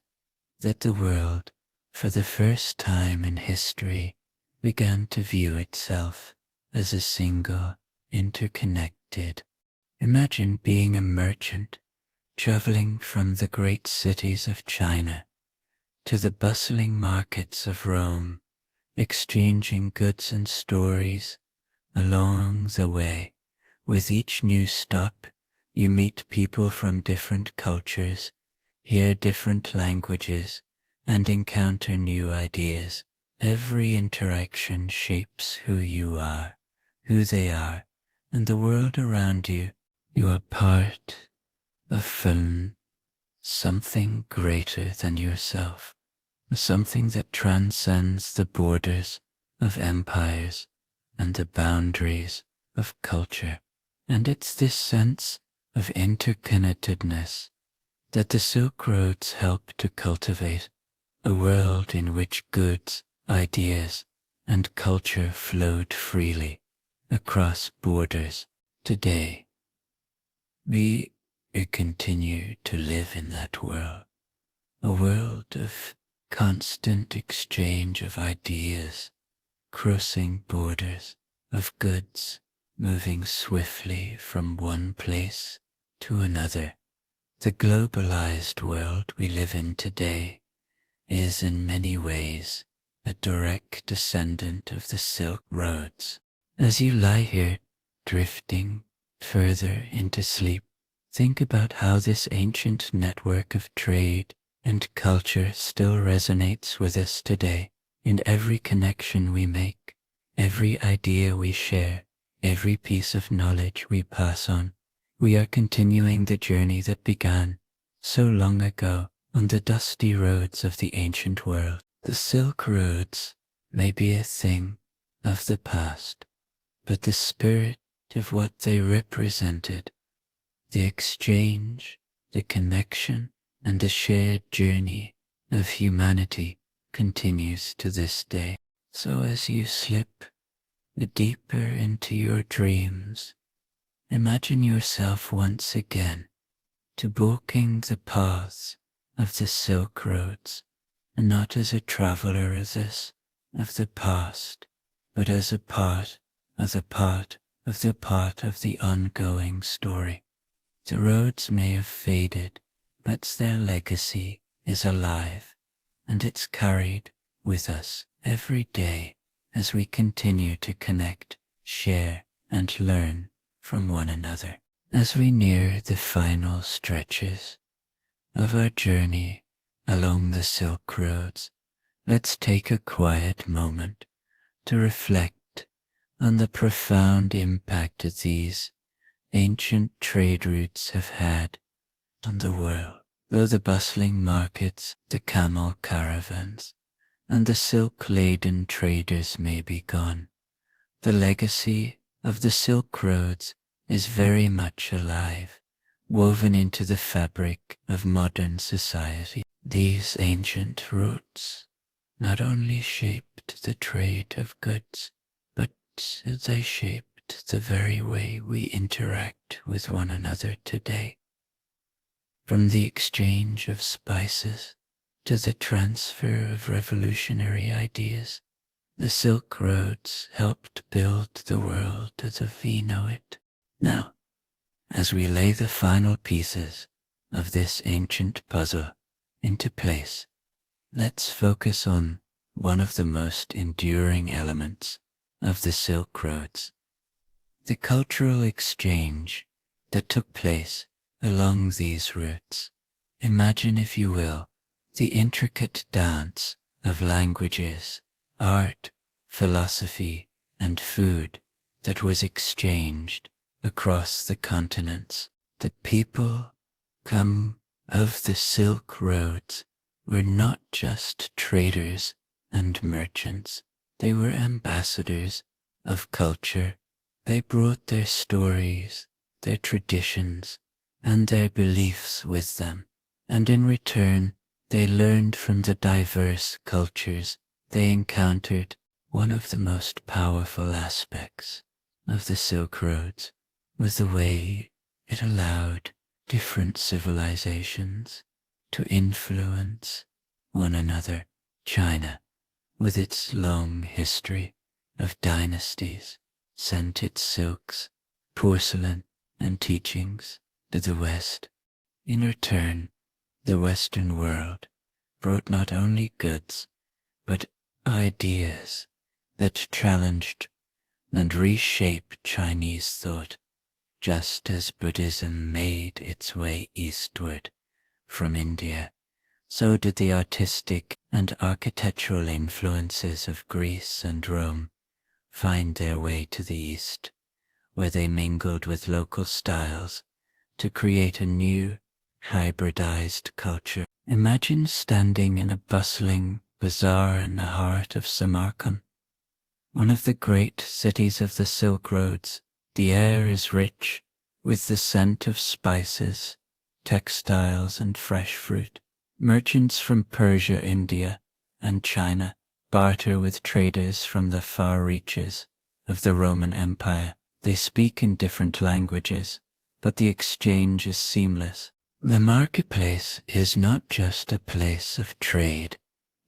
that the world, for the first time in history, began to view itself as a single, interconnected. Imagine being a merchant traveling from the great cities of China to the bustling markets of Rome, exchanging goods and stories along the way. With each new stop, you meet people from different cultures, hear different languages, and encounter new ideas. Every interaction shapes who you are, who they are, and the world around you. You are part of something greater than yourself, something that transcends the borders of empires and the boundaries of culture. And it's this sense of interconnectedness that the Silk Roads help to cultivate, a world in which goods, ideas, and culture flowed freely across borders. Today, we continue to live in that world, a world of constant exchange of ideas, crossing borders, of goods moving swiftly from one place to another. The globalized world we live in today is in many ways a direct descendant of the Silk Roads. As you lie here, drifting further into sleep, Think about how this ancient network of trade and culture still resonates with us today. In every connection we make, every idea we share, every piece of knowledge we pass on, we are continuing the journey that began so long ago on the dusty roads of the ancient world. The Silk Roads may be a thing of the past, but the spirit of what they represented, the exchange, the connection, and the shared journey of humanity continues to this day. So as you slip deeper into your dreams, imagine yourself once again to walking the paths of the Silk Roads, and not as a traveler of the past, but as a part of the ongoing story. The roads may have faded, but their legacy is alive, and it's carried with us every day as we continue to connect, share, and learn from one another. As we near the final stretches of our journey along the Silk Roads, let's take a quiet moment to reflect on the profound impact that these ancient trade routes have had on the world. Though the bustling markets, the camel caravans, and the silk-laden traders may be gone, the legacy of the Silk Roads is very much alive, woven into the fabric of modern society. These ancient routes not only shaped the trade of goods, but they shaped the very way we interact with one another today. From the exchange of spices to the transfer of revolutionary ideas, the Silk Roads helped build the world as we know it. Now, as we lay the final pieces of this ancient puzzle into place, let's focus on one of the most enduring elements of the Silk Roads, the cultural exchange that took place along these routes. Imagine, if you will, the intricate dance of languages, art, philosophy, and food that was exchanged across the continents. The people come of the Silk Roads were not just traders and merchants. They were ambassadors of culture. They brought their stories, their traditions, and their beliefs with them, and in return they learned from the diverse cultures they encountered. One of the most powerful aspects of the Silk Roads was the way it allowed different civilizations to influence one another. China, with its long history of dynasties, sent its silks, porcelain, and teachings to the West. In return, the Western world brought not only goods, but ideas that challenged and reshaped Chinese thought, just as Buddhism made its way eastward from India. So did the artistic and architectural influences of Greece and Rome find their way to the east, where they mingled with local styles to create a new, hybridized culture. Imagine standing in a bustling bazaar in the heart of Samarkand, one of the great cities of the Silk Roads. The air is rich with the scent of spices, textiles, and fresh fruit. Merchants from Persia, India, and China barter with traders from the far reaches of the Roman Empire. They speak in different languages, but the exchange is seamless. The marketplace is not just a place of trade,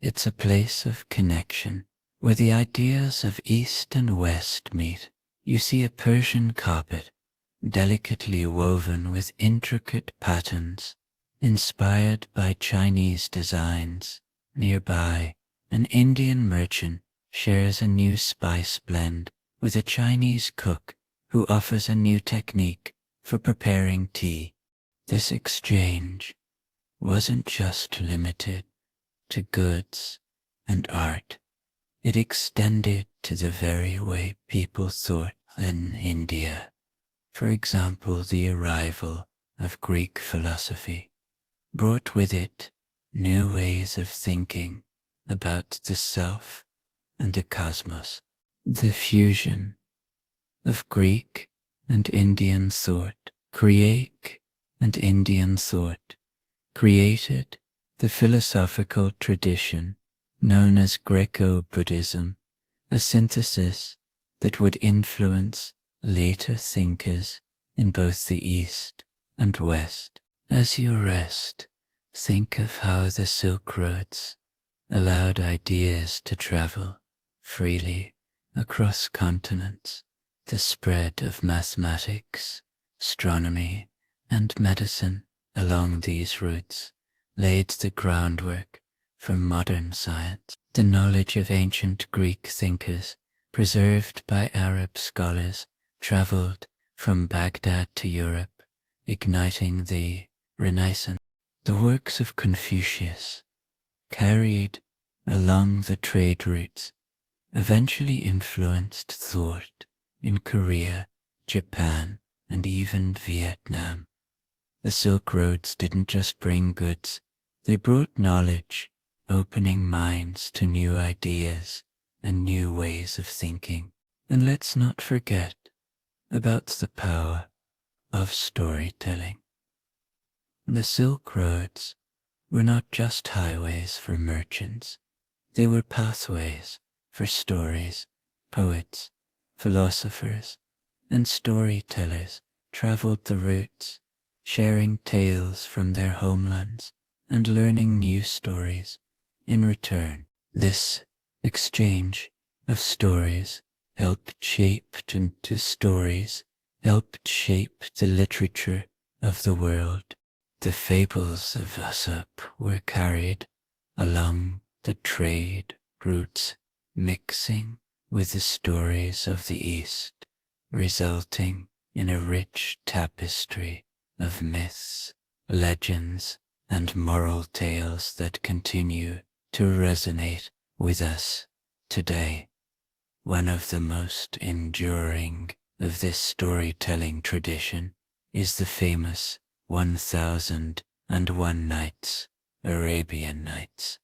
it's a place of connection, where the ideas of East and West meet. You see a Persian carpet, delicately woven with intricate patterns, inspired by Chinese designs. Nearby, an Indian merchant shares a new spice blend with a Chinese cook who offers a new technique for preparing tea. This exchange wasn't just limited to goods and art. It extended to the very way people thought in India. For example, the arrival of Greek philosophy brought with it new ways of thinking about the self and the cosmos. The fusion of Greek and Indian thought, created the philosophical tradition known as Greco-Buddhism, a synthesis that would influence later thinkers in both the East and West. As you rest, think of how the Silk Roads allowed ideas to travel freely across continents. The spread of mathematics, astronomy, and medicine along these routes laid the groundwork for modern science. The knowledge of ancient Greek thinkers, preserved by Arab scholars, traveled from Baghdad to Europe, igniting the Renaissance. The works of Confucius, carried along the trade routes, eventually influenced thought in Korea, Japan, and even Vietnam. The Silk Roads didn't just bring goods, they brought knowledge, opening minds to new ideas and new ways of thinking. And let's not forget about the power of storytelling. The Silk Roads were not just highways for merchants, they were pathways for stories. Poets, philosophers, and storytellers traveled the routes, sharing tales from their homelands and learning new stories. In return, this exchange of stories helped shape the literature of the world. The fables of Aesop were carried along the trade routes, mixing with the stories of the East, resulting in a rich tapestry of myths, legends, and moral tales that continue to resonate with us today. One of the most enduring of this storytelling tradition is the famous 1001 Nights, Arabian Nights,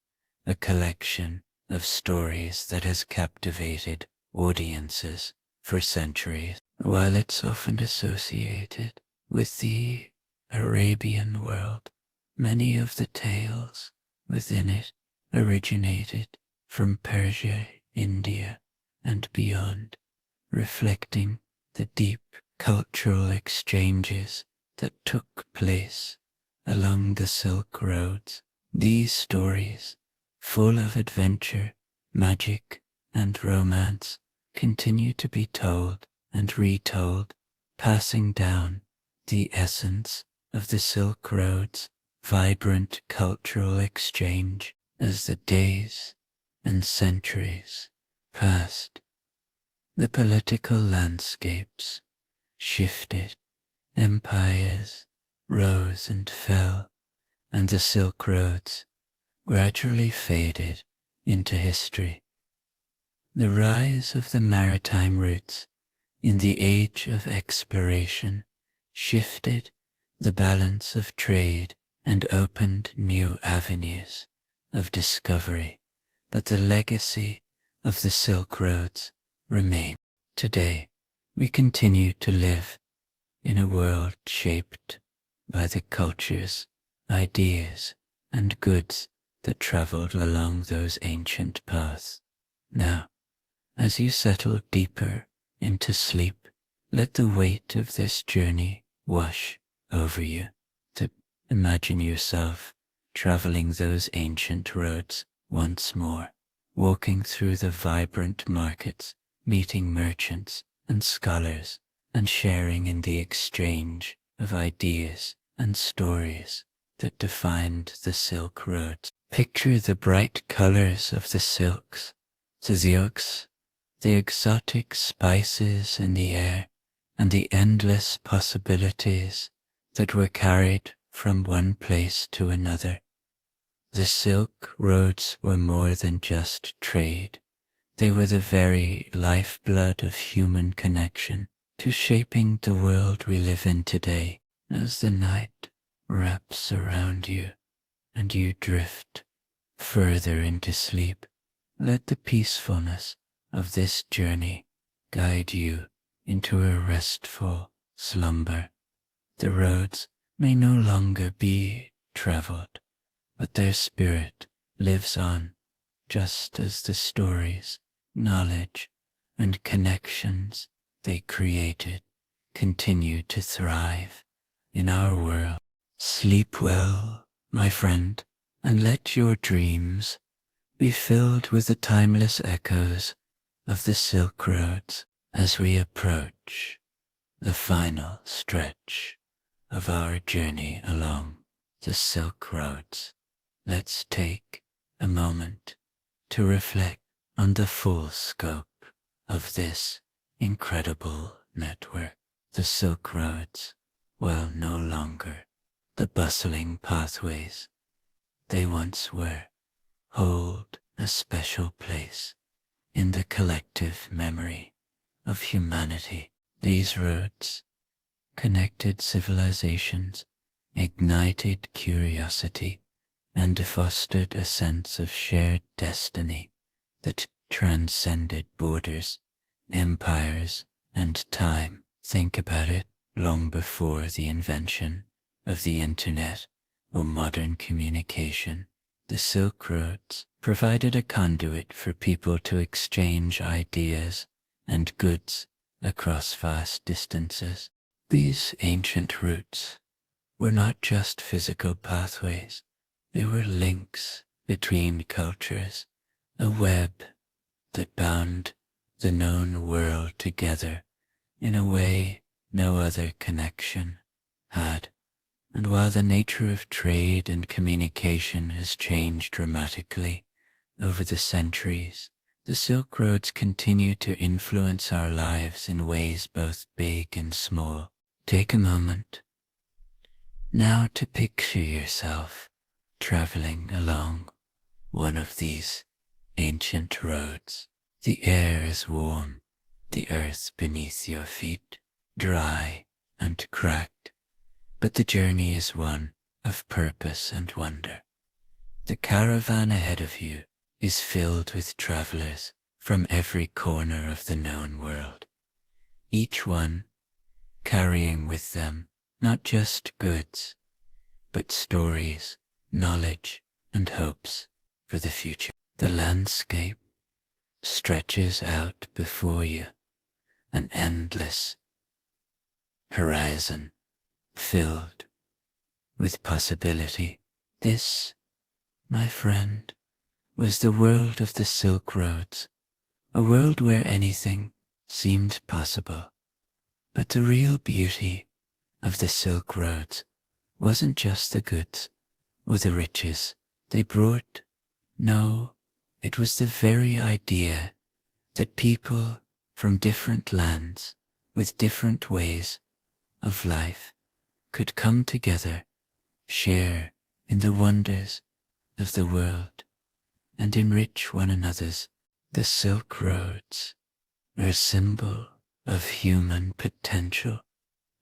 a collection of stories that has captivated audiences for centuries. While it's often associated with the Arabian world, many of the tales within it originated from Persia, India, and beyond, reflecting the deep cultural exchanges that took place along the Silk Roads. These stories, full of adventure, magic, and romance, continue to be told and retold, passing down the essence of the Silk Road's vibrant cultural exchange. As the days and centuries passed, the political landscapes shifted, empires rose and fell, and the Silk Roads gradually faded into history. The rise of the maritime routes in the age of exploration shifted the balance of trade and opened new avenues of discovery, but the legacy of the Silk Roads remains. Today, we continue to live in a world shaped by the cultures, ideas, and goods that traveled along those ancient paths. Now, as you settle deeper into sleep, let the weight of this journey wash over you. To imagine yourself traveling those ancient roads once more, walking through the vibrant markets, meeting merchants and scholars, and sharing in the exchange of ideas and stories that defined the Silk Roads. Picture the bright colors of the silks, the exotic spices in the air, and the endless possibilities that were carried from one place to another. The Silk Roads were more than just trade. They were the very lifeblood of human connection to shaping the world we live in today. As the night wraps around you and you drift further into sleep, let the peacefulness of this journey guide you into a restful slumber. The roads may no longer be traveled, but their spirit lives on, just as the stories, knowledge, and connections they created continue to thrive in our world. Sleep well, my friend, and let your dreams be filled with the timeless echoes of the Silk Roads as we approach the final stretch of our journey along the Silk Roads. Let's take a moment to reflect on the full scope of this incredible network. The Silk Roads, well, no longer the bustling pathways they once were, hold a special place in the collective memory of humanity. These roads connected civilizations, ignited curiosity, and fostered a sense of shared destiny that transcended borders, empires, and time. Think about it. Long before the invention of the internet or modern communication, the Silk Roads provided a conduit for people to exchange ideas and goods across vast distances. These ancient routes were not just physical pathways, they were links between cultures, a web that bound the known world together in a way no other connection had. And while the nature of trade and communication has changed dramatically over the centuries, the Silk Roads continue to influence our lives in ways both big and small. Take a moment now to picture yourself traveling along one of these ancient roads. The air is warm, the earth beneath your feet dry and cracked, but the journey is one of purpose and wonder. The caravan ahead of you is filled with travelers from every corner of the known world, each one carrying with them not just goods, but stories, knowledge, and hopes for the future. The landscape stretches out before you, an endless horizon filled with possibility. This, my friend, was the world of the Silk Roads, a world where anything seemed possible. But the real beauty of the Silk Roads wasn't just the goods or the riches they brought. No, it was the very idea that people from different lands with different ways of life could come together, share in the wonders of the world, and enrich one another's. The Silk Roads are a symbol of human potential,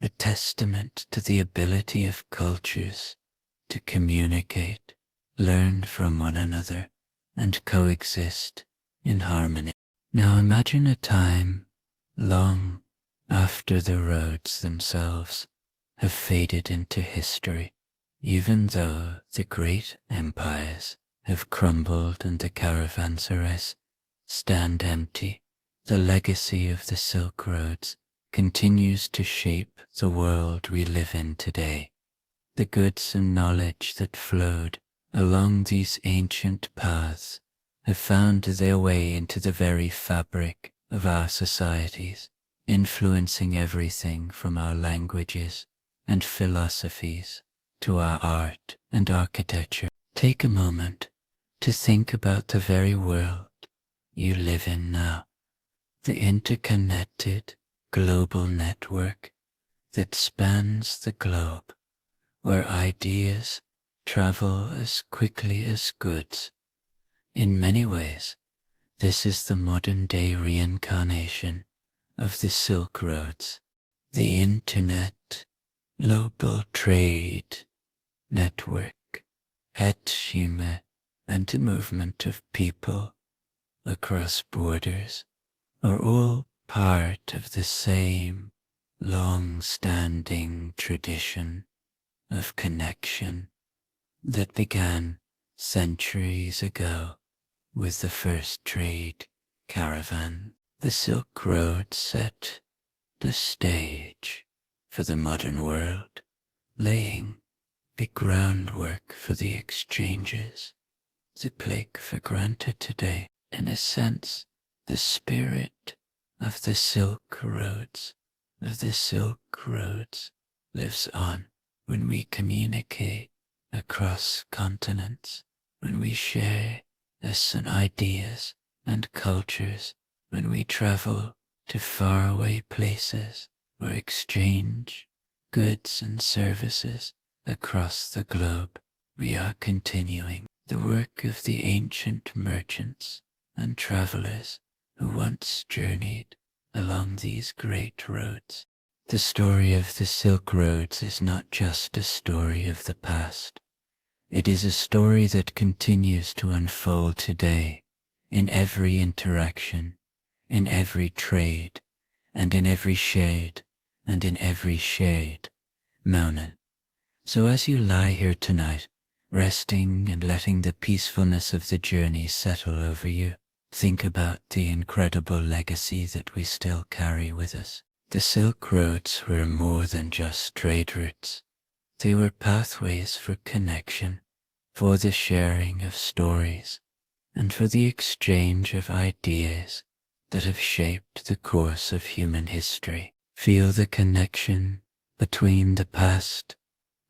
a testament to the ability of cultures to communicate, learn from one another, and coexist in harmony. Now imagine a time long after the roads themselves have faded into history, even though the great empires have crumbled and the caravanserais stand empty. The legacy of the Silk Roads continues to shape the world we live in today. The goods and knowledge that flowed along these ancient paths have found their way into the very fabric of our societies, influencing everything from our languages and philosophies to our art and architecture. Take a moment to think about the very world you live in now, the interconnected global network that spans the globe, where ideas travel as quickly as goods. In many ways, this is the modern-day reincarnation of the Silk Roads. The internet, global trade, network, Etchime, and the movement of people across borders are all part of the same long-standing tradition of connection that began centuries ago with the first trade caravan. The Silk Road set the stage for the modern world, laying the groundwork for the exchanges that take for granted today. In a sense, the spirit of the Silk Roads, lives on when we communicate across continents, when we share lesson ideas and cultures, when we travel to faraway places or exchange goods and services across the globe. We are continuing the work of the ancient merchants and travelers who once journeyed along these great roads. The story of the Silk Roads is not just a story of the past. It is a story that continues to unfold today in every interaction, in every trade, and in every shade, and in every shade moment. So as you lie here tonight, resting and letting the peacefulness of the journey settle over you, think about the incredible legacy that we still carry with us. The Silk Roads were more than just trade routes. They were pathways for connection, for the sharing of stories, and for the exchange of ideas that have shaped the course of human history. Feel the connection between the past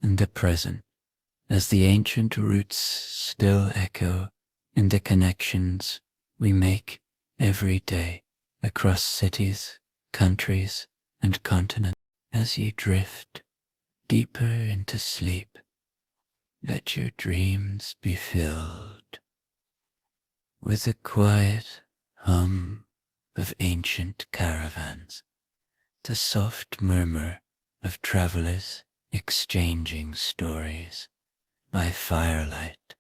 and the present, as the ancient roots still echo in the connections we make every day across cities, countries, and continents. As you drift deeper into sleep, let your dreams be filled with the quiet hum of ancient caravans, the soft murmur of travelers exchanging stories by firelight,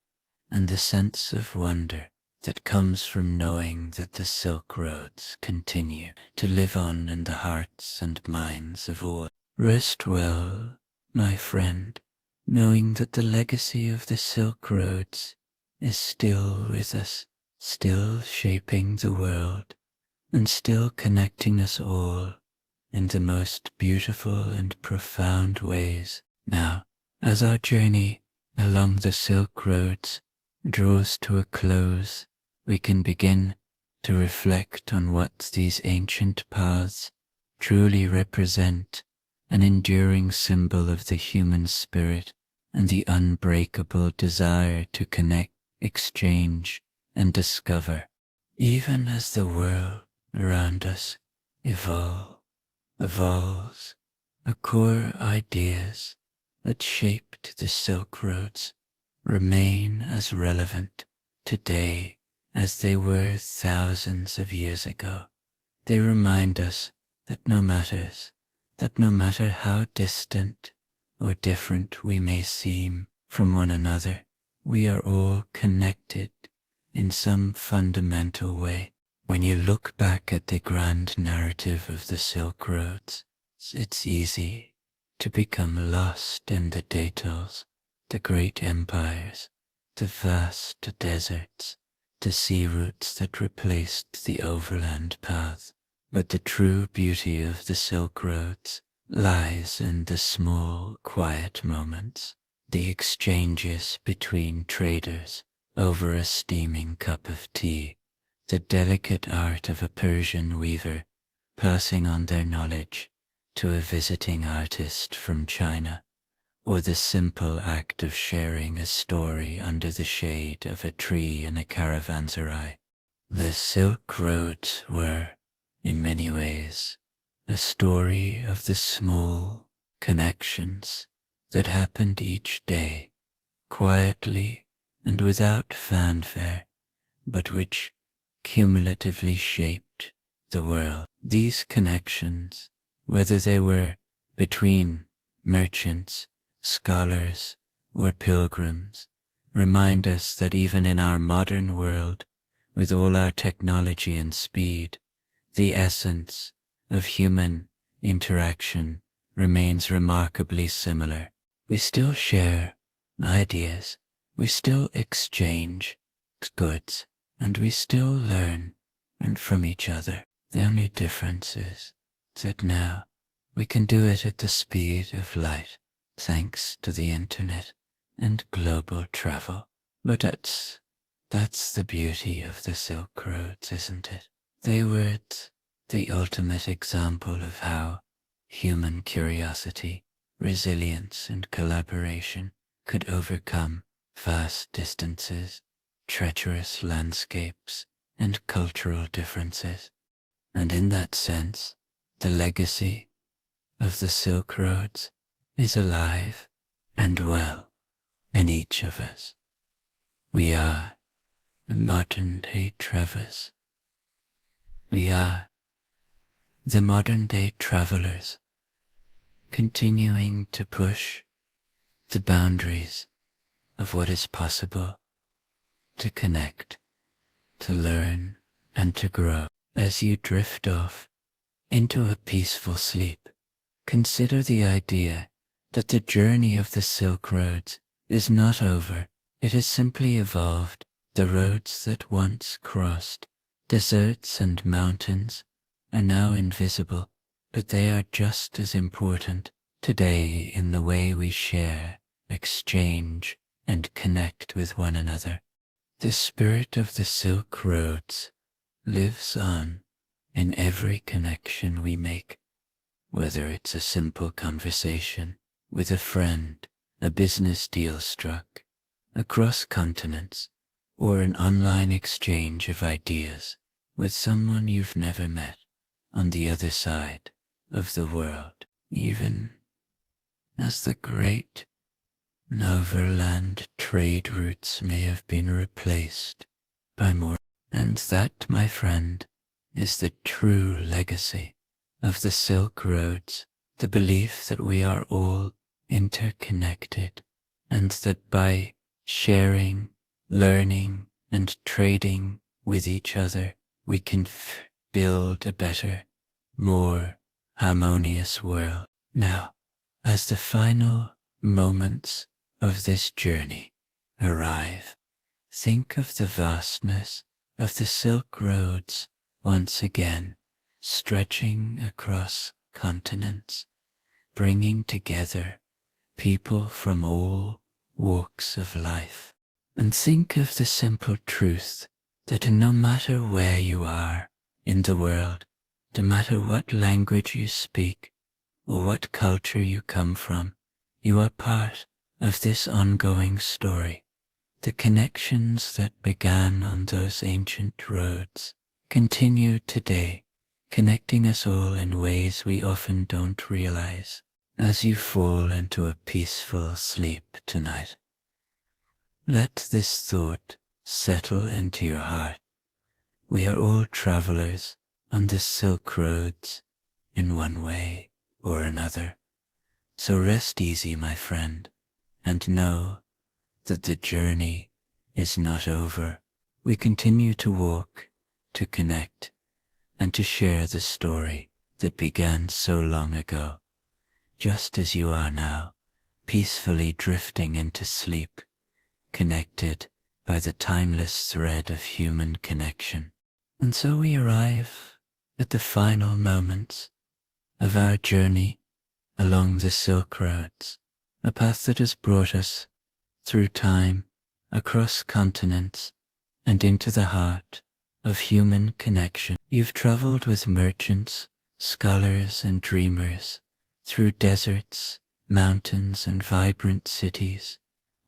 and the sense of wonder that comes from knowing that the Silk Roads continue to live on in the hearts and minds of all. Rest well, my friend, knowing that the legacy of the Silk Roads is still with us, still shaping the world, and still connecting us all in the most beautiful and profound ways. Now, as our journey along the Silk Roads draws to a close, we can begin to reflect on what these ancient paths truly represent, an enduring symbol of the human spirit and the unbreakable desire to connect, exchange, and discover. Even as the world around us evolves, the core ideas that shaped the Silk Roads remain as relevant today as they were thousands of years ago. They remind us that no matter how distant or different we may seem from one another, we are all connected in some fundamental way. When you look back at the grand narrative of the Silk Roads, it's easy to become lost in the details, the great empires, the vast deserts, the sea routes that replaced the overland path. But the true beauty of the Silk Roads lies in the small, quiet moments, the exchanges between traders over a steaming cup of tea, the delicate art of a Persian weaver passing on their knowledge to a visiting artist from China, or the simple act of sharing a story under the shade of a tree in a caravanserai. The Silk Roads were, in many ways, a story of the small connections that happened each day, quietly and without fanfare, but which cumulatively shaped the world. These connections, whether they were between merchants, scholars, or pilgrims, remind us that even in our modern world, with all our technology and speed, the essence of human interaction remains remarkably similar. We still share ideas, we still exchange goods, and we still learn from each other. The only difference is that now we can do it at the speed of light, thanks to the internet and global travel. But that's the beauty of the Silk Roads, isn't it? They were the ultimate example of how human curiosity, resilience, and collaboration could overcome vast distances, treacherous landscapes, and cultural differences. And in that sense, the legacy of the Silk Roads is alive and well in each of us. We are modern-day travelers. We are the modern-day travelers, continuing to push the boundaries of what is possible, to connect, to learn, and to grow. As you drift off into a peaceful sleep, consider the idea that the journey of the Silk Roads is not over. It has simply evolved. The roads that once crossed deserts and mountains are now invisible, but they are just as important today in the way we share, exchange, and connect with one another. The spirit of the Silk Roads lives on in every connection we make, whether it's a simple conversation with a friend, a business deal struck across continents, or an online exchange of ideas with someone you've never met on the other side of the world. Even as the great overland trade routes may have been replaced by more. And that, my friend, is the true legacy of the Silk Roads, the belief that we are all interconnected, and that by sharing, learning, and trading with each other, we can build a better, more harmonious world. Now, as the final moments of this journey arrive, think of the vastness of the Silk Roads once again, stretching across continents, bringing together people from all walks of life. And think of the simple truth that no matter where you are in the world, no matter what language you speak or what culture you come from, you are part of this ongoing story. The connections that began on those ancient roads continue today, connecting us all in ways we often don't realize. As you fall into a peaceful sleep tonight, let this thought settle into your heart. We are all travelers on the Silk Roads in one way or another. So rest easy, my friend, and know that the journey is not over. We continue to walk, to connect, and to share the story that began so long ago, just as you are now, peacefully drifting into sleep, connected by the timeless thread of human connection. And so we arrive at the final moments of our journey along the Silk Roads, a path that has brought us through time, across continents, and into the heart of human connection. You've traveled with merchants, scholars, and dreamers through deserts, mountains, and vibrant cities,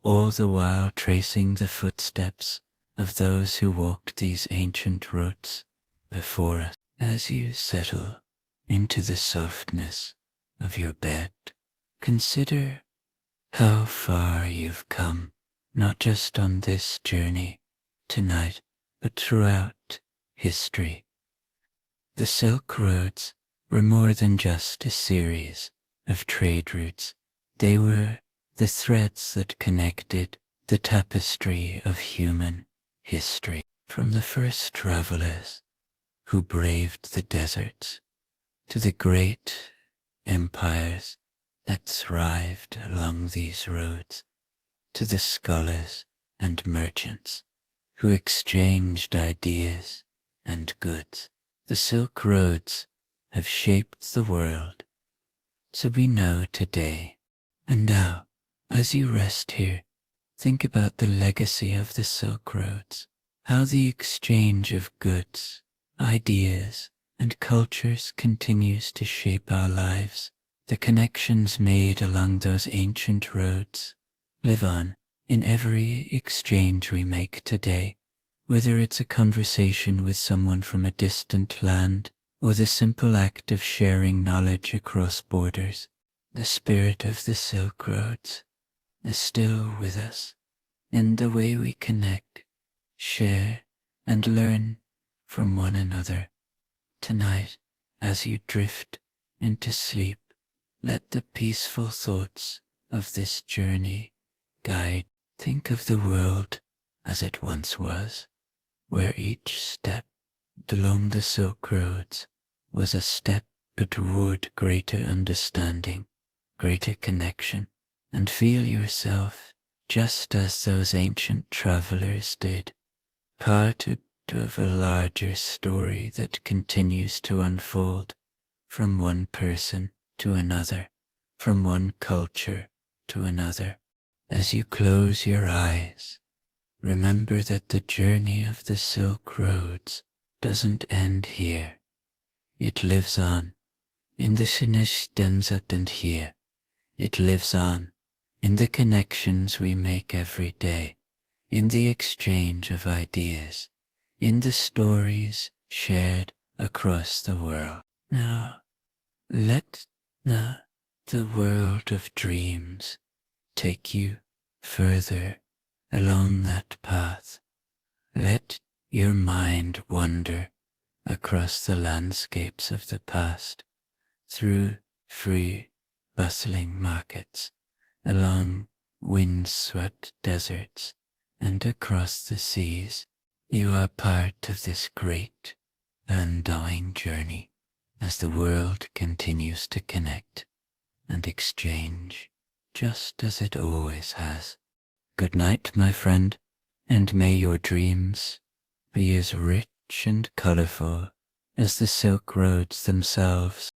all the while tracing the footsteps of those who walked these ancient routes before us. As you settle into the softness of your bed, consider how far you've come, not just on this journey tonight, but throughout history. The Silk Roads were more than just a series of trade routes. They were the threads that connected the tapestry of human history. From the first travelers who braved the deserts to the great empires that thrived along these roads, to the scholars and merchants who exchanged ideas and goods. The Silk Roads have shaped the world so we know today. And now, as you rest here, think about the legacy of the Silk Roads, how the exchange of goods, ideas, and cultures continues to shape our lives. The connections made along those ancient roads live on in every exchange we make today, whether it's a conversation with someone from a distant land or the simple act of sharing knowledge across borders. The spirit of the Silk Roads is still with us in the way we connect, share, and learn from one another. Tonight, as you drift into sleep, let the peaceful thoughts of this journey guide. Think of the world as it once was, where each step along the Silk Roads was a step toward greater understanding, greater connection, and feel yourself just as those ancient travelers did, part of a larger story that continues to unfold from one person to another, from one culture to another. As you close your eyes, remember that the journey of the Silk Roads doesn't end here. It lives on in the Sinishtenzat and here. It lives on in the connections we make every day, in the exchange of ideas, in the stories shared across the world. Now, let the world of dreams take you further along that path. Let your mind wander across the landscapes of the past, through free, bustling markets, along wind-swept deserts, and across the seas. You are part of this great, undying journey as the world continues to connect and exchange, just as it always has. Good night, my friend, and may your dreams be as rich and colorful as the Silk Roads themselves.